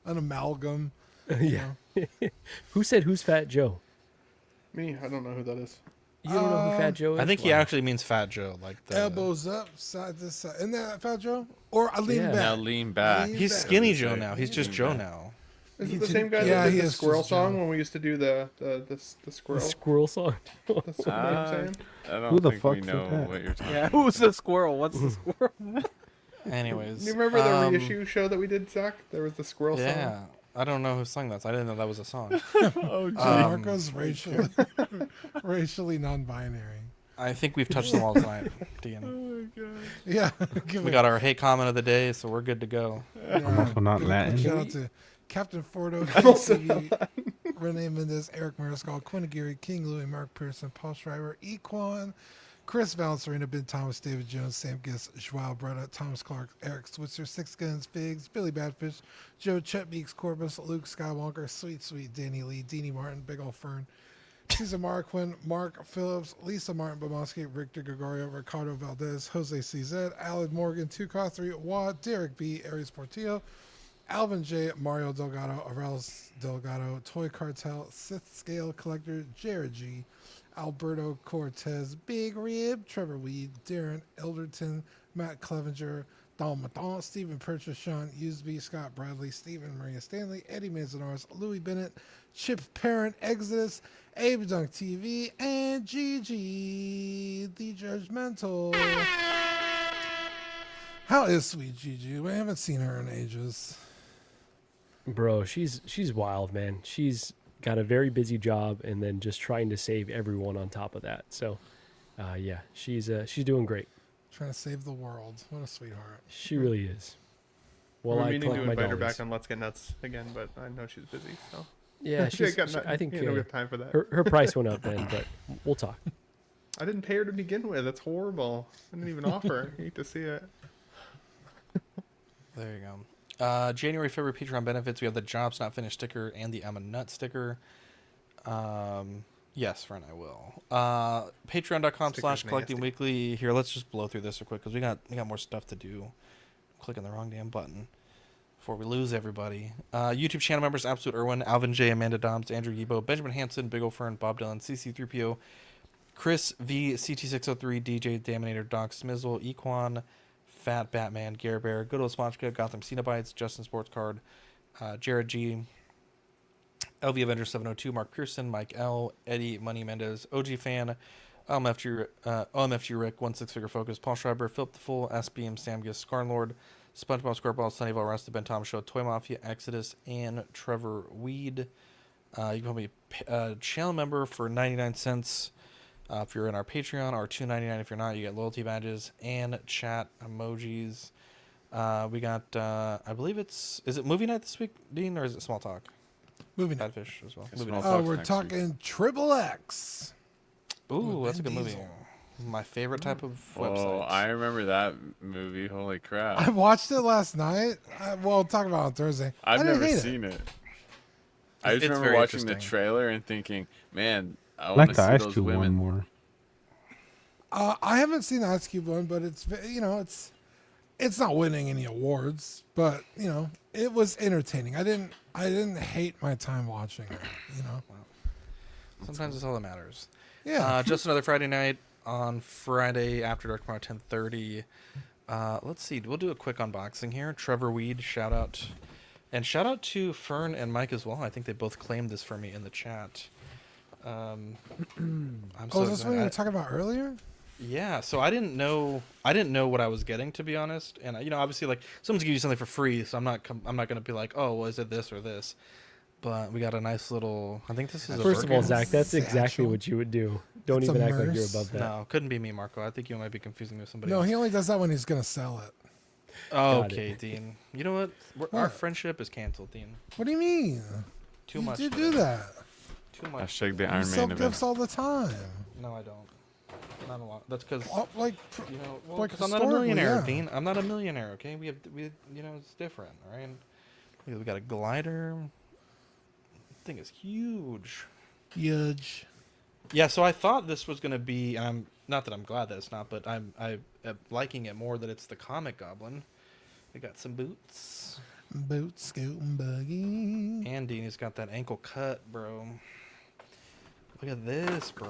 an amalgam. Yeah. Who said who's Fat Joe? Me. I don't know who that is. You don't know who Fat Joe is? I think he actually means Fat Joe, like the elbows up, side to side. Isn't that Fat Joe? Or I lean back. Now lean back. He's skinny Joe now. He's just Joe now. Is it the same guy that did the squirrel song when we used to do the squirrel? The squirrel song. That's what I'm saying. I don't Who the think fuck we said know that? what you're talking Yeah, about. who's the squirrel? What's the squirrel? Anyways. Do you remember the reissue show that we did, Zach? There was the squirrel song. Yeah. I don't know who sung that. So I didn't know that was a song. Marco's racially non-binary. I think we've touched them all tonight, Dean. Oh my god. Yeah. We got our hate comment of the day, so we're good to go. I'm also not Latin. Shout out to Captain Fordo, Renee Mendez, Eric Mariscal, Quinn Aguirre, King Louis, Mark Pearson, Paul Schreiber, Equan, Chris Valencerina, Ben Thomas, David Jones, Sam Giss, Joao Bretta, Thomas Clark, Eric Switzer, Six Guns, Figs, Billy Badfish, Joe Chet Beeks, Corbus, Luke Skywalker, Sweet, Danny Lee, Deanie Martin, Big Ol' Fern, Cesar Marquin, Mark Phillips, Lisa Martin Bomonski, Victor Gregorio, Ricardo Valdez, Jose CZ, Alan Morgan, 2K3, Watt, Derek B, Aries Portillo, Alvin J, Mario Delgado, Arelis Delgado, Toy Cartel, Sith Scale Collector, Jared G, Alberto Cortez, Big Rib, Trevor Weed, Darren Elderton, Matt Clevenger, Don Maton, Stephen Purchase, Sean Usby, Scott Bradley, Stephen Maria Stanley, Eddie Manzanares, Louis Bennett, Chip Parent, Exodus, Abe Dunk TV, and Gigi, the Judgmental. How is sweet Gigi? We haven't seen her in ages. Bro, she's wild, man. She's got a very busy job and then just trying to save everyone on top of that. So, yeah, she's doing great. Trying to save the world. What a sweetheart. She really is. Well, We're I meaning to collect my invite her dollies. back on Let's Get Nuts again, but I know she's busy. So Yeah, I think we don't have time for that. her price went up then, but we'll talk. I didn't pay her to begin with. That's horrible. I didn't even offer. I hate to see it. There you go. January, February Patreon benefits. We have the Jobs Not Finished sticker and the I'm a Nut sticker. Yes, friend, I will. Patreon.com/collecting weekly. Here, let's just blow through this real quick because we got more stuff to do. I'm clicking the wrong damn button before we lose everybody. YouTube channel members: Absolute Irwin, Alvin J, Amanda Doms, Andrew Yibo, Benjamin Hansen, Big Ol' Fern, Bob Dylan, CC3PO, Chris V, CT603, DJ Daminator, Doc Smizzle, Equan, Fat Batman, Gare Bear, Good Old Sponchka, Gotham Cenobites, Justin Sports Card, Jared G, LV Avenger 702, Mark Pearson, Mike L, Eddie Money Mendez, OG Fan, OMFG Rick, One Six Figure Focus, Paul Schreiber, Philip the Fool, SBM, Sam Giss, Scarnlord, SpongeBob SquareBall, Sunnyvale Rest, The Ben Thomas Show, Toy Mafia, Exodus, and Trevor Weed. You can be a channel member for 99 cents. If you're in our Patreon, or $2.99 if you're not, you get loyalty badges and chat emojis. We got, I believe is it movie night this week, Dean, or is it Small Talk? Movie night. Badfish as well. Oh, we're talking Triple X. Ooh, that's a good movie. My favorite type of website. Oh, I remember that movie. Holy crap. I watched it last night. We'll talk about it on Thursday. I've never seen it. I just remember watching the trailer and thinking, man, I want to see those women. One more. I haven't seen the Ice Cube one, but it's not winning any awards, but it was entertaining. I didn't hate my time watching it. Sometimes it's all that matters. Yeah. Just another Friday night on Friday after dark tomorrow 10:30. Let's see. We'll do a quick unboxing here. Trevor Weed, shout out, and shout out to Fern and Mike as well. I think they both claimed this for me in the chat. I'm so is this what you were talking about earlier? Yeah, so I didn't know what I was getting, to be honest. And obviously, like, someone's giving you something for free, so I'm not gonna be like, oh, well, is it this or this? But we got a nice little. I think this is. First of all, Zach, that's exactly what you would do. Don't even act like you're above that. No, couldn't be me, Marco. I think you might be confusing me with somebody. No, else. he only does that when he's gonna sell it. Okay, Dean. You know what? Our friendship is canceled, Dean. What do you mean? Too much. You do that. Too much. Hashtag the Iron Man sell event. gifts all the time. No, I don't. Not a lot. That's because because I'm not a millionaire, Dean. I'm not a millionaire. Okay, we it's different, all right? We got a glider. The thing is huge. Huge. Yeah, so I thought this was gonna be, and I'm not that I'm glad that it's not, but I'm liking it more that it's the comic Goblin. We got some boots. Boots, scoot, and buggy. And Dean's got that ankle cut, bro. Look at this, bro.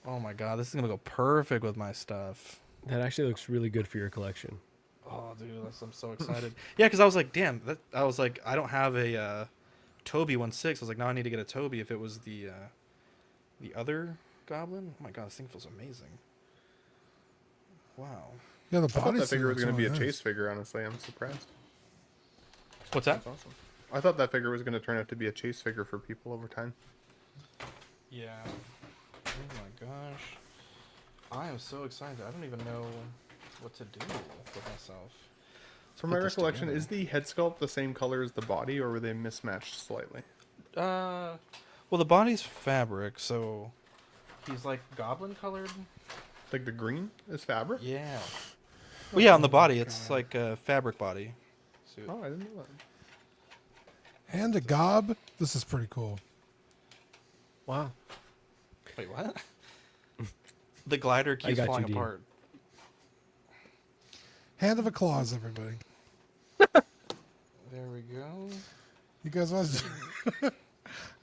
Oh my god, this is gonna go perfect with my stuff. That actually looks really good for your collection. Oh, dude, I'm so excited. Yeah, because I was like, damn, I don't have a Toby 1/6. I was like, now I need to get a Toby if it was the other Goblin. Oh my god, this thing feels amazing. Wow. Yeah, I thought that figure was going to be a chase figure, honestly. I'm surprised. What's that? That's awesome. I thought that figure was going to turn out to be a chase figure for people over time. Yeah. Oh my gosh. I am so excited. I don't even know what to do with myself. From my recollection, is the head sculpt the same color as the body, or were they mismatched slightly? Well, the body's fabric, so he's like goblin colored. Like the green is fabric? Yeah. Well, yeah, on the body, it's like a fabric body suit. Oh, I didn't know that. Hand a gob. This is pretty cool. Wow. Wait, what? The glider keeps got falling you, Dean. apart. Hand of a claws, everybody. There we go. You guys want to... I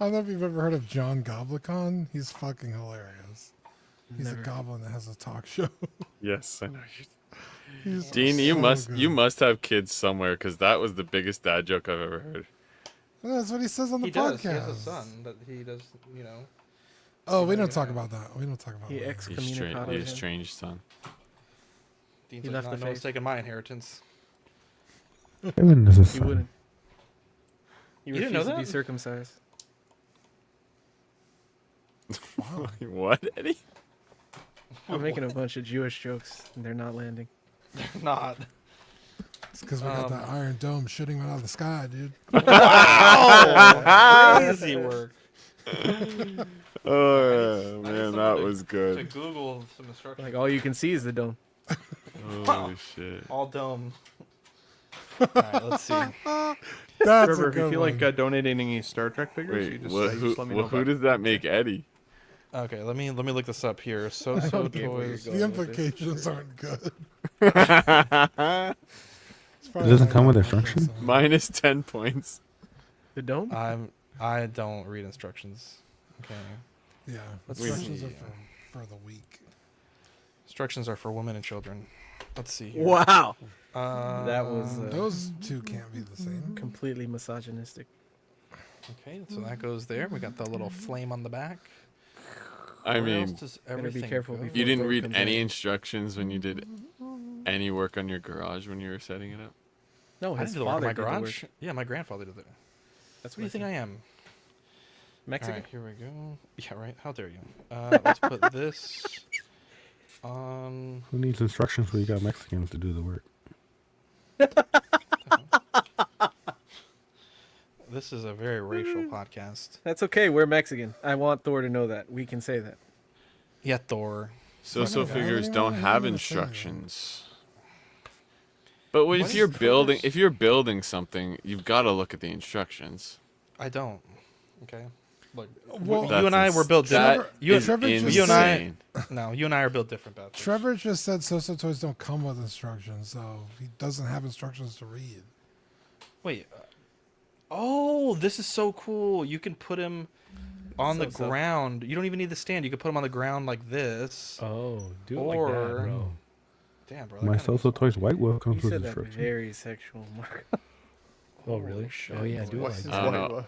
don't know if you've ever heard of John Goblicon. He's fucking hilarious. He's a goblin that has a talk show. Yes, I know. He's Dean, so you good. must have kids somewhere because that was the biggest dad joke I've ever heard. That's what he says on the He podcast. does. He has a son that he does, you know. Oh, we don't talk about that. We don't talk about He that. excommunicated He him. estranged son. Dean's He like, left "No, the no one's faith." taking my inheritance. Kevin is a He son. wouldn't. He You didn't know refused to be that? circumcised. What, Eddie? I'm making a bunch of Jewish jokes, and they're not landing. Not. It's because we got that Iron Dome shooting right out of the sky, dude. Wow! Crazy work. Oh, I need man, someone that to- was To good. Google some instructions. Like all you can see is the dome. Holy shit. All dome. All right, let's see. That's Trevor, a if you good feel one. like donating any Star Trek figures, you Wait, just, what, you who, just let me know. who about does that make Eddie? Okay, let me look this up here. So get where you're toys. going. The implications aren't good. It doesn't come with instructions? Minus 10 points. The dome? I don't read instructions. Okay. Yeah, Let's instructions see. are for the weak. Instructions are for women and children. Let's see here. Wow. That was Those two can't be the same. completely misogynistic. Okay, so that goes there. We got the little flame on the back. I Where else mean, does Better be everything careful go? before you didn't Vogue read comes any in. instructions when you did any work on your garage when you were setting it up? No, I his didn't do the work on father my did the garage. work. Yeah, my grandfather did it. That's What do you think I am? Mexican? All right, here we go. Yeah, right. How dare you? Let's put this on. Who needs instructions when you got Mexicans to do the work? This is a very racial podcast. That's okay. We're Mexican. I want Thor to know that. We can say that. Yeah, Thor. So figures I don't don't have wanna say that. instructions. But What if is you're the building, purpose? if you're building something, you've got to look at the instructions. I don't. Okay. Like Well, you and I were built That different. You, is Trevor just you and I. insane. No, you and I are built different. Bad. Trevor just said So Toys don't come with instructions, so he doesn't have instructions to read. Wait. Oh, this is so cool. You can put him on the So. ground. You don't even need the stand. You can put him on the ground like this. Oh, do it like that, Or- bro. Damn, bro. My So Toys White Wolf comes You with said that instructions. very sexual, Mark. Oh, really? shit, Oh, yeah, I do boy. like I that. don't know.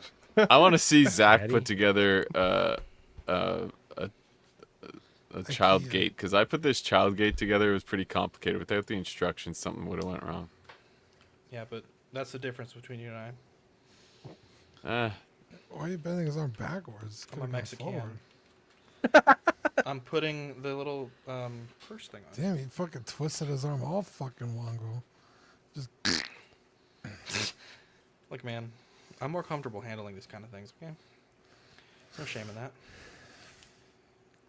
I want to see Zach Daddy. put together a child gate because I put this child gate together. It was pretty complicated. Without the instructions, something would have went wrong. Yeah, but that's the difference between you and I. Why are you bending his arm backwards? I'm a Could've gone Mexican. forward. I'm putting the little purse thing on. Damn, he fucking twisted his arm all fucking wongo. Just Look, man, I'm more comfortable handling these kind of things. Okay, no shame in that.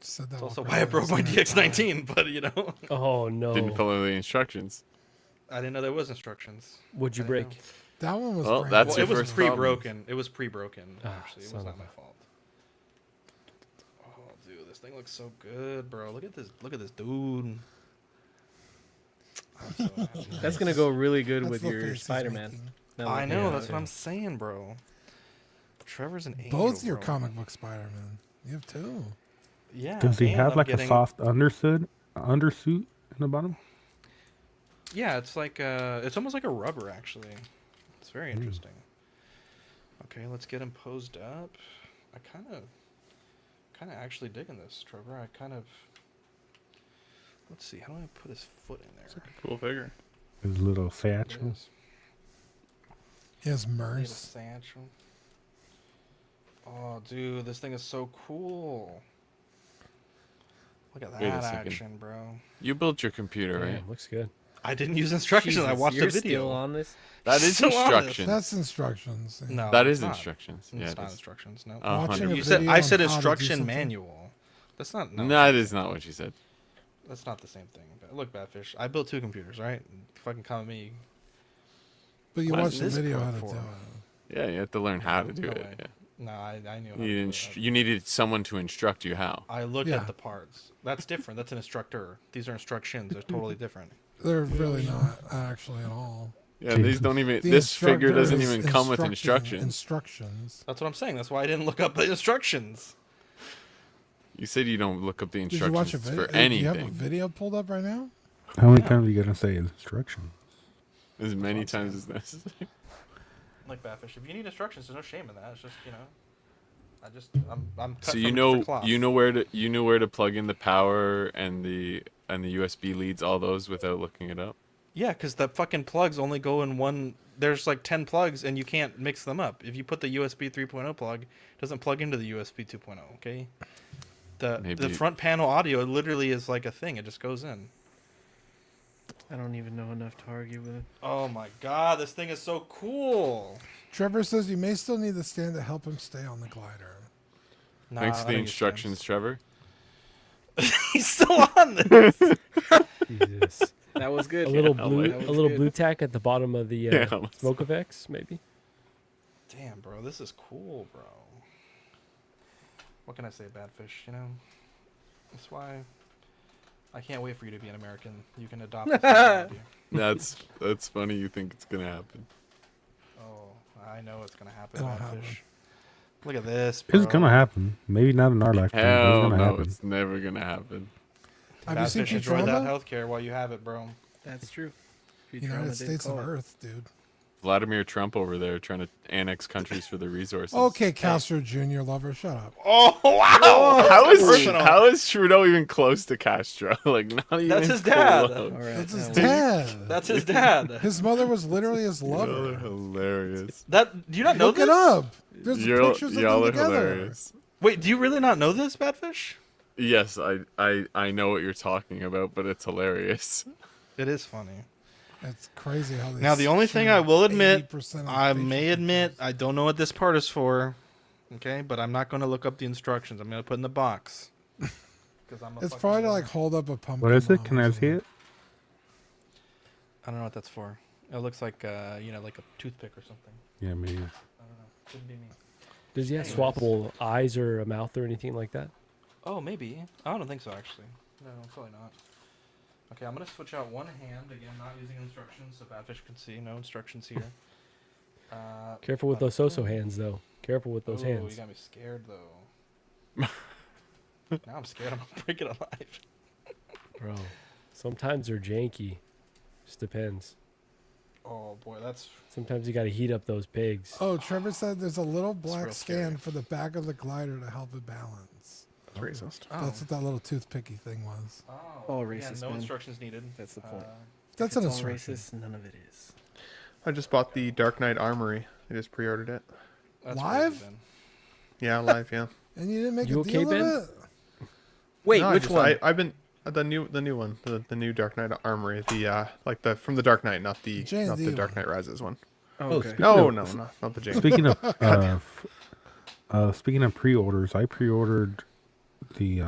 said that. That's also walking why I around broke my the center. DX19. But you know, Oh, no. Didn't follow the instructions. I didn't know there was instructions. What'd you I didn't break? know. That one was. Well, brand that's new. Well, your it was first problem. pre-broken. It was pre-broken. Ah, Actually, it son was of not my a- fault. Oh, dude, this thing looks so good, bro. Look at this. Look at this dude. I'm so happy. That's gonna go really good That's with the your face he's Spider-Man. making. Now I that- know. Yeah, That's what yeah. I'm saying, bro. Trevor's an angel. Both your bro. comic book Spider-Man. You have two. Yeah. Does he and have I'm like a getting- soft undersuit in the bottom? Yeah, it's like it's almost like a rubber actually. It's very interesting. Okay, let's get him posed up. I kind of actually digging this, Trevor. I kind of. Let's see. How do I put his foot in there? It's like a cool figure. His little There it satchel. is. He has Little Merce. satchel. Oh, dude, this thing is so cool. Look at Wait a that second. action, bro. You built your computer, Yeah, right? looks good. I didn't use instructions. I Jesus, watched you're a video. still on this. That is Still on this. instructions. That's instructions. yeah. No, That it's is not. instructions. Yeah, It's it not is. instructions. No. Watching a You said video I on said how to do instruction something. manual. That's not. No, No, that is not what she said. that's not the same thing. Look, Badfish. I built 2 computers, right? Fucking come at me. But you What is watched the this video code how to for? do it. Yeah, you have to learn how to do No it. way. Yeah. No, I knew. How You, to do it. you needed someone to instruct you how. I looked Yeah. at the parts. That's different. That's an instructor. These are instructions. They're totally different. They're really not actually at all. Yeah, these don't even. The This figure instructor doesn't is even come with instructing instructions. Instructions. That's what I'm saying. That's why I didn't look up the instructions. You said you don't look up the Did you watch instructions a video? for Do you have a anything. video pulled up right now? How many times are you gonna say instructions? As many times as necessary. Like Badfish, if you need instructions, there's no shame in that. It's just I'm cut So from you a know different cloth. you know where to plug in the power and the USB leads, all those, without looking it up. Yeah, because the fucking plugs only go in one. There's like 10 plugs, and you can't mix them up. If you put the USB 3.0 plug, it doesn't plug into the USB 2.0. Okay. The Maybe- front panel audio literally is like a thing. It just goes in. I don't even know enough to argue with it. Oh my god, this thing is so cool. Trevor says you may still need the stand to help him stay on the glider. Nah, Thanks I for the don't use instructions, Trevor. He's still on this. Jesus. That was good. A little Yeah, blue, that was a little good. blue tack at the bottom of the Yeah. smoke effects, maybe. Damn, bro, this is cool, bro. What can I say, Badfish? You know, that's why I can't wait for you to be an American. You can adopt this technology. That's funny. You think it's gonna happen? Oh, I know it's gonna happen, It'll Badfish. happen. Look at this, bro. It's gonna happen. Maybe not in our lifetime. but Hell it's gonna no, happen. it's never gonna happen. Have you seen Badfish, enjoy that Futurama? healthcare while you have it, bro. That's true. United Futurama did States of call it. Earth, dude. Vladimir Trump over there trying to annex countries for the resources. Okay, Castro Jr. lover, shut up. Oh wow! How is Trudeau even close to Castro? Like not even. That's his dad. close. All right, That's his now dad. That's his dad. His mother was literally his Y'all are lover. hilarious. That do you not know Look this? it up. There's Y'all pictures of y'all them are together. hilarious. Wait, do you really not know this, Badfish? Yes, I know what you're talking about, but it's hilarious. It is funny. It's crazy how they Now, the only thing I will admit, 80% of I facial may admit, features. I don't know what this part is for. Okay, but I'm not going to look up the instructions. I'm going to put it in the box. 'Cause I'm a It's fucking probably to nerd. like hold up a pumpkin. What is it? bomb Can or I see something. it? I don't know what that's for. It looks like like a toothpick or something. Yeah, maybe. I don't know. Couldn't be me. Does he have swappable eyes or a mouth or anything like that? Oh, maybe. I don't think so, actually. No, probably not. Okay, I'm going to switch out one hand. Again, not using instructions, so Badfish can see. No instructions here. Careful with those so-so hands, though. Careful with those Ooh, hands. You got me scared, though. Now I'm scared I'm going to break it alive. Bro, sometimes they're janky. Just depends. Oh, boy, that's... Sometimes you got to heat up those pigs. Oh, Trevor said there's a little black real scary. stand for the back of the glider to help it balance. Racist. Oh. That's what that little toothpicky thing was. All Yeah, racist, no man. instructions needed. That's the point. That's If an it's all instruction. racist, none of it is. I just bought the Dark Knight Armory. I just pre-ordered it. That's Live? crazy, Ben. Yeah, live. Yeah. And you didn't make You a okay, deal Ben? of it? Wait, No, which one? I've been the new one, the new Dark Knight Armory, the from the Dark Knight, not the J&D Dark one. Knight Rises one. Oh, okay. speaking No, of- no, not the James. Speaking of speaking of pre-orders, I pre-ordered the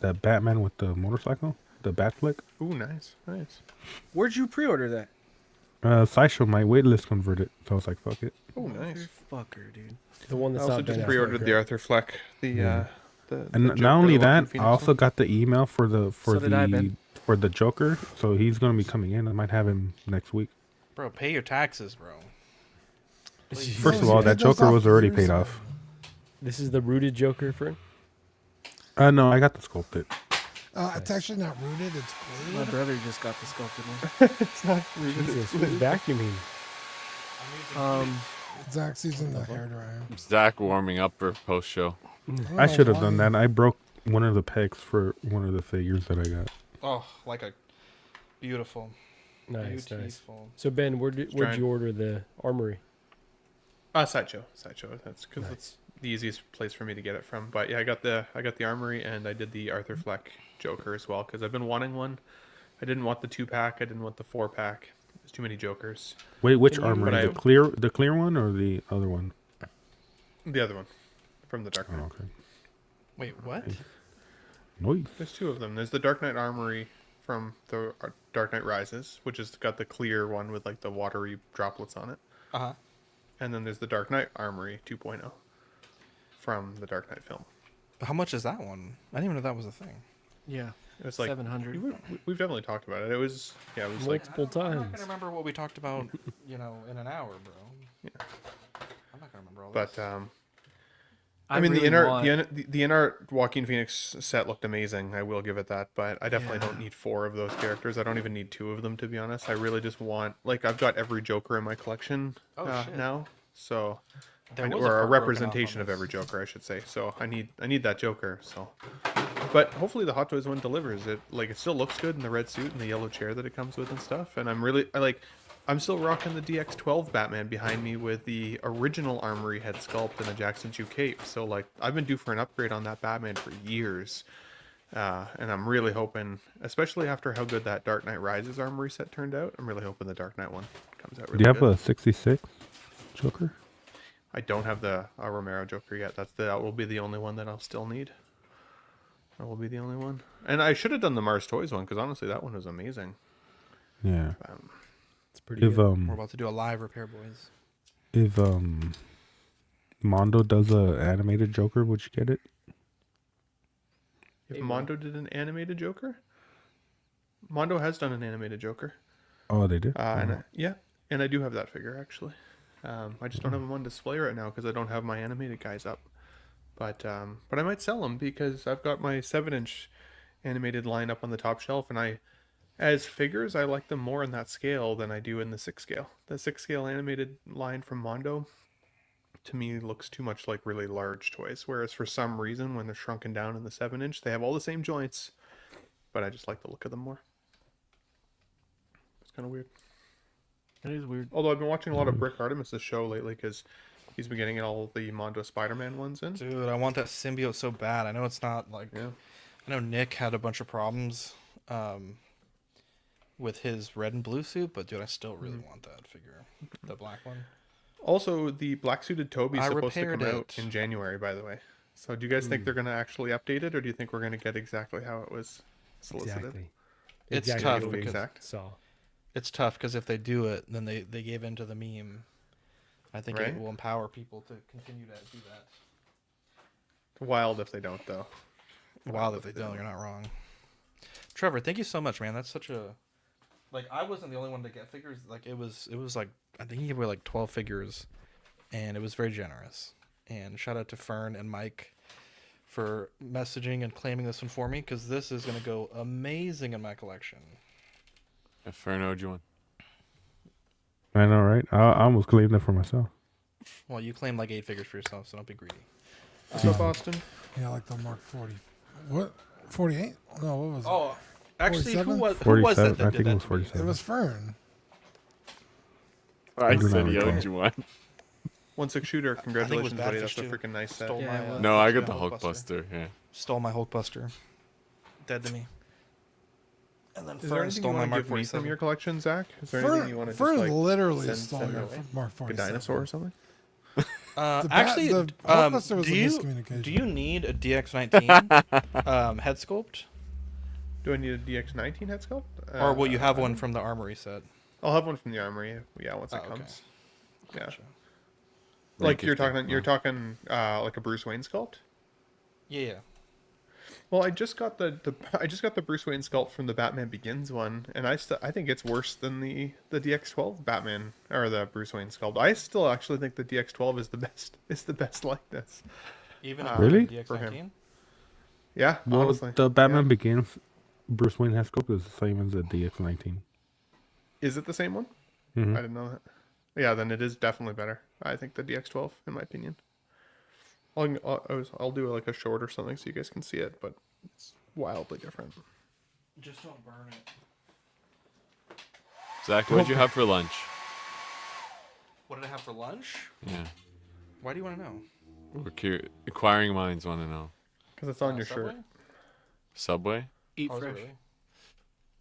that Batman with the motorcycle, the Batflick. Ooh, nice. Where'd you pre-order that? Sideshow, my waitlist converted, so I was like, fuck it. Oh, nice. Fucker, dude. The one I that's also not just Ben pre-ordered Affleck, the right? Arthur Fleck, the And Joker, not only the Joaquin that, I Phoenix also one. got the email for the So did I, Ben. for the Joker, so he's gonna be coming in. I might have him next week. Bro, pay your taxes, bro. First of you all, paid that those Joker off was already years paid ago. off. This is the rooted Joker for him? No, I got the sculpted. It's actually not rooted. It's My glued. brother just got the sculpted one. It's not Jesus, who's vacuuming? Zach's using the hairdryer. Zach warming up for post show. I should have done that. I broke one of the pegs for one of the figures that I got. Oh, like a beautiful. Nice, nice. Beautiful. So, Ben, where'd trying- you order the armory? Sideshow. That's because it's the easiest place for me to get it from. But yeah, I got the Armory and I did the Arthur Fleck Joker as well because I've been wanting one I didn't want the 2-pack. I didn't want the 4-pack. There's too many Jokers. Wait, which But armory? I- The clear one or the other one? The other one, from the Dark Knight. Oh, okay. Wait, what? Noise. There's 2 of them. There's the Dark Knight Armory from the Dark Knight Rises, which has got the clear one with like the watery droplets on it. Uh-huh. And then there's the Dark Knight Armory 2.0 from the Dark Knight film. How much is that one? I didn't even know that was a thing. Yeah. It was like 700. We've definitely talked about it. It was like multiple I'm not times. gonna remember what we talked about, in an hour, bro. Yeah. I'm not gonna remember all But this. I mean, really the want- the InArt Joaquin Phoenix set looked amazing. I will give it that, but I definitely don't need 4 of those characters. I don't even need 2 of them, to be honest. I really just want, like, I've got every Joker in my collection now, so There was a or a part broken off representation on of this. every Joker, I should say. So I need that Joker. So, but hopefully the Hot Toys one delivers. It still looks good in the red suit and the yellow chair that it comes with and stuff. And I'm still rocking the DX12 Batman behind me with the original Armory head sculpt and a Jackson 2 cape. So, like, I've been due for an upgrade on that Batman for years. And I'm really hoping, especially after how good that Dark Knight Rises Armory set turned out, I'm really hoping the Dark Knight one comes out really Do you have good. a 66 Joker? I don't have the Romero Joker yet. That will be the only one that I'll still need. That will be the only one. And I should have done the Mars Toys one, because honestly, that one was amazing. Yeah. It's pretty If good. We're about to do a live repair, boys. if Mondo does a animated Joker, would you get it? If Mondo did an animated Joker? Mondo has done an animated Joker. Oh, they did. And I do have that figure, actually. I just don't have them on display right now because I don't have my animated guys up. But I might sell them because I've got my 7-inch animated line up on the top shelf, and as figures, I like them more in that scale than I do in the 6 scale. The 6 scale animated line from Mondo, to me, looks too much like really large toys. Whereas for some reason, when they're shrunken down in the 7-inch, they have all the same joints, but I just like the look of them more. It's kind of weird. It is weird. Although I've been watching a lot of Brick Artemis' show lately because he's been getting all the Mondo Spider-Man ones in. Dude, I want that symbiote so bad. I know it's not like... Yeah. I know Nick had a bunch of problems with his red and blue suit, but dude, I still really want that figure. The black one. Also, the black suited Toby's I supposed to come repaired out it. in January, by the way. So do you guys think they're going to actually update it, or do you think we're going to get exactly how it was solicited? Exactly. It's Exactly. tough It'll be because exact. So it's tough because if they do it, then they give into the meme. I think Right. it will empower people to continue to do that. Wild if they don't, though. Wild if they don't, you're not wrong. Trevor, thank you so much, man. That's such a I wasn't the only one to get figures. Like it was like I think he gave away like 12 figures, and it was very generous. And shout out to Fern and Mike for messaging and claiming this one for me because this is gonna go amazing in my collection. If Fern owed you one. I know, right? I almost claimed it for myself. Well, you claimed like 8 figures for yourself, so don't be greedy. What's up, Austin? Yeah, like the Mark 40. What? 48? No, what was it? Oh, actually, 47? who was 47. that I did think that it was to me? 47. It was Fern. I do said not he recall. owed you one. 1/6 shooter. Congratulations, Bad buddy. Fish That's a too. freaking nice set. Stole Yeah, my, well, No, I got the Hulkbuster. Hulkbuster. Yeah. Stole my Hulkbuster. Dead to me. And then Is there Fern anything stole you my want to Mark give me from 47. your collection, Zach? Is there anything you want to Fern just like literally send stole that your way? Mark Like 47. a dinosaur or something? Actually, the Hulkbuster was do a you miscommunication. do you need a DX19 head sculpt, Do I need a DX19 head sculpt? or will you have one from the Armory set? I'll have one from the Armory. Yeah, once it okay. comes. Gotcha. Yeah. Like you're Interesting. talking like a Bruce Wayne sculpt? Yeah. Well, I just got the Bruce Wayne sculpt from the Batman Begins one, and I think it's worse than the DX12 Batman or the Bruce Wayne sculpt. I still actually think the DX12 is the best likeness. Even Really? For DX19. him. Yeah, Well, honestly. the Batman yeah. Begins Bruce Wayne has scope is the same as the DX19. Is it the same one? Mhm. I didn't know that. Yeah, then it is definitely better. I think the DX12, in my opinion. I'll do like a short or something so you guys can see it, but it's wildly different. Just don't burn it. Zach, what'd you have for lunch? What did I have for lunch? Yeah. Why do you want to know? Inquiring minds want to know. Because it's on your Subway? shirt. Subway? Eat Oh, is it fresh. really?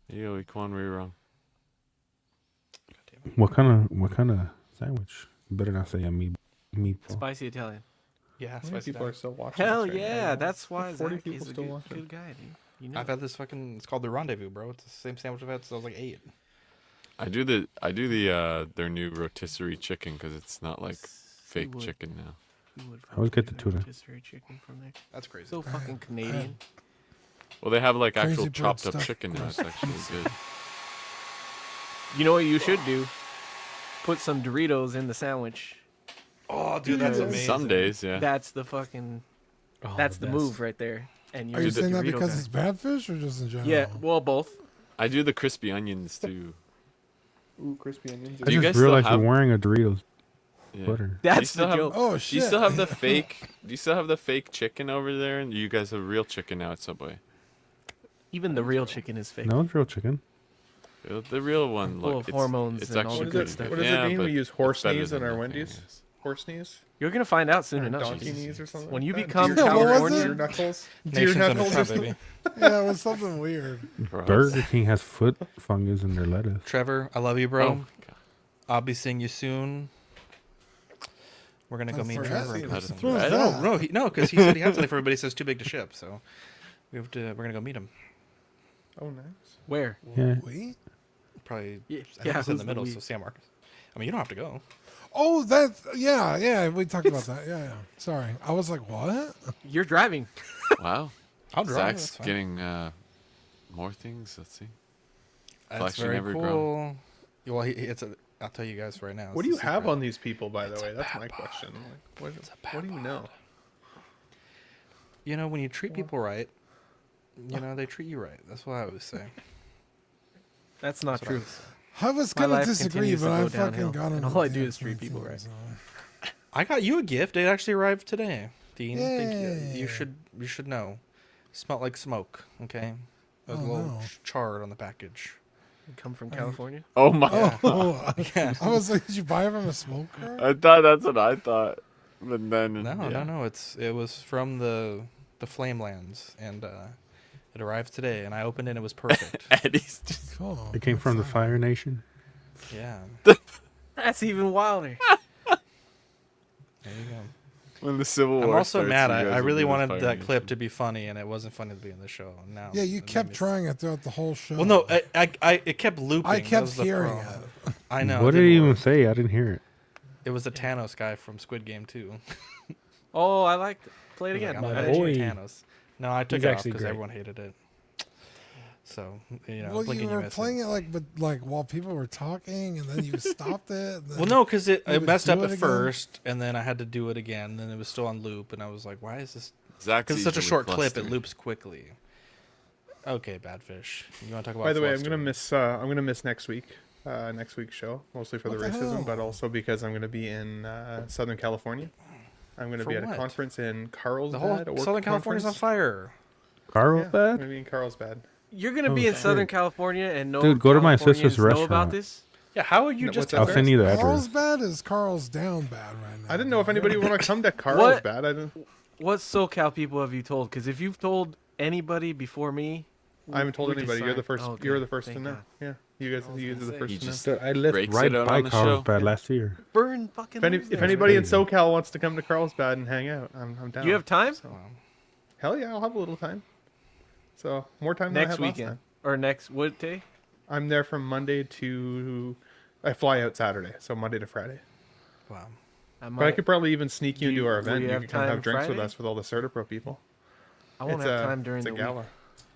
You go, Quan, were you wrong? What kind of sandwich? You better not say a meatball. Spicy Italian. Yeah, How many spicy. people are still watching? Hell this right yeah, now? that's why 40 Zach people is a still good, watching. good guy, dude. You know. I've had this fucking. It's called the Rendezvous, bro. It's the same sandwich I've had since I was like 8. I do their new rotisserie chicken because it's not like fake would. chicken now. You would I always get the fucking tuna. rotisserie chicken from there. That's crazy. So fucking Canadian. Well, they have like Crazy actual bird chopped up stuff. chicken now. It's actually good. You know what you should do? Put some Doritos in the sandwich. Oh, dude, that's Because amazing. Some days, yeah. That's the fucking. Oh, That's the best. move right there. And Are you you're the saying that Dorito because guy. it's bad fish or just in general? Yeah, well, both. I do the crispy onions too. Ooh, crispy onions. I Do you just guys still realized have- you're wearing a Doritos Yeah. butter. Do you That's still the have- joke. Oh Do you shit! still have the fake? Do you still have the fake chicken over there? And you guys have real chicken now at Subway? Even the real chicken is fake. No, it's real chicken. The real one, Full look, of it's, hormones it's and all actually the What good is it? stuff. What does Yeah, it mean? but We use it's horse better knees than in our nothing, Wendy's. yes. Horse knees. You're gonna find out soon Or enough. donkey knees or something. When you like that? become Deer- what was California, it? Deer knuckles. Deer Nations under knuckles. shot, or something. baby. Yeah, it was something weird. Gross. Burger King has foot fungus in their lettuce. Trevor, I love you, bro. Oh, my God. I'll be seeing you soon. We're gonna go That's meet right. Trevor. in That's person. right. No, because he said he has to. If everybody says too big to ship, so we have to. We're gonna go meet him. Oh, nice. where? Yeah. We? Probably. Yeah, I think yeah, it's in who's the the middle. we? So San Marcos. I mean, you don't have to go. Oh, that's yeah. We talked about that. Yeah. Sorry, I was like, what? You're driving. Wow. I'll drive. Zach's That's fine. getting more things. Let's see. That's collection very ever cool. grown. Well, it's a. I'll tell you guys right now. What do it's you a have secret. on these people, by the It's way? a That's my bad question. Like, what do you know? You know, when you treat people right, you know they treat you right. That's what I always say. That's not That's what I true. always say. I was My gonna life disagree, continues to but go I fucking downhill, got and on all the I do damn is treat people thing, right. so. I got you a gift. It actually arrived today, Dean. Thank you. Yay. You should know. Smelled like smoke. Okay. It was Oh, a little no. charred on the package. You come from California? Oh my! Oh, Yeah. I was like, did you buy it from a smoker? I thought that's what I thought, but then No. It was from the Flamelands, and it arrived today. And I opened it. and It was perfect. Eddie's just Cool. It came from the Fire Nation. Yeah. That's even wilder. There you go. when the Civil I'm War. also starts, mad. you guys I will really be the wanted Fire that clip Nation. to be funny, and it wasn't funny to be in the show. And now, Yeah, you it made kept me- trying it throughout the whole show. Well, no, it kept looping. I That kept was the hearing problem. it. I know. What did didn't he even work. say? I didn't hear it. It was the Thanos guy from Squid Game 2. Oh, I liked it. Play it He was again. like, My I'm gonna boy. do Thanos. No, I took He's it off actually because great. everyone hated it. So Well, you were playing it like while people were talking, and then you stopped it. And then Well, no, because it you would messed do up it at again. first, and then I had to do it again. And then it was still on loop, and I was like, "Why is this?" Zach's Because it's such a easily short clip, it flustered. loops quickly. Okay, Badfish. You want to talk about? By the way, I'm fluster? gonna miss next week's show, mostly for What the the racism, hell? but also because I'm gonna be in Southern California. I'm gonna For be at a what? conference in The Carlsbad. whole a work Southern California's on conference. fire. Yeah, Carlsbad? I'm gonna be in Carlsbad. You're gonna Oh, be in shit. Southern California and no Dude, go to my Californians sister's know restaurant. about this? Yeah, how are you No, just? what's that? I'll send you the address. Carlsbad is Carl's down bad right now. I didn't know if anybody would want to come to Carlsbad. I didn't. What SoCal people have you told? Because if you've told anybody before me, I haven't told we anybody. You're the decide- first. Oh, okay. You're the first Thank to know. God. Yeah, you guys are the say. first You to know. just Dude, I lived breaks right it out by on the show. Carlsbad last year. burn fucking. lives If there. anybody in crazy. SoCal wants to come to Carlsbad and hang out, I'm down. You have time? Hell yeah, I'll have a little time. So more time than I Next had last weekend time. or next what day? I'm there from Monday to. I fly out Saturday, so Monday to Friday. Wow. But I could probably even sneak you Do you- into our will event. you You have could come have time drinks with Friday? us with all the Certapro people. I won't It's have a- time during it's the a week. gala.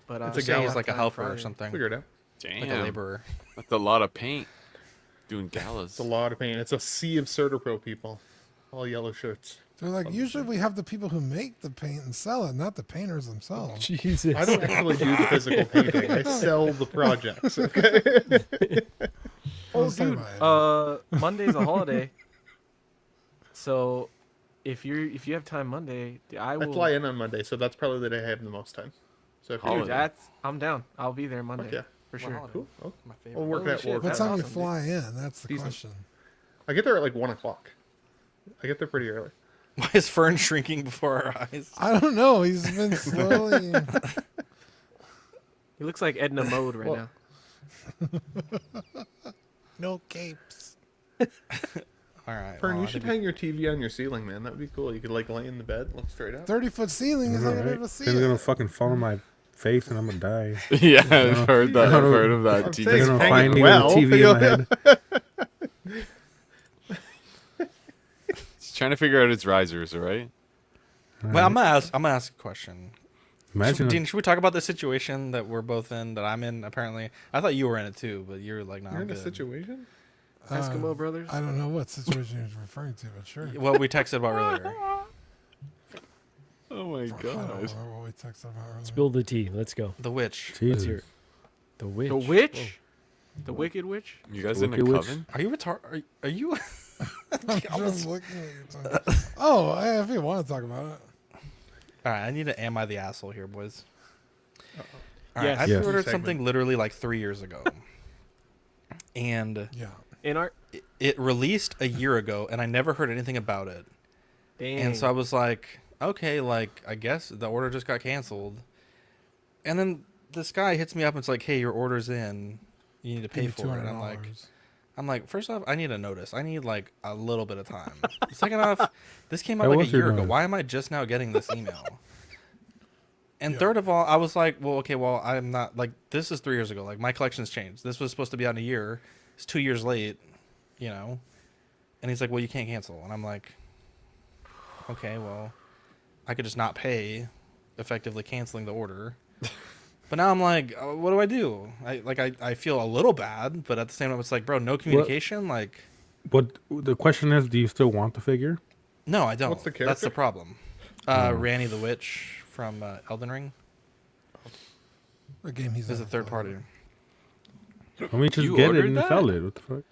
But It's I'll a gala. He's like a time helper or Friday. something. Figure it out. Damn, Like a laborer. that's a lot of paint. Doing galas. It's a lot of pain. It's a sea of Certapro people, all yellow shirts. They're like, usually we have the people who make the paint and sell it, not the painters themselves. Jesus. I don't actually do the physical painting. I sell the projects. Okay. Oh, Let's talk dude. about it. Monday's a holiday. So, if you have time Monday, I I will. fly in on Monday, so that's probably the day I have the most time. So if you Holiday. I'm down. I'll be there Monday. yeah. For sure. Cool. Oh, My we'll favorite. work Holy that. shit, We'll work What that's that time out. you awesome, fly in? That's the Decent. question. I get there at like 1 o'clock. I get there pretty early. Why is Fern shrinking before our eyes? I don't know. He's been slowly. He looks like Edna Mode right Well, now. No capes. All right. Fern, well, you should hang your TV on your ceiling, man. That would be cool. You could like lay in the bed, look straight up. 30-foot ceiling is not gonna be able to see It's it. gonna fucking fall on my face and I'm gonna die. Yeah, I've heard that. I've heard of that. saying They're gonna hang find it me well. with a TV in my head. He's trying to figure out its risers, all right? Well, I'm gonna ask a question. Imagine Dean, should we talk about the situation that we're both in, that I'm in? Apparently, I thought you were in it too, but you're like, nah, You're I'm in a good. situation? Eskimo Brothers. I don't know what situation you're referring to, but sure. What we texted about earlier. Oh my I don't god. remember what we texted about earlier. Spill the tea. Let's go. The witch. Let's Jesus. hear it. The witch. The witch. The Wicked Witch. You guys in a Wicked Witch. coven? Are you retarded? Are you? I'm just looking at you. Oh, if you want to talk about it. All right, I need to am I the asshole here, boys. All right, Yes. I Yes. pre-ordered Segment. something literally like 3 years ago, and Yeah. InArt. it released a year ago, and I never heard anything about it. Dang. And so I was like, okay, like I guess the order just got canceled. And then this guy hits me up and it's like, hey, your order's in. You need to pay Give me for it. And $200. I'm like, first off, I need a notice. I need like a little bit of time. Second off, this came out That like a was your year ago. notice. Why am I just now getting this email? And Yeah. third of all, I was like, well, okay, well, I'm not like, this is 3 years ago. Like my collection's changed. This was supposed to be out in a year. It's 2 years late, you know? And he's like, well, you can't cancel. And I'm like, okay, well, I could just not pay, effectively canceling the order. But now I'm like, what do I do? I feel a little bad, but at the same time, it's like, bro, no communication. Like, What the question is? Do you still want the figure? no, I don't. What's the That's the character? problem. Ranny the Witch from Elden Ring The game he's is in. a third party. I mean, just You get it ordered and that? sell it. What the fuck?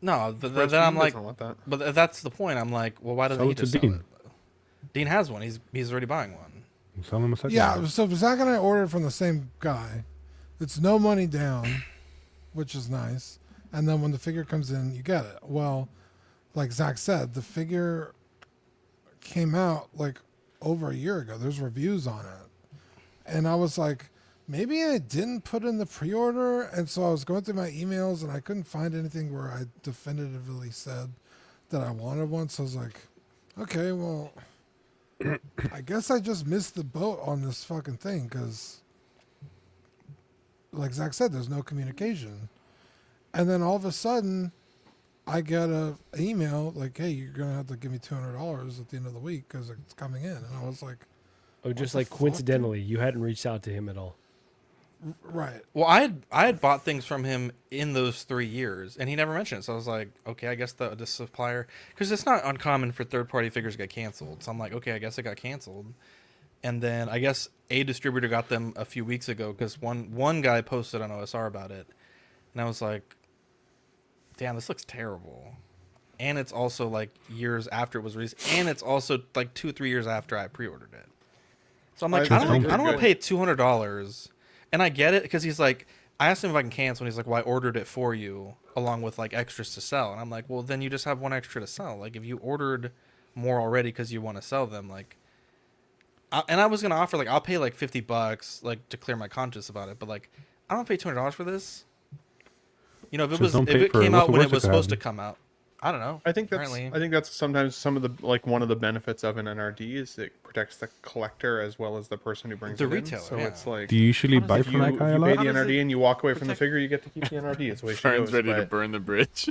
No, but Red then I'm Team like, doesn't want that. but that's the point. I'm like, well, why doesn't Sell he it to just sell Dean. it? Dean has one. He's already buying one. Sell them a second. Yeah, one. so Zach and I ordered from the same guy. It's no money down, which is nice. And then when the figure comes in, you get it. Well, like Zach said, the figure came out like over a year ago. There's reviews on it. And I was like, maybe I didn't put in the pre-order. And so I was going through my emails and I couldn't find anything where I definitively said that I wanted one. So I was like, okay, well, I guess I just missed the boat on this fucking thing because, like Zach said, there's no communication. And then all of a sudden, I get an email like, hey, you're going to have to give me $200 at the end of the week because it's coming in. And I was like, Oh, just the like fuck, coincidentally, you hadn't reached out to him at all. right. Well, I had bought things from him in those 3 years, and he never mentioned it. So I was like, okay, I guess the supplier, because it's not uncommon for third-party figures to get canceled. So I'm like, okay, I guess it got canceled. And then I guess a distributor got them a few weeks ago because one guy posted on OSR about it, and I was like, damn, this looks terrible. And it's also like years after it was released, and it's also like 2-3 years after I pre-ordered it. So I'm like, I don't want to pay $200. And I get it because he's like, I asked him if I can cancel, and he's like, well, I ordered it for you along with like extras to sell. And I'm like, well, then you just have one extra to sell. Like if you ordered more already because you want to sell them, like, and I was going to offer like, I'll pay like $50 like to clear my conscience about it. But like, I don't pay $200 for this. You know, if Just don't pay it for came what's out the when worst it was that supposed to happened. come out, I don't know. I think Apparently. that's sometimes some of the like one of the benefits of an NRD is it protects the collector as well as the person who brings The it retailer, in. So yeah. it's like Do you usually buy if from you, that guy a you lot? pay the How does NRD it and you walk away from the protect- figure, you get to keep the NRD. It's the way she Fern's goes. ready to But burn the bridge.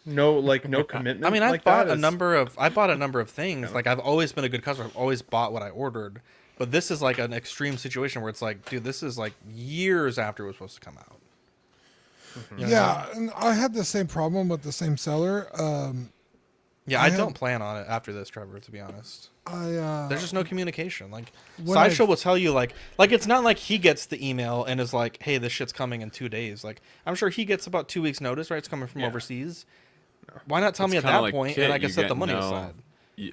no commitment. I mean, I've like bought that a is- number of things. Like I've always been a good customer. I've always bought what I ordered. But this is like an extreme situation where it's like, dude, this is like years after it was supposed to come out. You know what I Yeah, mean? and I had the same problem with the same seller. Yeah, I I had- don't plan on it after this, Trevor, to be honest. There's just no communication. Like when Sideshow I- will tell you like it's not like he gets the email and is like, hey, this shit's coming in 2 days. Like I'm sure he gets about 2 weeks notice, right? It's coming from overseas. Why not tell me at kinda that like point Kit, and I can you set get the money no- aside?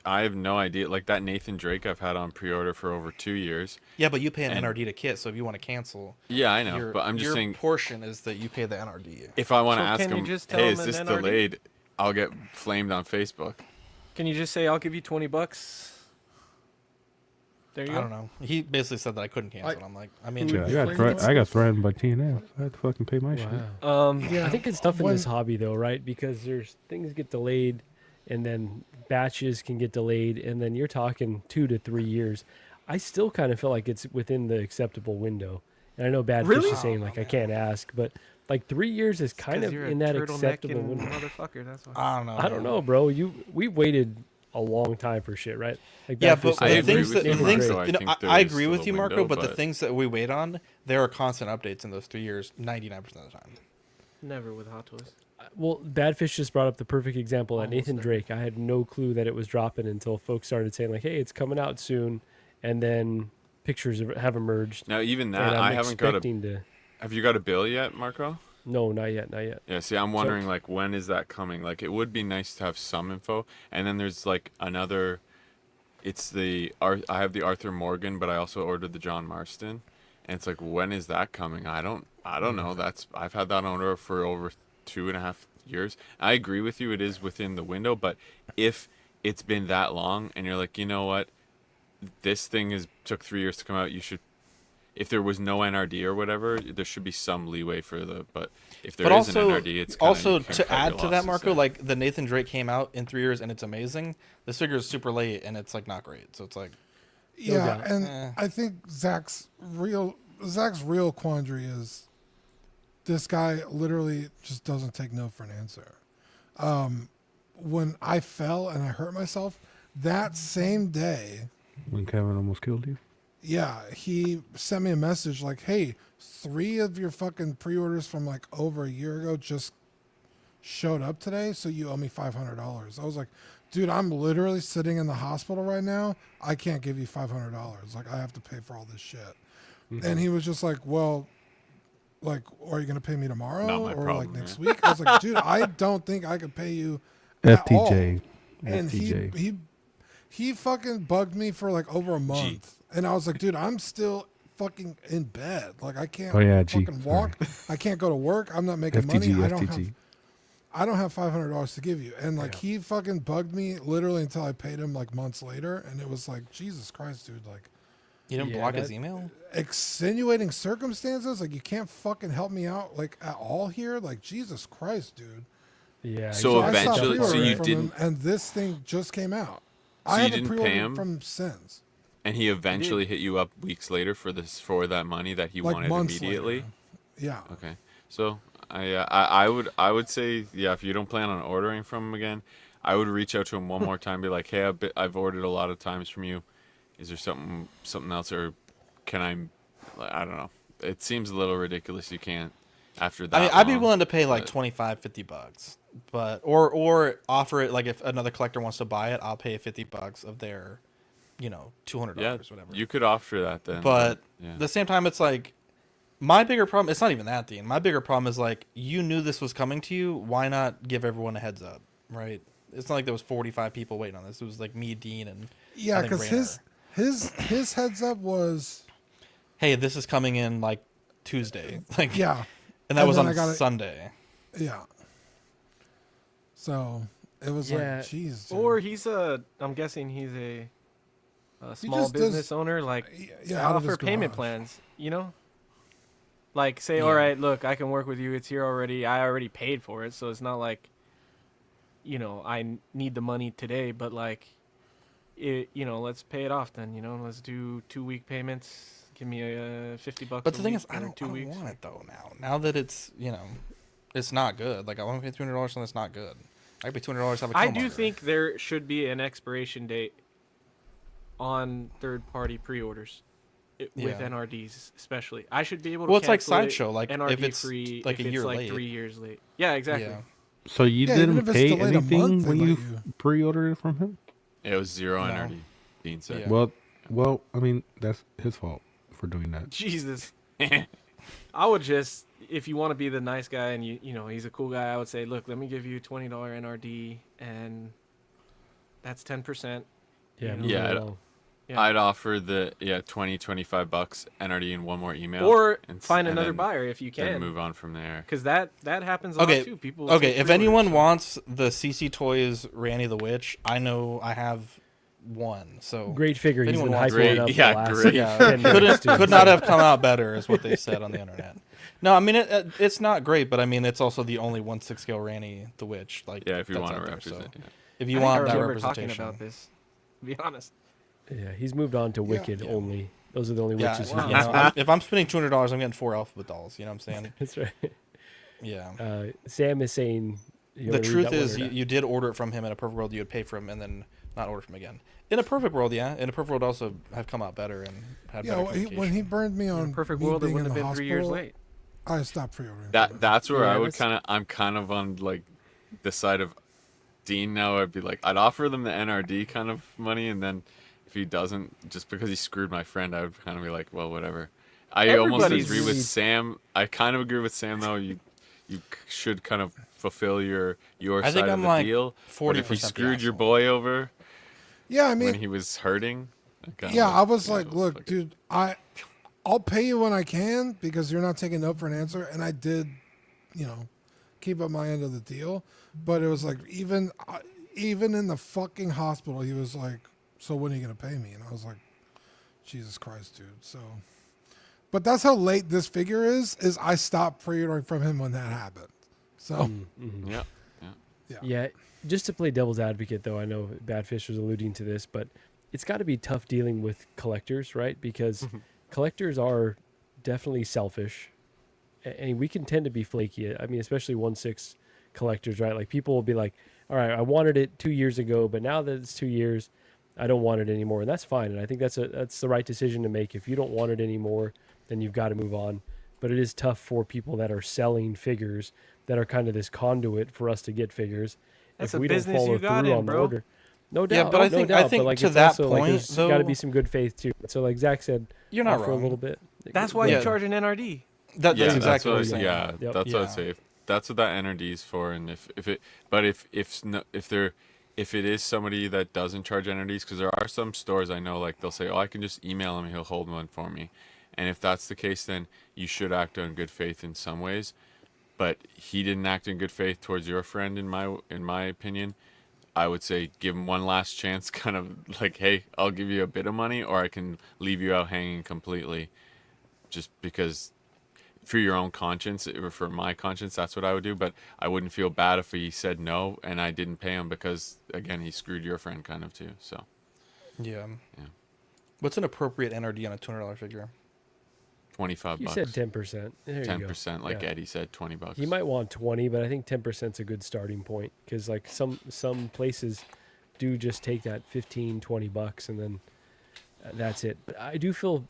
I have no idea. Like that Nathan Drake I've had on pre-order for over 2 years. Yeah, but you pay an And- NRD to Kit, so if you want to cancel, Yeah, I know, your, but I'm just your saying portion is that you pay the NRD. if I want to So ask can you him, just tell hey, him is an this NRD? delayed? I'll get flamed on Facebook. Can you just say I'll give you $20? There you I go. don't know. He basically said that I couldn't cancel. I'm like, I mean, Yeah, I got threatened by TNF. I had to fucking pay my shit. I think it's tough in this hobby though, right? Because there's things get delayed, and then batches can get delayed, and then you're talking 2 to 3 years. I still kind of feel like it's within the acceptable window. And I know Bad Fish is saying like I can't ask, but like 3 years is kind of in that acceptable window. Motherfucker, that's why. I don't know. I don't know, bro. We've waited a long time for shit, right? Like Yeah, Bad Fish but said, the things Nathan that, Drake. you know, I agree with you, Marco. But the things that we wait on, there are constant updates in those 3 years, 99% of the time. Never with Hot Toys. Well, Bad Fish just brought up the perfect example at Nathan Drake. I had no clue that it was dropping until folks started saying like, "Hey, it's coming out soon," and then pictures have emerged. Now, even that, I haven't got a. Have you got a bill yet, Marco? No, not yet, not yet. Yeah, see, I'm wondering like when is that coming? Like, it would be nice to have some info, and then there's like another. It's I have the Arthur Morgan, but I also ordered the John Marston, and it's like, when is that coming? I don't know. I've had that on order for over 2.5 years. I agree with you. It is within the window, but if it's been that long, and you're like, you know what, this thing took 3 years to come out. You should, if there was no NRD or whatever, there should be some leeway for but if there is an NRD, it's kinda, also to add to that, Marco, like the Nathan Drake came out in 3 years and it's amazing. This figure is super late and it's like not great. So it's like, yeah, and I think Zach's real quandary is this guy literally just doesn't take no for an answer. When I fell and I hurt myself that same day, when Kevin almost killed you. Yeah, he sent me a message like, "Hey, 3 of your fucking pre-orders from like over a year ago just showed up today, so you owe me $500." I was like, "Dude, I'm literally sitting in the hospital right now. I can't give you $500. Like, I have to pay for all this shit." Mm-hmm. And he was just like, "Well, like, are you gonna pay me tomorrow or problem, like next week?" I was like, "Dude, I don't think I could pay you FTJ." At all." And he fucking bugged me for like over a month. And I was like, dude, I'm still fucking in bed. Like, I can't fucking walk. I can't go to work. I'm not making money. I don't have $500 to give you. And like, he fucking bugged me literally until I paid him like months later. And it was like, Jesus Christ, dude. Like, you didn't block his email? Extenuating circumstances. Like, you can't fucking help me out like at all here. Like, Jesus Christ, dude. Yeah. So eventually, so you didn't. And this thing just came out. So I you haven't didn't pay him from since. And he eventually hit you up weeks later for that money that he like wanted immediately. Later. Yeah. Okay. So I would say, yeah, if you don't plan on ordering from him again, I would reach out to him one more time, be like, hey, I've ordered a lot of times from you. Is there something else, or can I don't know. It seems a little ridiculous. You can't after that. I mean, I'd be willing to pay like $25-$50, but or offer it like if another collector wants to buy it, I'll pay $50 of their, $200, whatever. You could offer that then. But at the same time, it's like my bigger problem. It's not even that, Dean. My bigger problem is like you knew this was coming to you. Why not give everyone a heads up, right? It's not like there was 45 people waiting on this. It was like me, Dean, and because his heads up was, hey, this is coming in like Tuesday, like and that and was on Sunday. Yeah. So it was like, jeez. Or I'm guessing he's a small business owner, like offer payment plans, like say, all right, look, I can work with you. It's here already. I already paid for it. So it's not like, I need the money today, but like, let's pay it off then, let's do 2-week payments. Give me $50. But the thing is, I don't want it though now that it's, it's not good. Like I want to pay $200 and it's not good. I pay $200 have a I do think there should be an expiration date on third-party pre-orders with NRDs, especially. I should be able to. Well, it's like cancel Sideshow, like NRD if it's free like if a year it's like late. 3 years late. Yeah, exactly. Yeah. So you didn't pay anything when you pre-ordered it from him? It was zero NRD. Dean said. Yeah. Well, I mean that's his fault for doing that. Jesus. I would just, if you want to be the nice guy and he's a cool guy, I would say, look, let me give you $20 NRD and that's 10%. I'd offer the $20-$25 NRD and one more email, or find another buyer if you can. And move on from there. Because that happens a lot too. People. Okay, if anyone wants the CC Toys Randy the Witch, I know I have one. So Great figure. if He's been anyone wants hyping it one- up yeah, the last great. 10 minutes, too. could not have come out better, is what they said on the internet. No, I mean it's not great, but I mean it's also the only 1/6 scale Ranny the Witch. Like Yeah, if you that's want to out there, represent. so Yeah. if you I want that remember talking representation. about this. To be honest. Yeah, he's moved on to Wicked only. Those are the only Yeah, witches. you he's know, got. if I'm spending $200, I'm getting 4 alphabet dolls. You know what I'm saying? That's right. Yeah. Sam is saying. You The wanna read truth that one is, or not? you did order it from him. In a perfect world, you would pay for him and then not order from him again. In a perfect world, yeah. In a perfect world, also have come out better and had better When he communication. burned me on In a perfect me world, it being wouldn't in have the been 3 years hospital, late. I stopped pre-ordering. That's where Yeah, I would that's- I'm kind of on like the side of Dean now. I'd be like, I'd offer them the NRD kind of money, and then if he doesn't, just because he screwed my friend, I would kind of be like, well, whatever. I almost Everybody's agree with really- Sam. I kind of agree with Sam though. You should kind of fulfill your I side think of I'm the like deal. But if he 40% the screwed your asshole. boy over Yeah, I when mean, he was hurting, yeah, I was like, look, dude, I'll pay you when I can because you're not taking no for an answer, and I did, keep up my end of the deal. But it was like even in the fucking hospital, he was like, "So when are you gonna pay me?" And I was like, "Jesus Christ, dude." So, but that's how late this figure is. I stopped pre-ordering from him when that happened. So, yeah. Yeah, just to play devil's advocate, though, I know Badfish was alluding to this, but it's got to be tough dealing with collectors, right? Because collectors are definitely selfish, and we can tend to be flaky. I mean, especially 1/6 collectors, right? Like people will be like, "All right, I wanted it 2 years ago, but now that it's 2 years, I don't want it anymore," and that's fine. And I think that's the right decision to make. If you don't want it anymore, then you've got to move on. But it is tough for people that are selling figures that are kind of this conduit for us to get figures. That's if a we don't business follow you got through in, on the bro. order. No doubt. Yeah, but I no think- doubt, I think but like to it's that also, like, point, there's got to though- be some good faith too. So like Zach said, You're not offer a wrong. little bit. That's why Yeah. you charge an NRD. That's Yeah, exactly that's what what I I'm say. saying. Yeah, Yep. that's what Yeah. I'd say. That's what that NRD is for, and if it is somebody that doesn't charge NRDs, because there are some stores I know, like they'll say, "Oh, I can just email him; he'll hold one for me," and if that's the case, then you should act on good faith in some ways. But he didn't act in good faith towards your friend, in my opinion. I would say give him one last chance, kind of like, hey, I'll give you a bit of money, or I can leave you out hanging completely, just because for your own conscience, or for my conscience, that's what I would do. But I wouldn't feel bad if he said no and I didn't pay him, because again, he screwed your friend kind of too. So Yeah. Yeah. What's an appropriate NRD on a $200 figure? $25. You said 10%. There you go. 10%, like Yeah. Eddie said, $20. He might want 20, but I think 10% is a good starting point because like some places do just take that 15, $20 and then that's it. But I do feel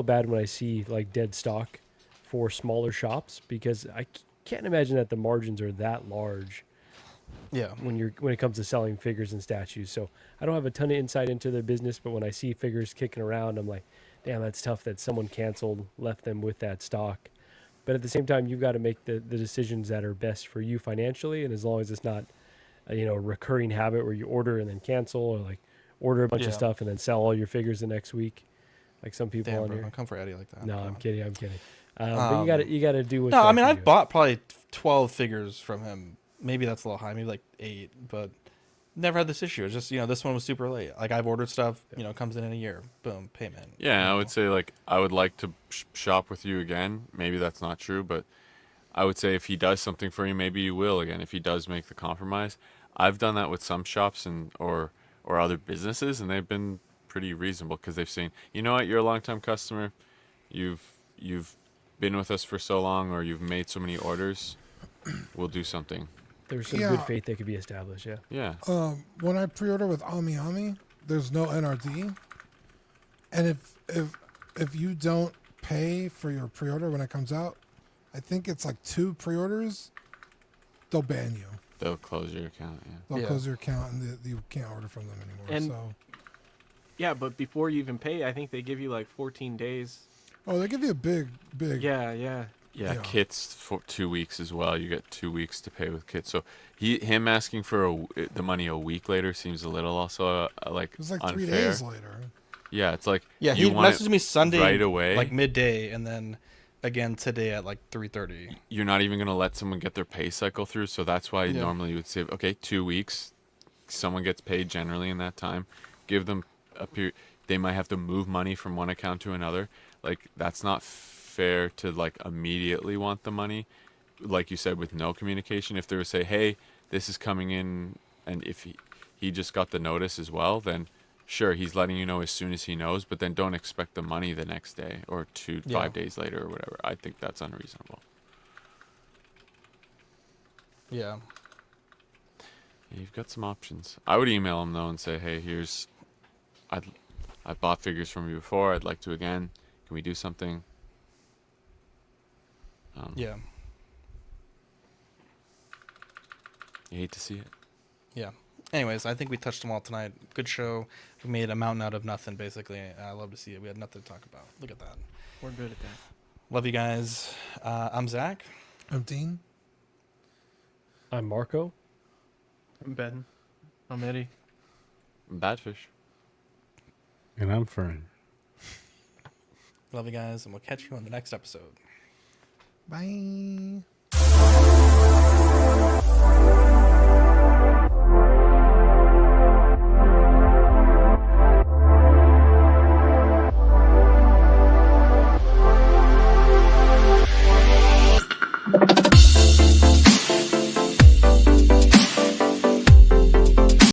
bad when I see like dead stock for smaller shops because I can't imagine that the margins are that large. Yeah. When it comes to selling figures and statues. So I don't have a ton of insight into their business, but when I see figures kicking around, I'm like, damn, that's tough that someone canceled, left them with that stock. But at the same time, you've got to make the decisions that are best for you financially. And as long as it's not a recurring habit where you order and then cancel, or like order a bunch of stuff and then sell all your figures the next week, like some people Damn, on bro, here. don't come for Eddie like that. No, Come I'm on. kidding. But you gotta do what's No, right I mean for I've you. bought probably 12 figures from him. Maybe that's a little high, maybe like 8, but never had this issue. It's just, this one was super late. Like I've ordered stuff, comes in a year, boom, payment. Yeah, I would say like I would like to shop with you again. Maybe that's not true, but I would say if he does something for you, maybe you will again. If he does make the compromise, I've done that with some shops or other businesses, and they've been pretty reasonable because they've seen, you know what, you're a longtime customer, you've been with us for so long, or you've made so many orders, we'll do something. There's some good faith that could be established. Yeah. Yeah. When I pre-order with Ami, there's no NRD, and if you don't pay for your pre-order when it comes out, I think it's like 2 pre-orders, they'll ban you. They'll close your account. Yeah. They'll close your account, and you can't order from them anymore. And so. Yeah, but before you even pay, I think they give you like 14 days. Oh, they give you a big. Yeah. Yeah, kits for 2 weeks as well. You get 2 weeks to pay with kits. So him asking for the money a week later seems a little also like It was like unfair. 3 days later. Yeah, it's like Yeah, you he want messaged it me Sunday right away, like midday, and then again today at like 3:30. You're not even gonna let someone get their pay cycle through, so that's why Yeah. normally you would say, okay, 2 weeks, someone gets paid generally in that time. give them a period. They might have to move money from one account to another. Like, that's not fair to like immediately want the money, like you said, with no communication. If they would say, hey, this is coming in, and if he just got the notice as well, then sure, he's letting you know as soon as he knows, but then don't expect the money the next day or 5 days later or whatever. I think that's unreasonable. Yeah. You've got some options. I would email him though and say, hey, I bought figures from you before. I'd like to again. Can we do something? Yeah. You hate to see it. Yeah. Anyways, I think we touched them all tonight. Good show. We made a mountain out of nothing, basically. I love to see it. We had nothing to talk about. Look at that. We're good at that. Love you guys. I'm Zach. I'm Dean. I'm Marco. I'm Ben. I'm Eddie. I'm Badfish. And I'm Fern. Love you guys, and we'll catch you on the next episode. Bye.